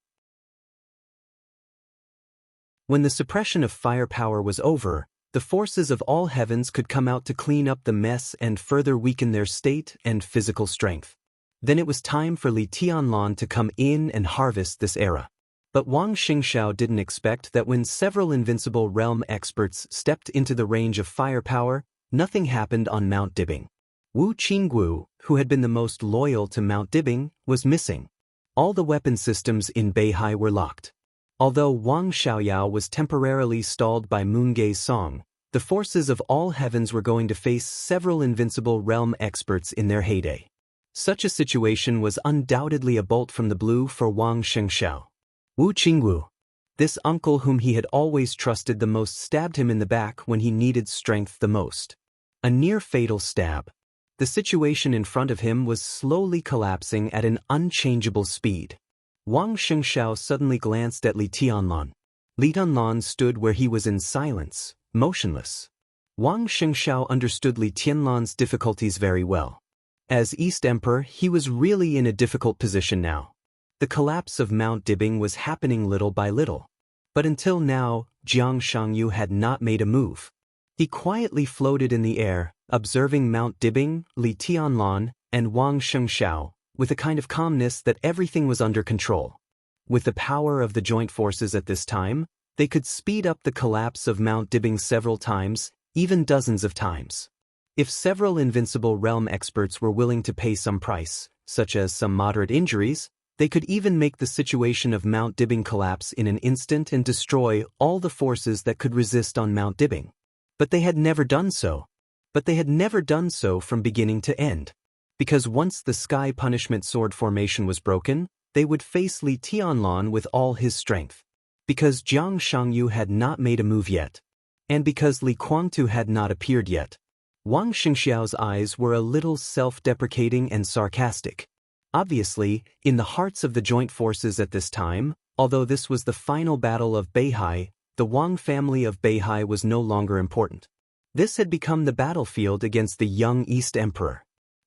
When the suppression of firepower was over, the forces of all heavens could come out to clean up the mess and further weaken their state and physical strength. Then it was time for Li Tianlan to come in and harvest this era. But Wang Xianxiao didn't expect that when several invincible realm experts stepped into the range of firepower, nothing happened on Mount Dibing. Wu Qinggu, who had been the most loyal to Mount Dibing, was missing. All the weapon systems in Beihai were locked. Although Wang Xiaoyao was temporarily stalled by Moongei's song, the forces of all heavens were going to face several invincible realm experts in their heyday. Such a situation was undoubtedly a bolt from the blue for Wang Xianxiao. Wu Qinggu, this uncle whom he had always trusted the most, stabbed him in the back when he needed strength the most. A near-fatal stab. The situation in front of him was slowly collapsing at an unchangeable speed. Wang Xianxiao suddenly glanced at Li Tianlan. Li Tianlan stood where he was in silence, motionless. Wang Xianxiao understood Li Tianlan's difficulties very well. As East Emperor, he was really in a difficult position now. The collapse of Mount Dibing was happening little by little. But until now, Jiang Shangyu had not made a move. He quietly floated in the air, observing Mount Dibing, Li Tianlan, and Wang Xianxiao, with a kind of calmness that everything was under control. With the power of the joint forces at this time, they could speed up the collapse of Mount Dibing several times, even dozens of times. If several invincible realm experts were willing to pay some price, such as some moderate injuries, they could even make the situation of Mount Dibing collapse in an instant and destroy all the forces that could resist on Mount Dibing. But they had never done so. From beginning to end. Because once the Sky Punishment Sword formation was broken, they would face Li Tianlan with all his strength. Because Jiang Shangyu had not made a move yet. And because Li Kuangtu had not appeared yet. Wang Xianxiao's eyes were a little self-deprecating and sarcastic. Obviously, in the hearts of the joint forces at this time, although this was the final battle of Beihai, the Wang family of Beihai was no longer important. This had become the battlefield against the young East Emperor.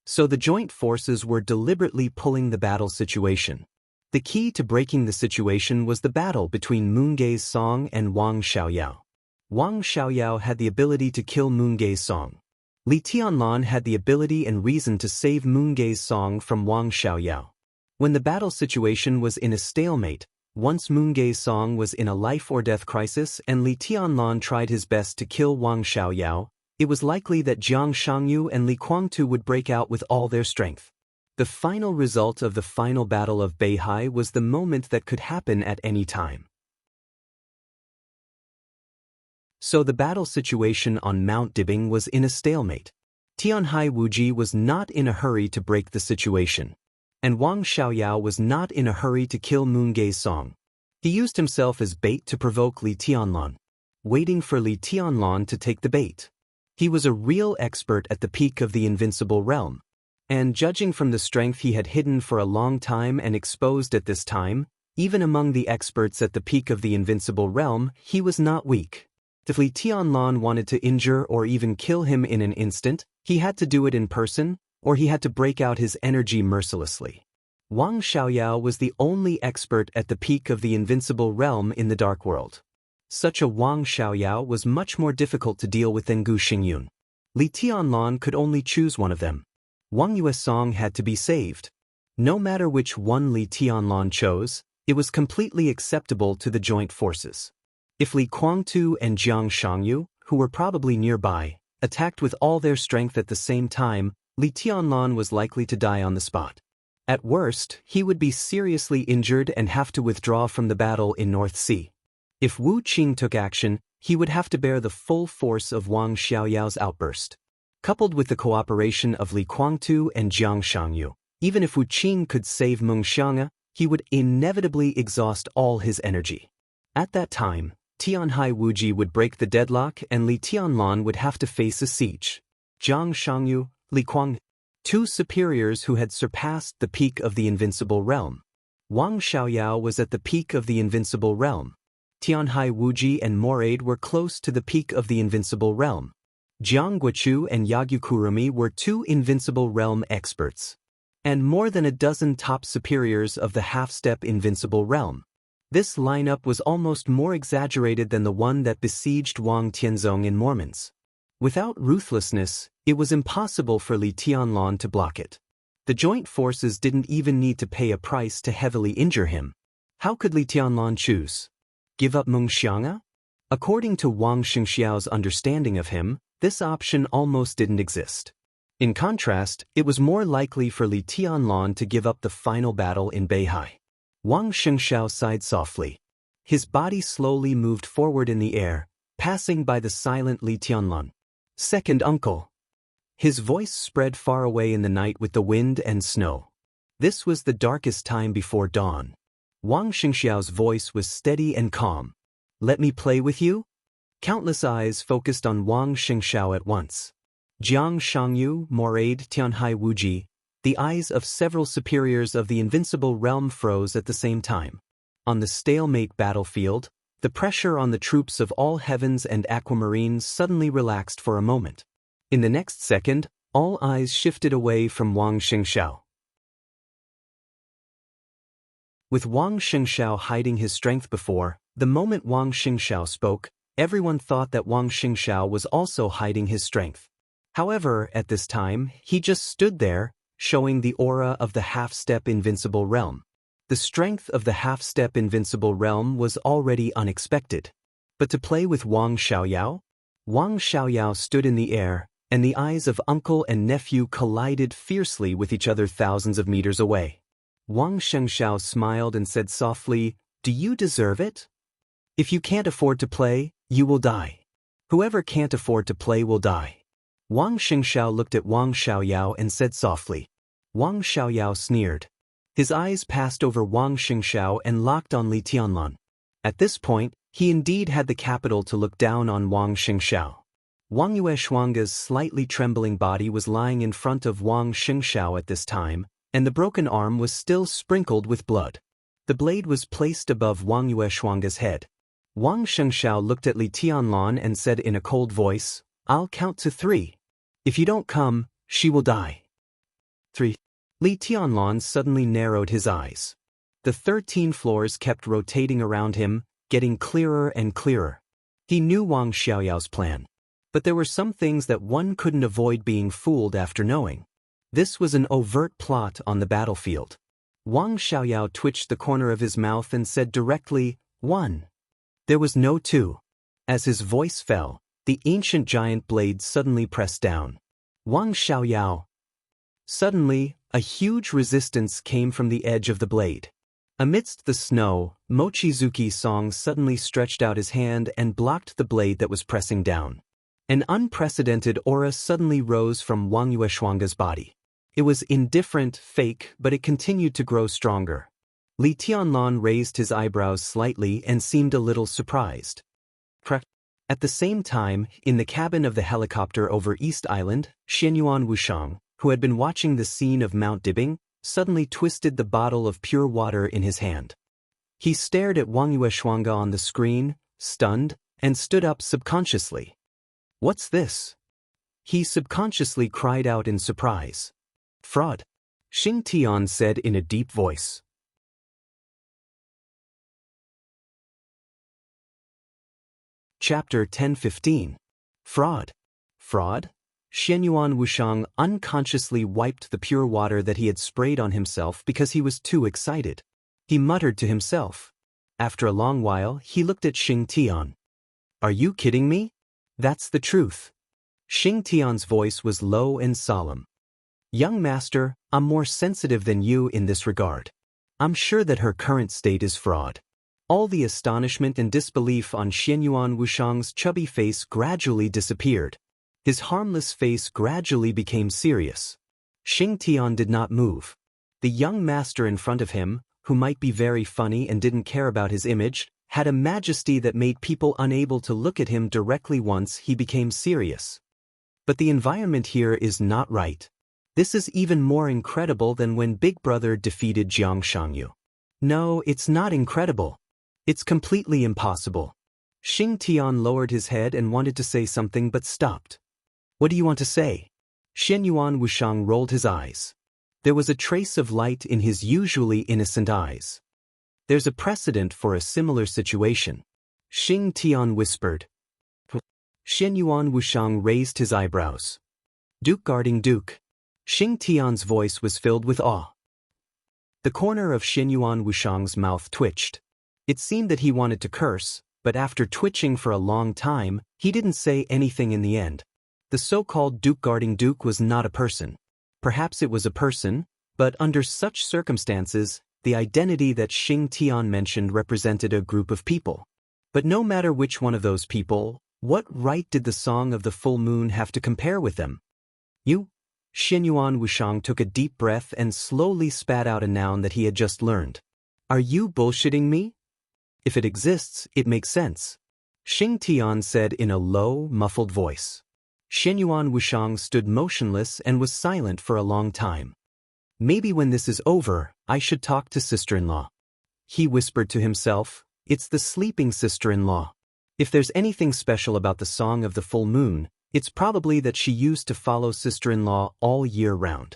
So the joint forces were deliberately pulling the battle situation. The key to breaking the situation was the battle between Moongei's song and Wang Xiaoyao. Wang Xiaoyao had the ability to kill Moongei's song. Li Tianlan had the ability and reason to save Moongei's song from Wang Xiaoyao. When the battle situation was in a stalemate, once Moongei's song was in a life-or-death crisis and Li Tianlan tried his best to kill Wang Xiaoyao, it was likely that Jiang Shangyu and Li Kuangtu would break out with all their strength. The final result of the final battle of Beihai was the moment that could happen at any time. So the battle situation on Mount Dibing was in a stalemate. Tianhai Wuji was not in a hurry to break the situation. And Wang Xiaoyao was not in a hurry to kill Moongei's song. He used himself as bait to provoke Li Tianlan. waiting for Li Tianlan to take the bait. He was a real expert at the peak of the invincible realm. And judging from the strength he had hidden for a long time and exposed at this time, even among the experts at the peak of the invincible realm, he was not weak. If Li Tianlan wanted to injure or even kill him in an instant, he had to do it in person, or he had to break out his energy mercilessly. Wang Xiaoyao was the only expert at the peak of the invincible realm in the dark world. Such a Wang Xiaoyao was much more difficult to deal with than Gu Xingyun. Li Tianlan could only choose one of them. Wang Yuesong had to be saved. No matter which one Li Tianlan chose, it was completely acceptable to the joint forces. If Li Guangtu and Jiang Shangyu, who were probably nearby, attacked with all their strength at the same time, Li Tianlan was likely to die on the spot. At worst, he would be seriously injured and have to withdraw from the battle in North Sea. If Wu Qing took action, he would have to bear the full force of Wang Xiaoyao's outburst. Coupled with the cooperation of Li Guangtu and Jiang Shangyu, even if Wu Qing could save Meng Xiang'e, he would inevitably exhaust all his energy. At that time, Tianhai Wuji would break the deadlock and Li Tianlan would have to face a siege. Jiang Shangyu, Li Guang, two superiors who had surpassed the peak of the invincible realm. Wang Xiaoyao was at the peak of the invincible realm. Tianhai Wuji and Moraid were close to the peak of the invincible realm. Jiang Guochu and Yagyu Kurumi were two invincible realm experts. And more than a dozen top superiors of the half-step invincible realm. This lineup was almost more exaggerated than the one that besieged Wang Tianzong in Mormons. Without ruthlessness, it was impossible for Li Tianlan to block it. The joint forces didn't even need to pay a price to heavily injure him. How could Li Tianlan choose? Give up Meng Xiang'e? According to Wang Xingxiao's understanding of him, this option almost didn't exist. In contrast, it was more likely for Li Tianlan to give up the final battle in Beihai. Wang Xingxiao sighed softly. His body slowly moved forward in the air, passing by the silent Li Tianlan. Second uncle. His voice spread far away in the night with the wind and snow. This was the darkest time before dawn. Wang Xingxiao's voice was steady and calm. Let me play with you? Countless eyes focused on Wang Xingxiao at once. Jiang Shangyu, Moraid, Tianhai Wuji, the eyes of several superiors of the invincible realm froze at the same time. On the stalemate battlefield, the pressure on the troops of all heavens and aquamarines suddenly relaxed for a moment. In the next second, all eyes shifted away from Wang Xingxiao. With Wang Xingxiao hiding his strength before, the moment Wang Xingxiao spoke, everyone thought that Wang Xingxiao was also hiding his strength. However, at this time, he just stood there, showing the aura of the half-step invincible realm. The strength of the half-step invincible realm was already unexpected. But to play with Wang Xiaoyao? Wang Xiaoyao stood in the air, and the eyes of uncle and nephew collided fiercely with each other thousands of meters away. Wang Xingxiao smiled and said softly, "Do you deserve it? If you can't afford to play, you will die. Whoever can't afford to play will die." Wang Xingxiao looked at Wang Xiaoyao and said softly. Wang Xiaoyao sneered. His eyes passed over Wang Xingxiao and locked on Li Tianlan. At this point, he indeed had the capital to look down on Wang Xingxiao. Wang Yueshuang's slightly trembling body was lying in front of Wang Xingxiao at this time, and the broken arm was still sprinkled with blood. The blade was placed above Wang Yueshuang's head. Wang Xingxiao looked at Li Tianlan and said in a cold voice, "I'll count to 3. If you don't come, she will die." 3. Li Tianlan suddenly narrowed his eyes. The 13 floors kept rotating around him, getting clearer and clearer. He knew Wang Xiaoyao's plan. But there were some things that one couldn't avoid being fooled after knowing. This was an overt plot on the battlefield. Wang Xiaoyao twitched the corner of his mouth and said directly, 1. There was no 2. As his voice fell, the ancient giant blade suddenly pressed down. Wang Xiaoyao. Suddenly, a huge resistance came from the edge of the blade. Amidst the snow, Mochizuki Song suddenly stretched out his hand and blocked the blade that was pressing down. An unprecedented aura suddenly rose from Wang Yueshuang's body. It was indifferent, fake, but it continued to grow stronger. Li Tianlan raised his eyebrows slightly and seemed a little surprised. At the same time, in the cabin of the helicopter over East Island, Xianyuan Wushang, who had been watching the scene of Mount Dibbing, suddenly twisted the bottle of pure water in his hand. He stared at Wang Shuanga on the screen, stunned, and stood up subconsciously. "What's this?" He subconsciously cried out in surprise. "Fraud," Xing Tian said in a deep voice. Chapter 10:15. Fraud. Fraud? Xianyuan Wushang unconsciously wiped the pure water that he had sprayed on himself because he was too excited. He muttered to himself. After a long while, he looked at Xing Tian. "Are you kidding me? That's the truth." Xing Tian's voice was low and solemn. "Young master, I'm more sensitive than you in this regard. I'm sure that her current state is fraud." All the astonishment and disbelief on Xianyuan Wushang's chubby face gradually disappeared. His harmless face gradually became serious. Xing Tian did not move. The young master in front of him, who might be very funny and didn't care about his image, had a majesty that made people unable to look at him directly once he became serious. But the environment here is not right. This is even more incredible than when Big Brother defeated Jiang Shangyu. No, it's not incredible. It's completely impossible. Xing Tian lowered his head and wanted to say something but stopped. "What do you want to say?" Xianyuan Wushang rolled his eyes. There was a trace of light in his usually innocent eyes. "There's a precedent for a similar situation," Xing Tian whispered. Xianyuan Wushang raised his eyebrows. "Duke guarding Duke." Xing Tian's voice was filled with awe. The corner of Xianyuan Wushang's mouth twitched. It seemed that he wanted to curse, but after twitching for a long time, he didn't say anything in the end. The so-called Duke guarding Duke was not a person. Perhaps it was a person, but under such circumstances, the identity that Xing Tian mentioned represented a group of people. But no matter which one of those people, what right did the Song of the Full Moon have to compare with them? "You?" Xianyuan Wushang took a deep breath and slowly spat out a noun that he had just learned. "Are you bullshitting me?" "If it exists, it makes sense," Xing Tian said in a low, muffled voice. Xianyuan Wushang stood motionless and was silent for a long time. "Maybe when this is over, I should talk to sister-in-law," he whispered to himself. "It's the sleeping sister-in-law. If there's anything special about the Song of the Full Moon, it's probably that she used to follow sister-in-law all year round.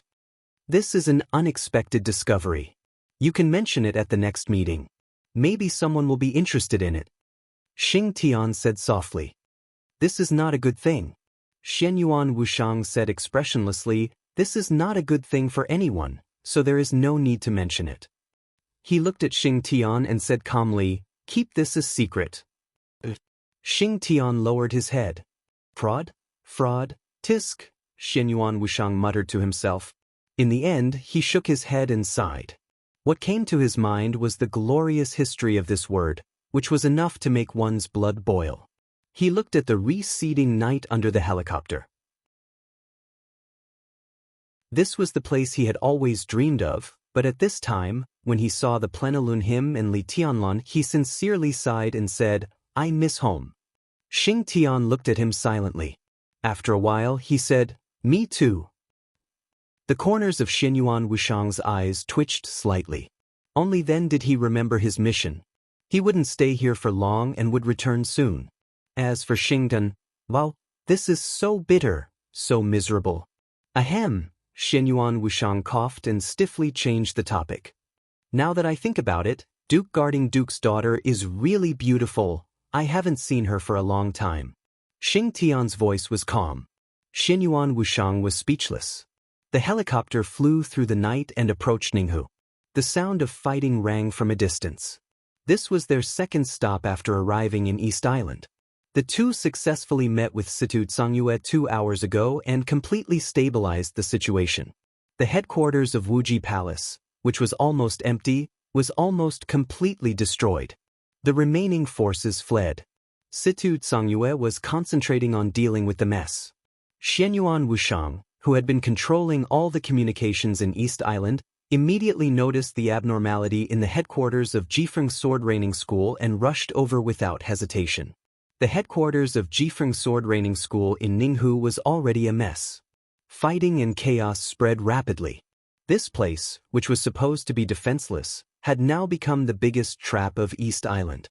This is an unexpected discovery. You can mention it at the next meeting. Maybe someone will be interested in it," Xing Tian said softly. "This is not a good thing," Xianyuan Wushang said expressionlessly. "This is not a good thing for anyone, so there is no need to mention it." He looked at Xing Tian and said calmly, "Keep this a secret." Xing Tian lowered his head. "Fraud? Fraud? Tisk," Xianyuan Wushang muttered to himself. In the end, he shook his head and sighed. What came to his mind was the glorious history of this word, which was enough to make one's blood boil. He looked at the receding night under the helicopter. This was the place he had always dreamed of, but at this time, when he saw the Plenilune hymn in Li Tianlan, he sincerely sighed and said, "I miss home." Xing Tian looked at him silently. After a while, he said, "Me too." The corners of Xianyuan Wushang's eyes twitched slightly. Only then did he remember his mission. He wouldn't stay here for long and would return soon. As for Xingdan, well, this is so bitter, so miserable. Ahem, Xianyuan Wushang coughed and stiffly changed the topic. "Now that I think about it, Duke guarding Duke's daughter is really beautiful. I haven't seen her for a long time." Xing Tian's voice was calm. Xianyuan Wushang was speechless. The helicopter flew through the night and approached Ninghu. The sound of fighting rang from a distance. This was their second stop after arriving in East Island. The two successfully met with Situ Tsangyue 2 hours ago and completely stabilized the situation. The headquarters of Wuji Palace, which was almost empty, was almost completely destroyed. The remaining forces fled. Situ Tsangyue was concentrating on dealing with the mess. Xianyuan Wushang, who had been controlling all the communications in East Island, immediately noticed the abnormality in the headquarters of Jifeng Sword Raining School and rushed over without hesitation. The headquarters of Jifeng Sword Raining School in Ninghu was already a mess. Fighting and chaos spread rapidly. This place, which was supposed to be defenseless, had now become the biggest trap of East Island.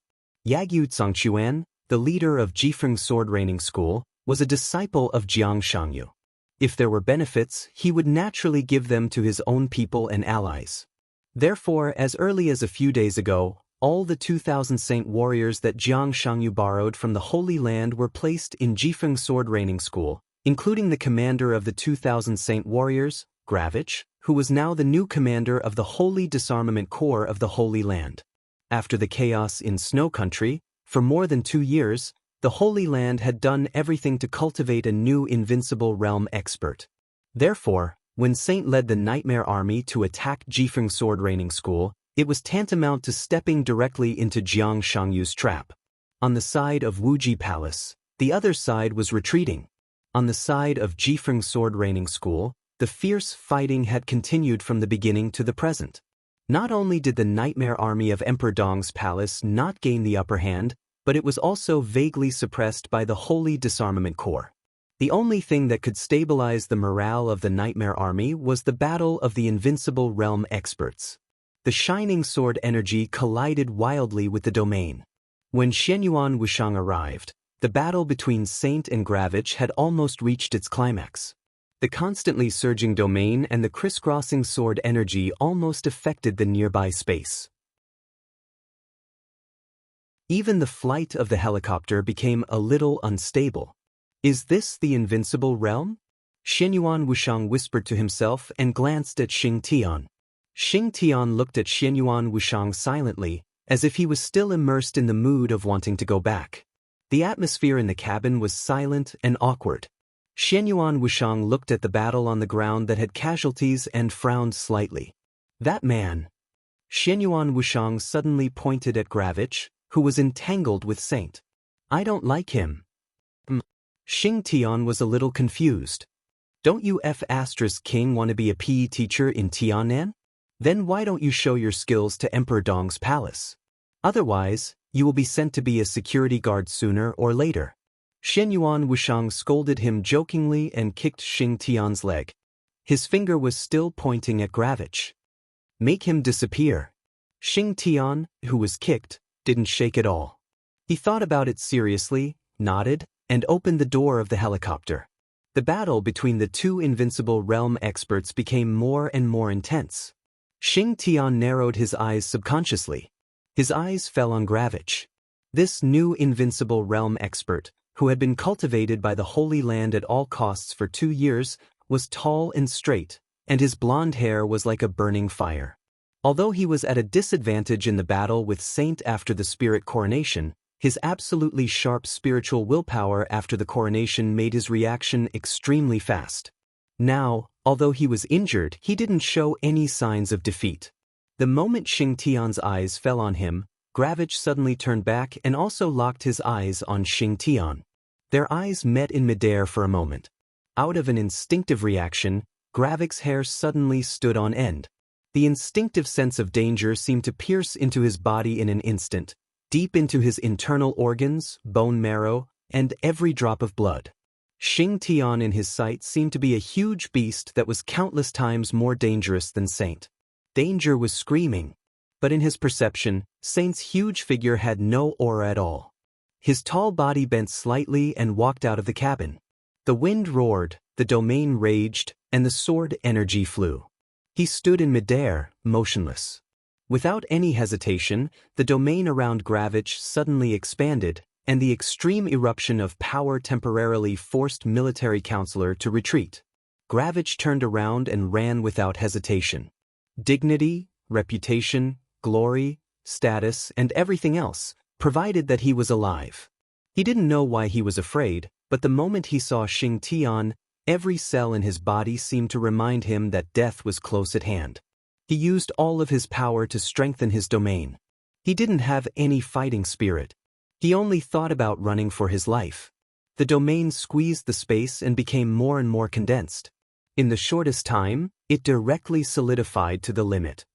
Yagyu Zhangquan, the leader of Jifeng Sword Raining School, was a disciple of Jiang Shangyu. If there were benefits, he would naturally give them to his own people and allies. Therefore, as early as a few days ago, all the 2,000 saint warriors that Jiang Shangyu borrowed from the Holy Land were placed in Jifeng Sword Raining School, including the commander of the 2,000 saint warriors, Gravich, who was now the new commander of the Holy Disarmament Corps of the Holy Land. After the chaos in Snow Country, for more than 2 years, the Holy Land had done everything to cultivate a new invincible realm expert. Therefore, when Saint led the Nightmare Army to attack Jifeng Sword Raining School, it was tantamount to stepping directly into Jiang Shangyu's trap. On the side of Wuji Palace, the other side was retreating. On the side of Jifeng Sword Raining School, the fierce fighting had continued from the beginning to the present. Not only did the Nightmare Army of Emperor Dong's palace not gain the upper hand, but it was also vaguely suppressed by the Holy Disarmament Corps. The only thing that could stabilize the morale of the Nightmare Army was the battle of the invincible realm experts. The shining sword energy collided wildly with the domain. When Xianyuan Wushang arrived, the battle between Saint and Gravich had almost reached its climax. The constantly surging domain and the crisscrossing sword energy almost affected the nearby space. Even the flight of the helicopter became a little unstable. Is this the invincible realm? Xianyuan Wushang whispered to himself and glanced at Xing Tian. Xing Tian looked at Xianyuan Wushang silently, as if he was still immersed in the mood of wanting to go back. The atmosphere in the cabin was silent and awkward. Xianyuan Wushang looked at the battle on the ground that had casualties and frowned slightly. That man. Xianyuan Wushang suddenly pointed at Gravich, who was entangled with Saint. I don't like him. Xing Tian was a little confused. Don't you King want to be a PE teacher in Tianan? Then why don't you show your skills to Emperor Dong's palace? Otherwise, you will be sent to be a security guard sooner or later. Xianyuan Wushang scolded him jokingly and kicked Xing Tian's leg. His finger was still pointing at Gravich. Make him disappear. Xing Tian, who was kicked, didn't shake at all. He thought about it seriously, nodded, and opened the door of the helicopter. The battle between the two invincible realm experts became more and more intense. Xing Tian narrowed his eyes subconsciously. His eyes fell on Gravich. This new invincible realm expert, who had been cultivated by the Holy Land at all costs for 2 years, was tall and straight, and his blonde hair was like a burning fire. Although he was at a disadvantage in the battle with Saint after the spirit coronation, his absolutely sharp spiritual willpower after the coronation made his reaction extremely fast. Now, although he was injured, he didn't show any signs of defeat. The moment Xing Tian's eyes fell on him, Gravich suddenly turned back and also locked his eyes on Xing Tian. Their eyes met in midair for a moment. Out of an instinctive reaction, Gravich's hair suddenly stood on end. The instinctive sense of danger seemed to pierce into his body in an instant, deep into his internal organs, bone marrow, and every drop of blood. Xing Tian in his sight seemed to be a huge beast that was countless times more dangerous than Saint. Danger was screaming. But in his perception, Saint's huge figure had no aura at all. His tall body bent slightly and walked out of the cabin. The wind roared, the domain raged, and the sword energy flew. He stood in midair, motionless. Without any hesitation, the domain around Gravich suddenly expanded, and the extreme eruption of power temporarily forced military counselor to retreat. Gravich turned around and ran without hesitation. Dignity, reputation, glory, status, and everything else, provided that he was alive. He didn't know why he was afraid, but the moment he saw Xing Tian, every cell in his body seemed to remind him that death was close at hand. He used all of his power to strengthen his domain. He didn't have any fighting spirit. He only thought about running for his life. The domain squeezed the space and became more and more condensed. In the shortest time, it directly solidified to the limit.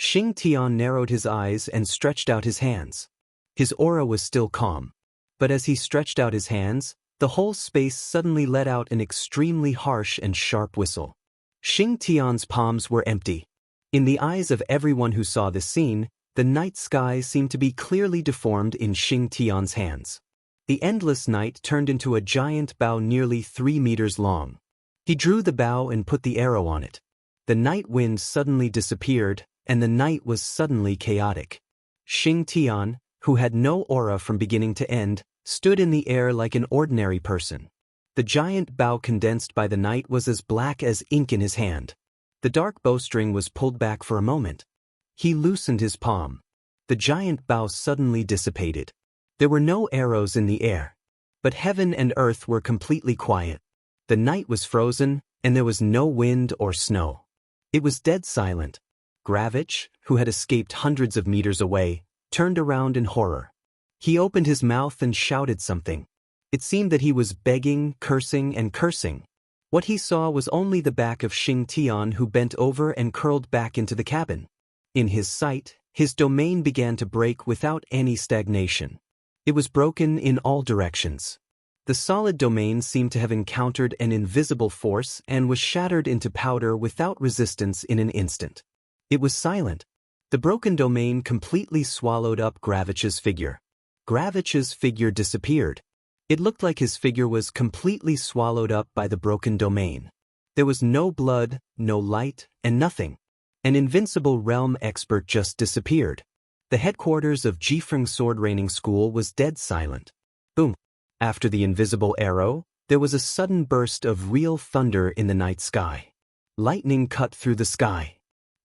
Xing Tian narrowed his eyes and stretched out his hands. His aura was still calm. But as he stretched out his hands, the whole space suddenly let out an extremely harsh and sharp whistle. Xing Tian's palms were empty. In the eyes of everyone who saw this scene, the night sky seemed to be clearly deformed in Xing Tian's hands. The endless night turned into a giant bow nearly 3 meters long. He drew the bow and put the arrow on it. The night wind suddenly disappeared, and the night was suddenly chaotic. Xing Tian, who had no aura from beginning to end, stood in the air like an ordinary person. The giant bow condensed by the night was as black as ink in his hand. The dark bowstring was pulled back for a moment. He loosened his palm. The giant bow suddenly dissipated. There were no arrows in the air. But heaven and earth were completely quiet. The night was frozen, and there was no wind or snow. It was dead silent. Gravich, who had escaped hundreds of meters away, turned around in horror. He opened his mouth and shouted something. It seemed that he was begging, cursing, and cursing. What he saw was only the back of Xing Tian, who bent over and curled back into the cabin. In his sight, his domain began to break without any stagnation. It was broken in all directions. The solid domain seemed to have encountered an invisible force and was shattered into powder without resistance in an instant. It was silent. The broken domain completely swallowed up Gravich's figure. Gravich's figure disappeared. It looked like his figure was completely swallowed up by the broken domain. There was no blood, no light, and nothing. An invincible realm expert just disappeared. The headquarters of Jifeng Sword Raining School was dead silent. Boom. After the invisible arrow, there was a sudden burst of real thunder in the night sky. Lightning cut through the sky.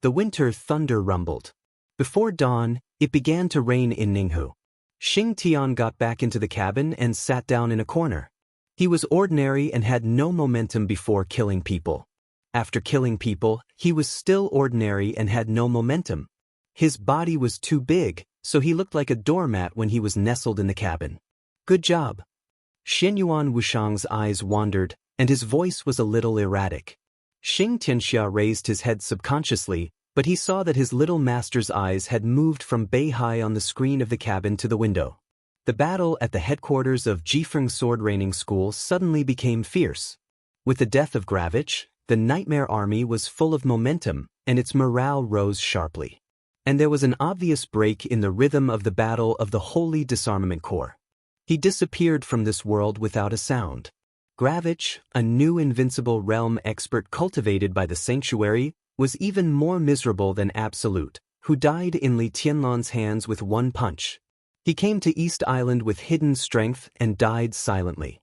The winter thunder rumbled. Before dawn, it began to rain in Ninghu. Xing Tian got back into the cabin and sat down in a corner. He was ordinary and had no momentum before killing people. After killing people, he was still ordinary and had no momentum. His body was too big, so he looked like a doormat when he was nestled in the cabin. Good job. Xianyuan Wuxiang's eyes wandered, and his voice was a little erratic. Xing Xianxia raised his head subconsciously, but he saw that his little master's eyes had moved from Beihai on the screen of the cabin to the window. The battle at the headquarters of Jifeng Sword Raining School suddenly became fierce. With the death of Gravich, the Nightmare Army was full of momentum, and its morale rose sharply. And there was an obvious break in the rhythm of the battle of the Holy Disarmament Corps. He disappeared from this world without a sound. Gravich, a new invincible realm expert cultivated by the sanctuary, was even more miserable than Absolute, who died in Li Tianlan's hands with one punch. He came to East Island with hidden strength and died silently.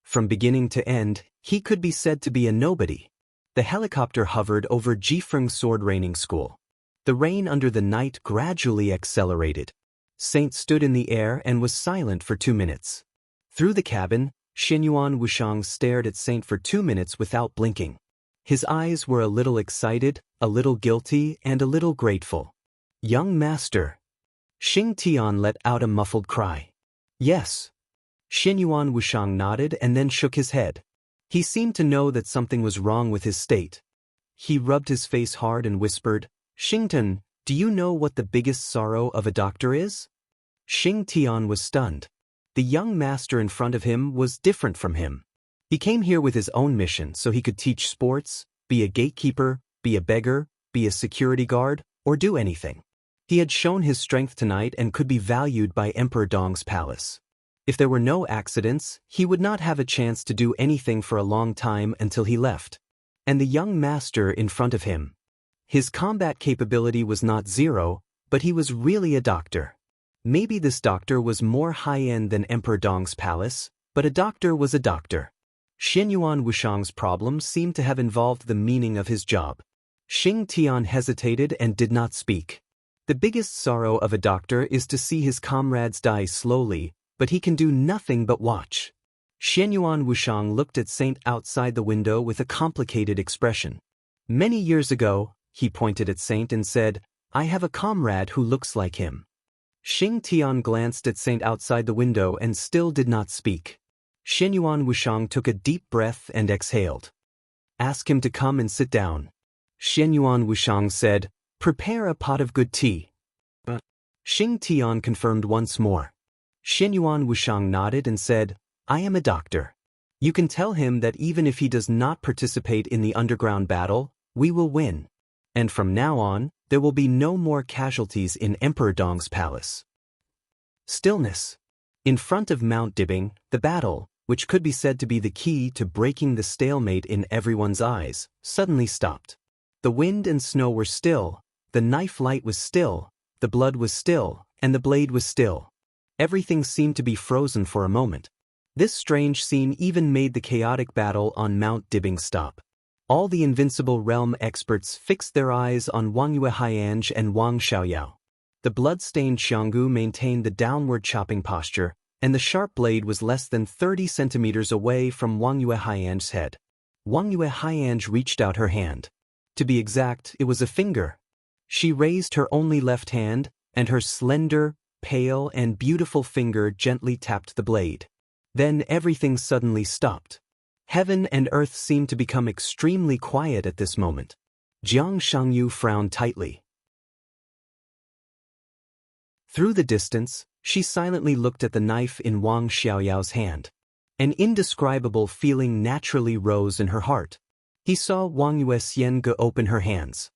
From beginning to end, he could be said to be a nobody. The helicopter hovered over Jifeng Sword Raining School. The rain under the night gradually accelerated. Saint stood in the air and was silent for 2 minutes. Through the cabin, Xianyuan Wuxiang stared at Saint for 2 minutes without blinking. His eyes were a little excited, a little guilty, and a little grateful. Young master. Xing Tian let out a muffled cry. Yes. Xianyuan Wuxiang nodded and then shook his head. He seemed to know that something was wrong with his state. He rubbed his face hard and whispered, Xingtan, do you know what the biggest sorrow of a doctor is? Xing Tian was stunned. The young master in front of him was different from him. He came here with his own mission so he could teach sports, be a gatekeeper, be a beggar, be a security guard, or do anything. He had shown his strength tonight and could be valued by Emperor Dong's palace. If there were no accidents, he would not have a chance to do anything for a long time until he left. And the young master in front of him. His combat capability was not zero, but he was really a doctor. Maybe this doctor was more high-end than Emperor Dong's palace, but a doctor was a doctor. Xianyuan Wuxiang's problem seemed to have involved the meaning of his job. Xing Tian hesitated and did not speak. The biggest sorrow of a doctor is to see his comrades die slowly, but he can do nothing but watch. Xianyuan Wuxiang looked at Saint outside the window with a complicated expression. Many years ago, he pointed at Saint and said, I have a comrade who looks like him. Xing Tian glanced at Saint outside the window and still did not speak. Xianyuan Wuxiang took a deep breath and exhaled. Ask him to come and sit down. Xianyuan Wuxiang said, prepare a pot of good tea. Xing Tian confirmed once more. Xinyuan Wushang nodded and said, I am a doctor. You can tell him that even if he does not participate in the underground battle, we will win. And from now on, there will be no more casualties in Emperor Dong's palace. Stillness. In front of Mount Dibing, the battle, which could be said to be the key to breaking the stalemate in everyone's eyes, suddenly stopped. The wind and snow were still, the knife light was still, the blood was still, and the blade was still. Everything seemed to be frozen for a moment. This strange scene even made the chaotic battle on Mount Dibing stop. All the Invincible Realm experts fixed their eyes on Wang Xianxia and Wang Xiaoyao. The blood-stained Xianggu maintained the downward chopping posture, and the sharp blade was less than 30 centimeters away from Wang Xianxia's head. Wang Xianxia reached out her hand. To be exact, it was a finger. She raised her only left hand, and her slender, pale, and beautiful finger gently tapped the blade. Then everything suddenly stopped. Heaven and earth seemed to become extremely quiet at this moment. Jiang Shangyu frowned tightly. Through the distance, she silently looked at the knife in Wang Xiaoyao's hand. An indescribable feeling naturally rose in her heart. He saw Wang Xianxia open her hands.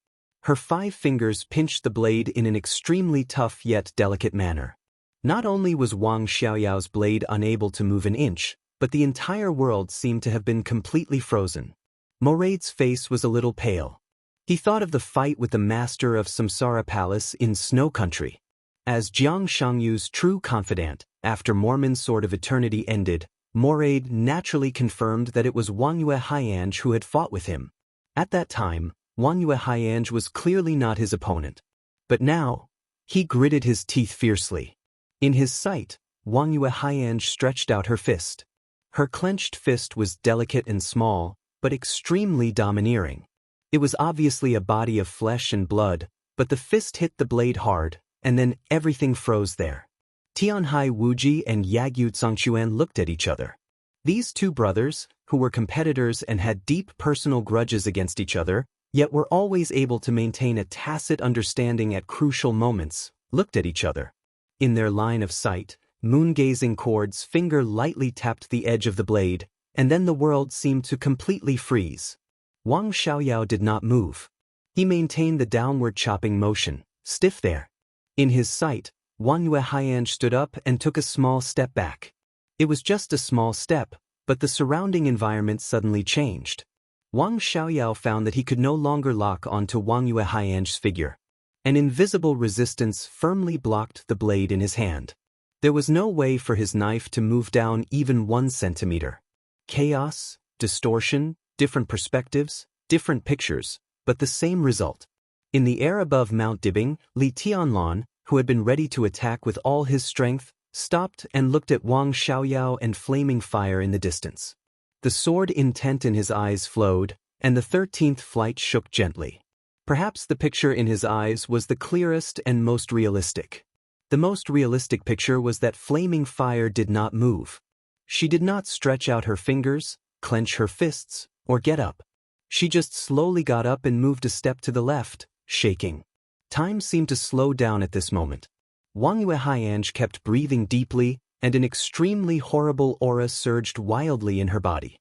Her 5 fingers pinched the blade in an extremely tough yet delicate manner. Not only was Wang Xiaoyao's blade unable to move an inch, but the entire world seemed to have been completely frozen. Moraid's face was a little pale. He thought of the fight with the master of Samsara Palace in Snow Country. As Jiang Shangyu's true confidant, after Mormon's Sword of Eternity ended, Moraid naturally confirmed that it was Wang Xianxia who had fought with him. At that time, Wang Xianxia was clearly not his opponent. But now, he gritted his teeth fiercely. In his sight, Wang Xianxia stretched out her fist. Her clenched fist was delicate and small, but extremely domineering. It was obviously a body of flesh and blood, but the fist hit the blade hard, and then everything froze there. Tianhai Wuji and Yagyu Zhangquan looked at each other. These two brothers, who were competitors and had deep personal grudges against each other, yet were always able to maintain a tacit understanding at crucial moments, looked at each other. In their line of sight, moon-gazing Cord's finger lightly tapped the edge of the blade, and then the world seemed to completely freeze. Wang Xiaoyao did not move. He maintained the downward chopping motion, stiff there. In his sight, Wang Xianxia stood up and took a small step back. It was just a small step, but the surrounding environment suddenly changed. Wang Xiaoyao found that he could no longer lock onto Wang Xianxia's figure. An invisible resistance firmly blocked the blade in his hand. There was no way for his knife to move down even 1 centimeter. Chaos, distortion, different perspectives, different pictures, but the same result. In the air above Mount Dibing, Li Tianlan, who had been ready to attack with all his strength, stopped and looked at Wang Xiaoyao and flaming fire in the distance. The sword intent in his eyes flowed, and the 13th flight shook gently. Perhaps the picture in his eyes was the clearest and most realistic. The most realistic picture was that flaming fire did not move. She did not stretch out her fingers, clench her fists, or get up. She just slowly got up and moved a step to the left, shaking. Time seemed to slow down at this moment. Wang Xianxia kept breathing deeply, and an extremely horrible aura surged wildly in her body.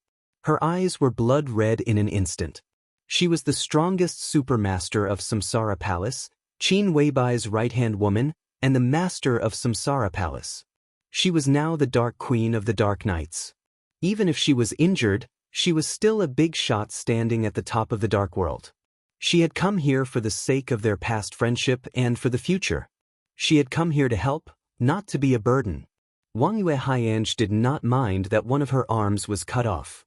Her eyes were blood red in an instant. She was the strongest supermaster of Samsara Palace, Qin Weibai's right-hand woman, and the master of Samsara Palace. She was now the Dark Queen of the Dark Knights. Even if she was injured, she was still a big shot standing at the top of the Dark World. She had come here for the sake of their past friendship and for the future. She had come here to help, not to be a burden. Wang Xianxia did not mind that one of her arms was cut off.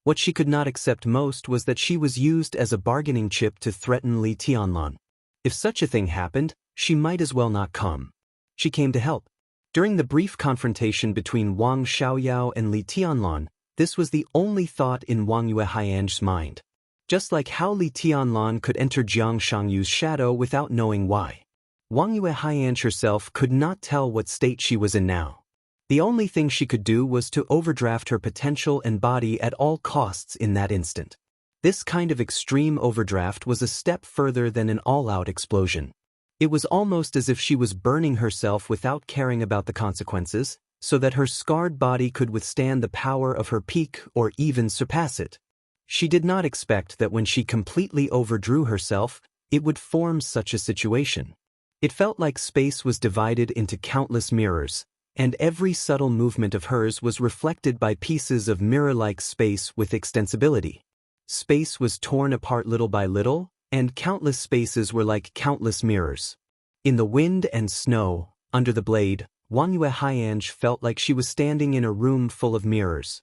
What she could not accept most was that she was used as a bargaining chip to threaten Li Tianlan. If such a thing happened, she might as well not come. She came to help. During the brief confrontation between Wang Xiaoyao and Li Tianlan, this was the only thought in Wang Xianxia's mind. Just like how Li Tianlan could enter Jiang Shangyu's shadow without knowing why. Wang Xianxia herself could not tell what state she was in now. The only thing she could do was to overdraft her potential and body at all costs in that instant. This kind of extreme overdraft was a step further than an all-out explosion. It was almost as if she was burning herself without caring about the consequences, so that her scarred body could withstand the power of her peak or even surpass it. She did not expect that when she completely overdrew herself, it would form such a situation. It felt like space was divided into countless mirrors, and every subtle movement of hers was reflected by pieces of mirror-like space with extensibility. Space was torn apart little by little, and countless spaces were like countless mirrors. In the wind and snow, under the blade, Wang Xianxia felt like she was standing in a room full of mirrors.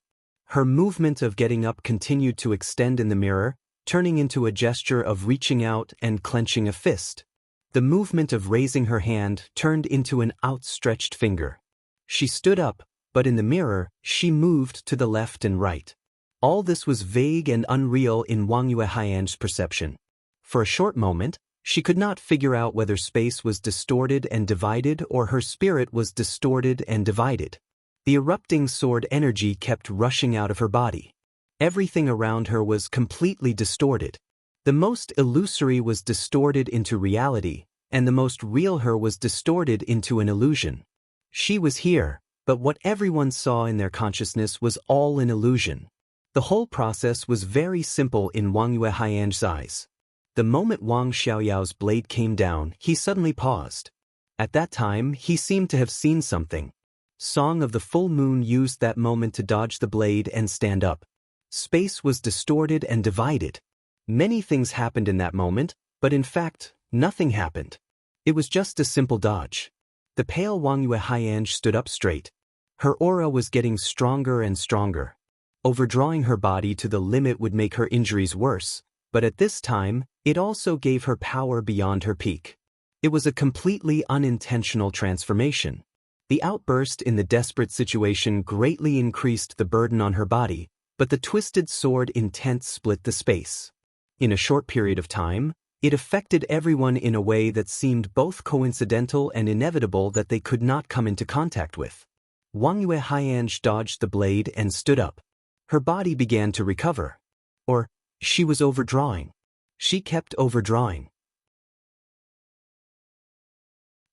Her movement of getting up continued to extend in the mirror, turning into a gesture of reaching out and clenching a fist. The movement of raising her hand turned into an outstretched finger. She stood up, but in the mirror, she moved to the left and right. All this was vague and unreal in Wang Xianxia's perception. For a short moment, she could not figure out whether space was distorted and divided or her spirit was distorted and divided. The erupting sword energy kept rushing out of her body. Everything around her was completely distorted. The most illusory was distorted into reality, and the most real her was distorted into an illusion. She was here, but what everyone saw in their consciousness was all an illusion. The whole process was very simple in Wang Xianxia's eyes. The moment Wang Xiaoyao's blade came down, he suddenly paused. At that time, he seemed to have seen something. Song of the Full Moon used that moment to dodge the blade and stand up. Space was distorted and divided. Many things happened in that moment, but in fact, nothing happened. It was just a simple dodge. The pale Wang Xianxia stood up straight. Her aura was getting stronger and stronger. Overdrawing her body to the limit would make her injuries worse, but at this time, it also gave her power beyond her peak. It was a completely unintentional transformation. The outburst in the desperate situation greatly increased the burden on her body, but the twisted sword intent split the space. In a short period of time, it affected everyone in a way that seemed both coincidental and inevitable that they could not come into contact with. Wang Xianxia dodged the blade and stood up. Her body began to recover. Or, she was overdrawing. She kept overdrawing.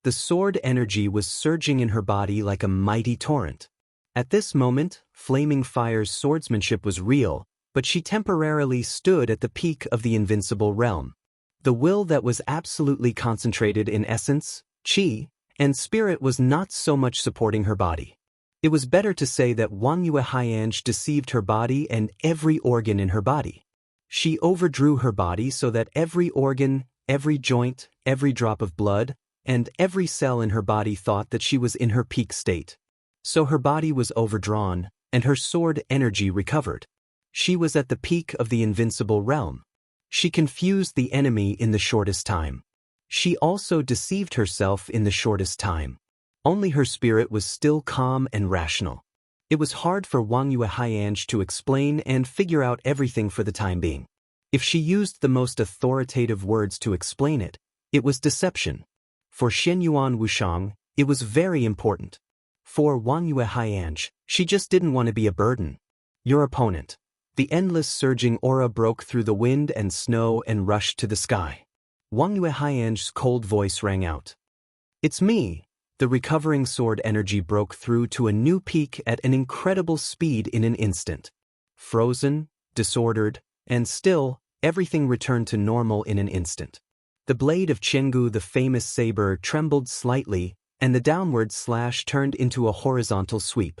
The sword energy was surging in her body like a mighty torrent. At this moment, Flaming Fire's swordsmanship was real, but she temporarily stood at the peak of the invincible realm. The will that was absolutely concentrated in essence, qi, and spirit was not so much supporting her body. It was better to say that Wang Xianxia deceived her body and every organ in her body. She overdrew her body so that every organ, every joint, every drop of blood, and every cell in her body thought that she was in her peak state. So her body was overdrawn, and her sword energy recovered. She was at the peak of the invincible realm. She confused the enemy in the shortest time. She also deceived herself in the shortest time. Only her spirit was still calm and rational. It was hard for Wang Xianxia to explain and figure out everything for the time being. If she used the most authoritative words to explain it, it was deception. For Xianyuan Wushang, it was very important. For Wang Xianxia, she just didn't want to be a burden. Your opponent. The endless surging aura broke through the wind and snow and rushed to the sky. Wang Xianxia's cold voice rang out. It's me. The recovering sword energy broke through to a new peak at an incredible speed in an instant. Frozen, disordered, and still, everything returned to normal in an instant. The blade of Chenggu, the famous saber, trembled slightly, and the downward slash turned into a horizontal sweep.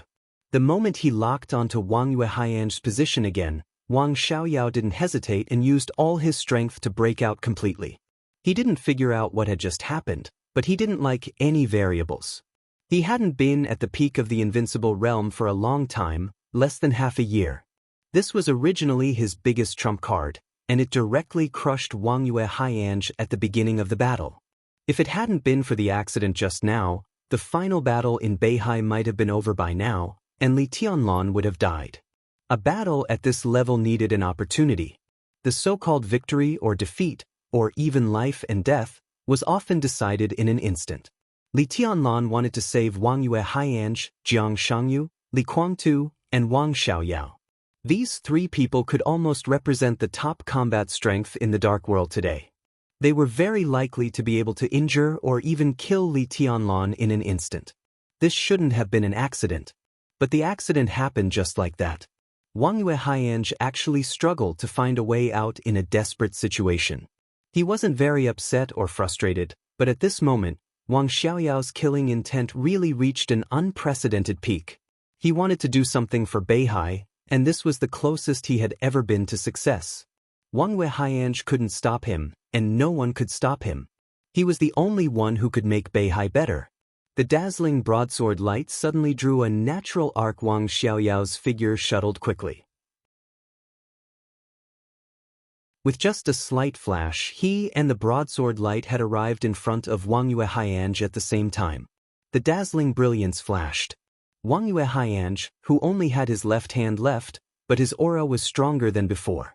The moment he locked onto Wang Xianxia's position again, Wang Xiaoyao didn't hesitate and used all his strength to break out completely. He didn't figure out what had just happened, but he didn't like any variables. He hadn't been at the peak of the invincible realm for a long time, less than half a year. This was originally his biggest trump card, and it directly crushed Wang Xianxia at the beginning of the battle. If it hadn't been for the accident just now, the final battle in Beihai might have been over by now, and Li Tianlan would have died. A battle at this level needed an opportunity. The so-called victory or defeat, or even life and death, was often decided in an instant. Li Tianlan wanted to save Wang Xianxia, Jiang Shangyu, Li Kuangtu, and Wang Xiaoyao. These three people could almost represent the top combat strength in the dark world today. They were very likely to be able to injure or even kill Li Tianlan in an instant. This shouldn't have been an accident. But the accident happened just like that. Wang Xianxia actually struggled to find a way out in a desperate situation. He wasn't very upset or frustrated, but at this moment, Wang Xiaoyao's killing intent really reached an unprecedented peak. He wanted to do something for Beihai, and this was the closest he had ever been to success. Wang Xianxia couldn't stop him, and no one could stop him. He was the only one who could make Beihai better. The dazzling broadsword light suddenly drew a natural arc. Wang Xiaoyao's figure shuttled quickly. With just a slight flash, he and the broadsword light had arrived in front of Wang Xianxia at the same time. The dazzling brilliance flashed. Wang Xianxia, who only had his left hand left, but his aura was stronger than before.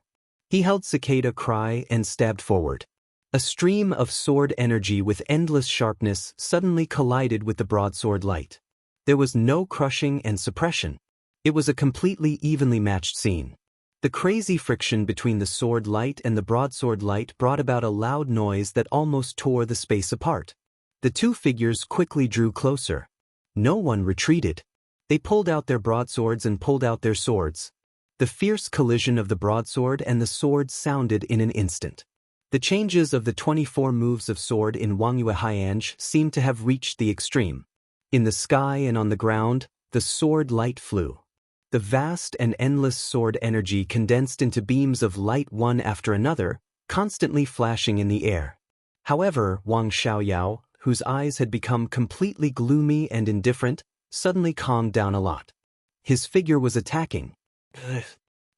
He held cicada cry and stabbed forward. A stream of sword energy with endless sharpness suddenly collided with the broadsword light. There was no crushing and suppression. It was a completely evenly matched scene. The crazy friction between the sword light and the broadsword light brought about a loud noise that almost tore the space apart. The two figures quickly drew closer. No one retreated. They pulled out their broadswords and pulled out their swords. The fierce collision of the broadsword and the sword sounded in an instant. The changes of the 24 moves of sword in Wang Xianxia seemed to have reached the extreme. In the sky and on the ground, the sword light flew. The vast and endless sword energy condensed into beams of light one after another, constantly flashing in the air. However, Wang Xiaoyao, whose eyes had become completely gloomy and indifferent, suddenly calmed down a lot. His figure was attacking.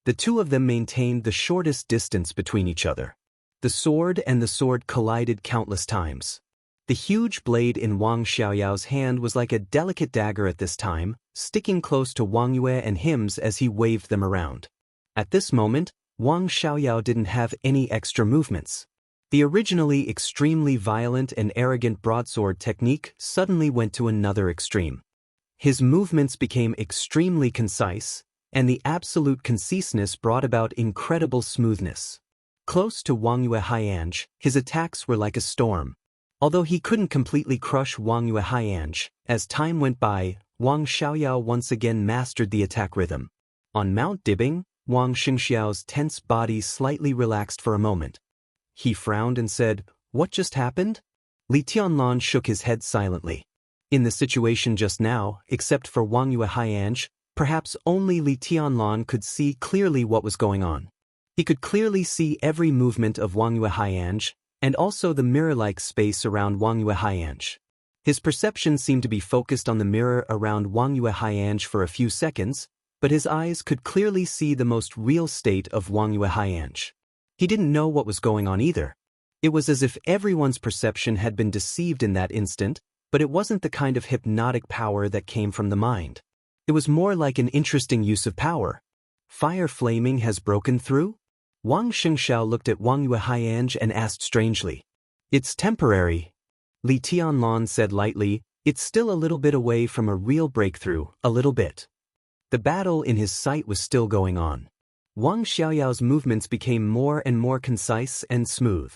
The two of them maintained the shortest distance between each other. The sword and the sword collided countless times. The huge blade in Wang Xiaoyao's hand was like a delicate dagger at this time, sticking close to Wang Yue and him's as he waved them around. At this moment, Wang Xiaoyao didn't have any extra movements. The originally extremely violent and arrogant broadsword technique suddenly went to another extreme. His movements became extremely concise, and the absolute conciseness brought about incredible smoothness. Close to Wang Xianxia, his attacks were like a storm. Although he couldn't completely crush Wang Xianxia, as time went by, Wang Xiaoyao once again mastered the attack rhythm. On Mount Dibbing, Wang Xianxiao's tense body slightly relaxed for a moment. He frowned and said, "What just happened?" Li Tianlan shook his head silently. In the situation just now, except for Wang Xianxia, perhaps only Li Tianlan could see clearly what was going on. He could clearly see every movement of Wang Xianxia, and also the mirror-like space around Wang Xianxia. His perception seemed to be focused on the mirror around Wang Xianxia for a few seconds, but his eyes could clearly see the most real state of Wang Xianxia. He didn't know what was going on either. It was as if everyone's perception had been deceived in that instant, but it wasn't the kind of hypnotic power that came from the mind. It was more like an interesting use of power. Fire flaming has broken through? Wang Xianxiao looked at Wang Xianxia and asked strangely. "It's temporary." Li Tianlan said lightly, "It's still a little bit away from a real breakthrough, a little bit." The battle in his sight was still going on. Wang Xiaoyao's movements became more and more concise and smooth.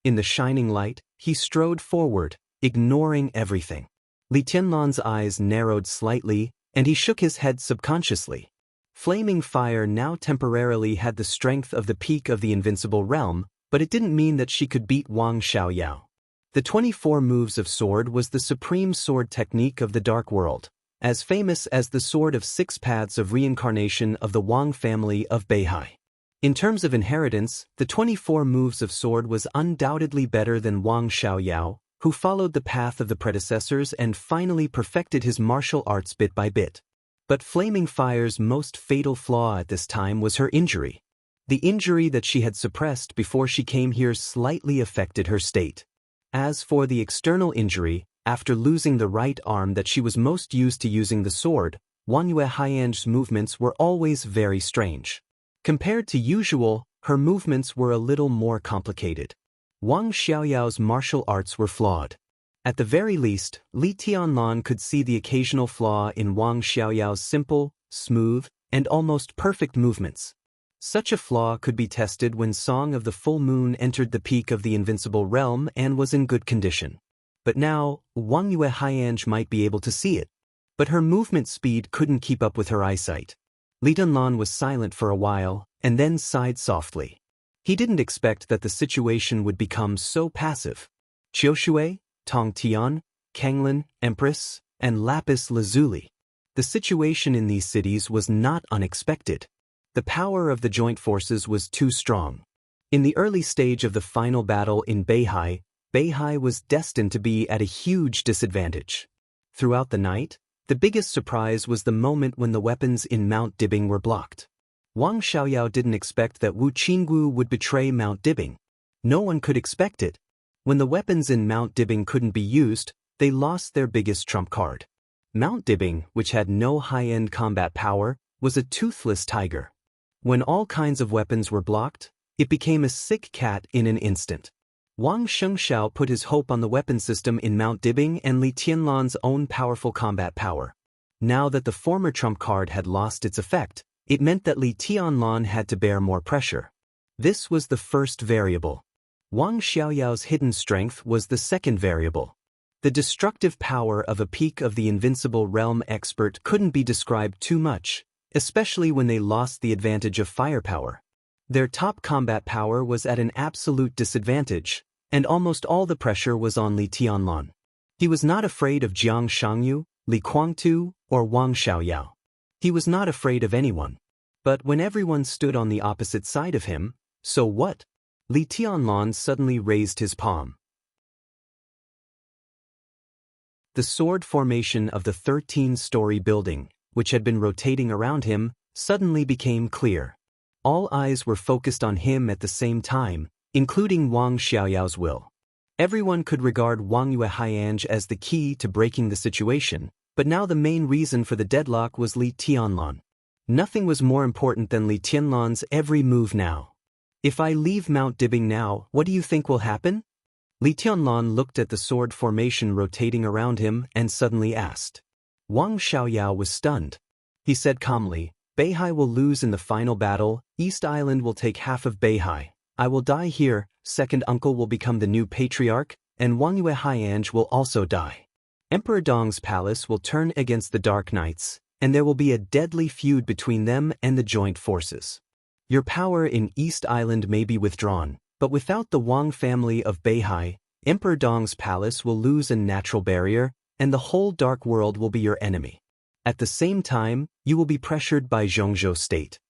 In the shining light, he strode forward, ignoring everything. Li Tianlan's eyes narrowed slightly, and he shook his head subconsciously. Flaming fire now temporarily had the strength of the peak of the invincible realm, but it didn't mean that she could beat Wang Xiaoyao. The 24 moves of sword was the supreme sword technique of the dark world, as famous as the sword of 6 paths of reincarnation of the Wang family of Beihai. In terms of inheritance, the 24 moves of sword was undoubtedly better than Wang Xiaoyao, who followed the path of the predecessors and finally perfected his martial arts bit by bit. But Flaming Fire's most fatal flaw at this time was her injury. The injury that she had suppressed before she came here slightly affected her state. As for the external injury, after losing the right arm that she was most used to using the sword, Wang Xianxia's movements were always very strange. Compared to usual, her movements were a little more complicated. Wang Xiaoyao's martial arts were flawed. At the very least, Li Tianlan could see the occasional flaw in Wang Xiaoyao's simple, smooth, and almost perfect movements. Such a flaw could be tested when Song of the Full Moon entered the peak of the invincible realm and was in good condition. But now, Wang Xianxia might be able to see it. But her movement speed couldn't keep up with her eyesight. Li Tianlan was silent for a while, and then sighed softly. He didn't expect that the situation would become so passive. Qiushui, Tong Tian, Kanglin, Empress, and Lapis Lazuli. The situation in these cities was not unexpected. The power of the joint forces was too strong. In the early stage of the final battle in Beihai, Beihai was destined to be at a huge disadvantage. Throughout the night, the biggest surprise was the moment when the weapons in Mount Dibing were blocked. Wang Xiaoyao didn't expect that Wu Qinggu would betray Mount Dibing. No one could expect it. When the weapons in Mount Dibing couldn't be used, they lost their biggest trump card. Mount Dibing, which had no high-end combat power, was a toothless tiger. When all kinds of weapons were blocked, it became a sick cat in an instant. Wang Shengxiao put his hope on the weapon system in Mount Dibing and Li Tianlan's own powerful combat power. Now that the former trump card had lost its effect, it meant that Li Tianlan had to bear more pressure. This was the first variable. Wang Xiaoyao's hidden strength was the second variable. The destructive power of a peak of the invincible realm expert couldn't be described too much, especially when they lost the advantage of firepower. Their top combat power was at an absolute disadvantage, and almost all the pressure was on Li Tianlan. He was not afraid of Jiang Shangyu, Li Guangtu, or Wang Xiaoyao. He was not afraid of anyone. But when everyone stood on the opposite side of him, so what? Li Tianlan suddenly raised his palm. The sword formation of the 13-story building, which had been rotating around him, suddenly became clear. All eyes were focused on him at the same time, including Wang Xiaoyao's will. Everyone could regard Wang Xianxia as the key to breaking the situation, but now the main reason for the deadlock was Li Tianlan. Nothing was more important than Li Tianlan's every move now. If I leave Mount Dibing now, what do you think will happen? Li Tianlan looked at the sword formation rotating around him and suddenly asked. Wang Xiaoyao was stunned. He said calmly, Beihai will lose in the final battle, East Island will take half of Beihai. I will die here, second uncle will become the new patriarch, and Wang Xianxia will also die. Emperor Dong's palace will turn against the Dark Knights, and there will be a deadly feud between them and the joint forces. Your power in East Island may be withdrawn, but without the Wang family of Beihai, Emperor Dong's palace will lose a natural barrier, and the whole dark world will be your enemy. At the same time, you will be pressured by Zhongzhou State.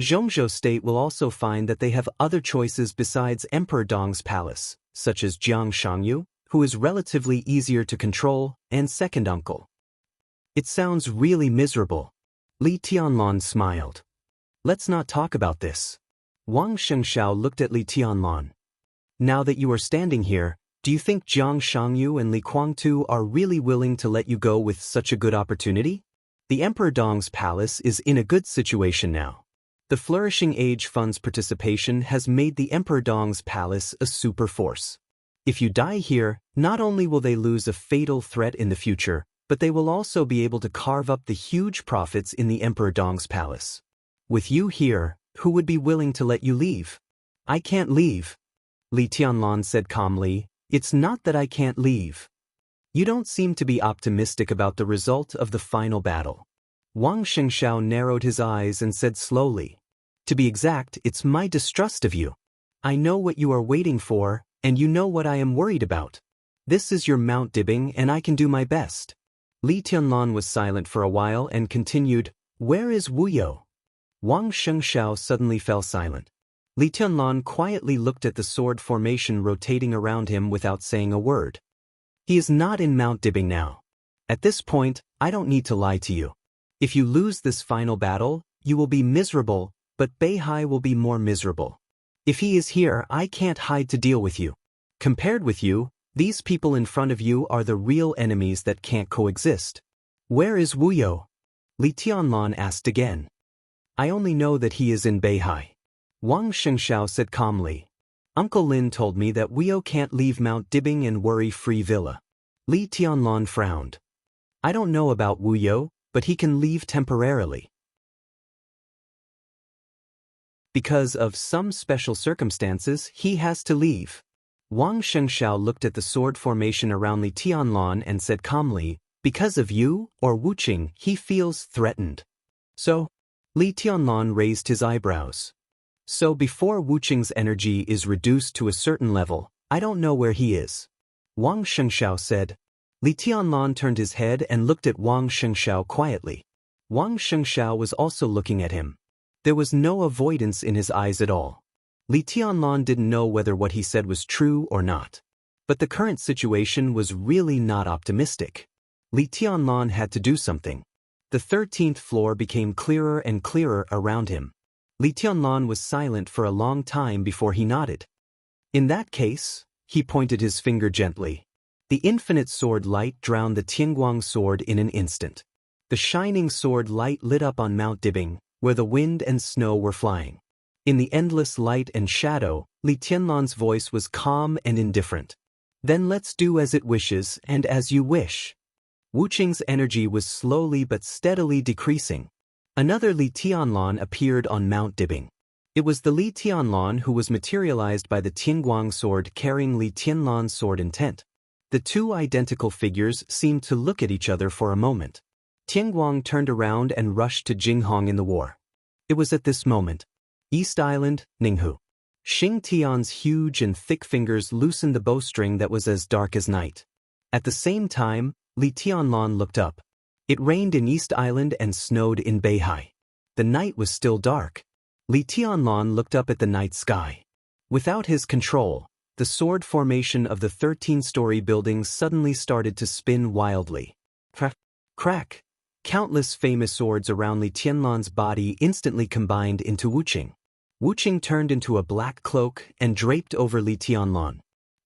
Zhongzhou State will also find that they have other choices besides Emperor Dong's palace, such as Jiang Shangyu, who is relatively easier to control, and second uncle. It sounds really miserable. Li Tianlan smiled. Let's not talk about this. Wang Shengxiao looked at Li Tianlan. Now that you are standing here, do you think Jiang Shangyu and Li Guangtu are really willing to let you go with such a good opportunity? The Emperor Dong's palace is in a good situation now. The Flourishing Age Fund's participation has made the Emperor Dong's palace a super force. If you die here, not only will they lose a fatal threat in the future, but they will also be able to carve up the huge profits in the Emperor Dong's palace. With you here, who would be willing to let you leave? I can't leave. Li Tianlan said calmly, it's not that I can't leave. You don't seem to be optimistic about the result of the final battle. Wang Shengxiao narrowed his eyes and said slowly, to be exact, it's my distrust of you. I know what you are waiting for, and you know what I am worried about. This is your Mount Dibing and I can do my best. Li Tianlan was silent for a while and continued, where is Wu You? Wang Shengxiao suddenly fell silent. Li Tianlan quietly looked at the sword formation rotating around him without saying a word. He is not in Mount Dibing now. At this point, I don't need to lie to you. If you lose this final battle, you will be miserable, but Beihai will be more miserable. If he is here, I can't hide to deal with you. Compared with you, these people in front of you are the real enemies that can't coexist. Where is Wu You? Li Tianlan asked again. I only know that he is in Beihai. Wang Shengxiao said calmly. Uncle Lin told me that Wu You can't leave Mount Dibing and Worry Free Villa. Li Tianlan frowned. I don't know about Wu You, but he can leave temporarily. Because of some special circumstances, he has to leave. Wang Xianxia looked at the sword formation around Li Tianlan and said calmly, because of you, or Wuqing, he feels threatened. So? Li Tianlan raised his eyebrows. So before Wuqing's energy is reduced to a certain level, I don't know where he is. Wang Xianxia said. Li Tianlan turned his head and looked at Wang Xianxia quietly. Wang Xianxia was also looking at him. There was no avoidance in his eyes at all. Li Tianlan didn't know whether what he said was true or not. But the current situation was really not optimistic. Li Tianlan had to do something. The 13th floor became clearer and clearer around him. Li Tianlan was silent for a long time before he nodded. In that case, he pointed his finger gently. The infinite sword light drowned the Tianguang sword in an instant. The shining sword light lit up on Mount Dibing, where the wind and snow were flying. In the endless light and shadow, Li Tianlan's voice was calm and indifferent. Then let's do as it wishes and as you wish. Wuqing's energy was slowly but steadily decreasing. Another Li Tianlan appeared on Mount Dibing. It was the Li Tianlan who was materialized by the Tianguang sword carrying Li Tianlan's sword intent. The two identical figures seemed to look at each other for a moment. Tianguang turned around and rushed to Jinghong in the war. It was at this moment. East Island, Ninghu. Xing Tian's huge and thick fingers loosened the bowstring that was as dark as night. At the same time, Li Tianlan looked up. It rained in East Island and snowed in Beihai. The night was still dark. Li Tianlan looked up at the night sky. Without his control, the sword formation of the 13-story building suddenly started to spin wildly. Crack, crack. Countless famous swords around Li Tianlan's body instantly combined into Wuqing. Wuqing turned into a black cloak and draped over Li Tianlan.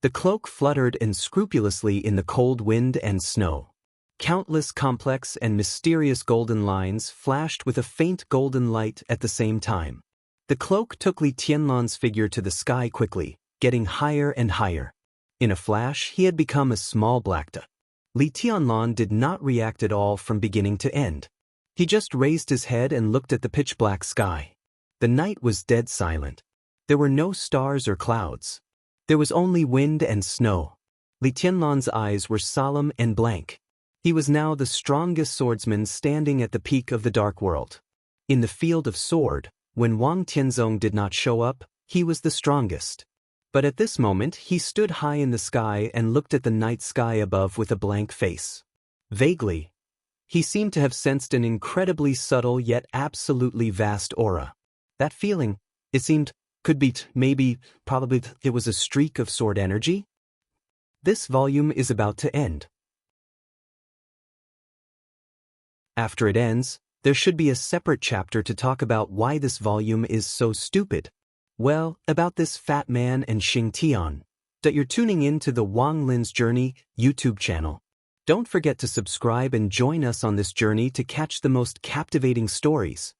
The cloak fluttered unscrupulously in the cold wind and snow. Countless complex and mysterious golden lines flashed with a faint golden light at the same time. The cloak took Li Tianlan's figure to the sky quickly, getting higher and higher. In a flash, he had become a small black dot. Li Tianlan did not react at all from beginning to end. He just raised his head and looked at the pitch-black sky. The night was dead silent. There were no stars or clouds. There was only wind and snow. Li Tianlan's eyes were solemn and blank. He was now the strongest swordsman standing at the peak of the dark world. In the field of sword, when Wang Tianzong did not show up, he was the strongest. But at this moment he stood high in the sky and looked at the night sky above with a blank face. Vaguely, he seemed to have sensed an incredibly subtle yet absolutely vast aura. That feeling, it seemed, could be probably it was a streak of sword energy? This volume is about to end. After it ends, there should be a separate chapter to talk about why this volume is so stupid. Well, about this fat man and Xing Tian. That you're tuning in to the Wang Lin's Journey YouTube channel. Don't forget to subscribe and join us on this journey to catch the most captivating stories.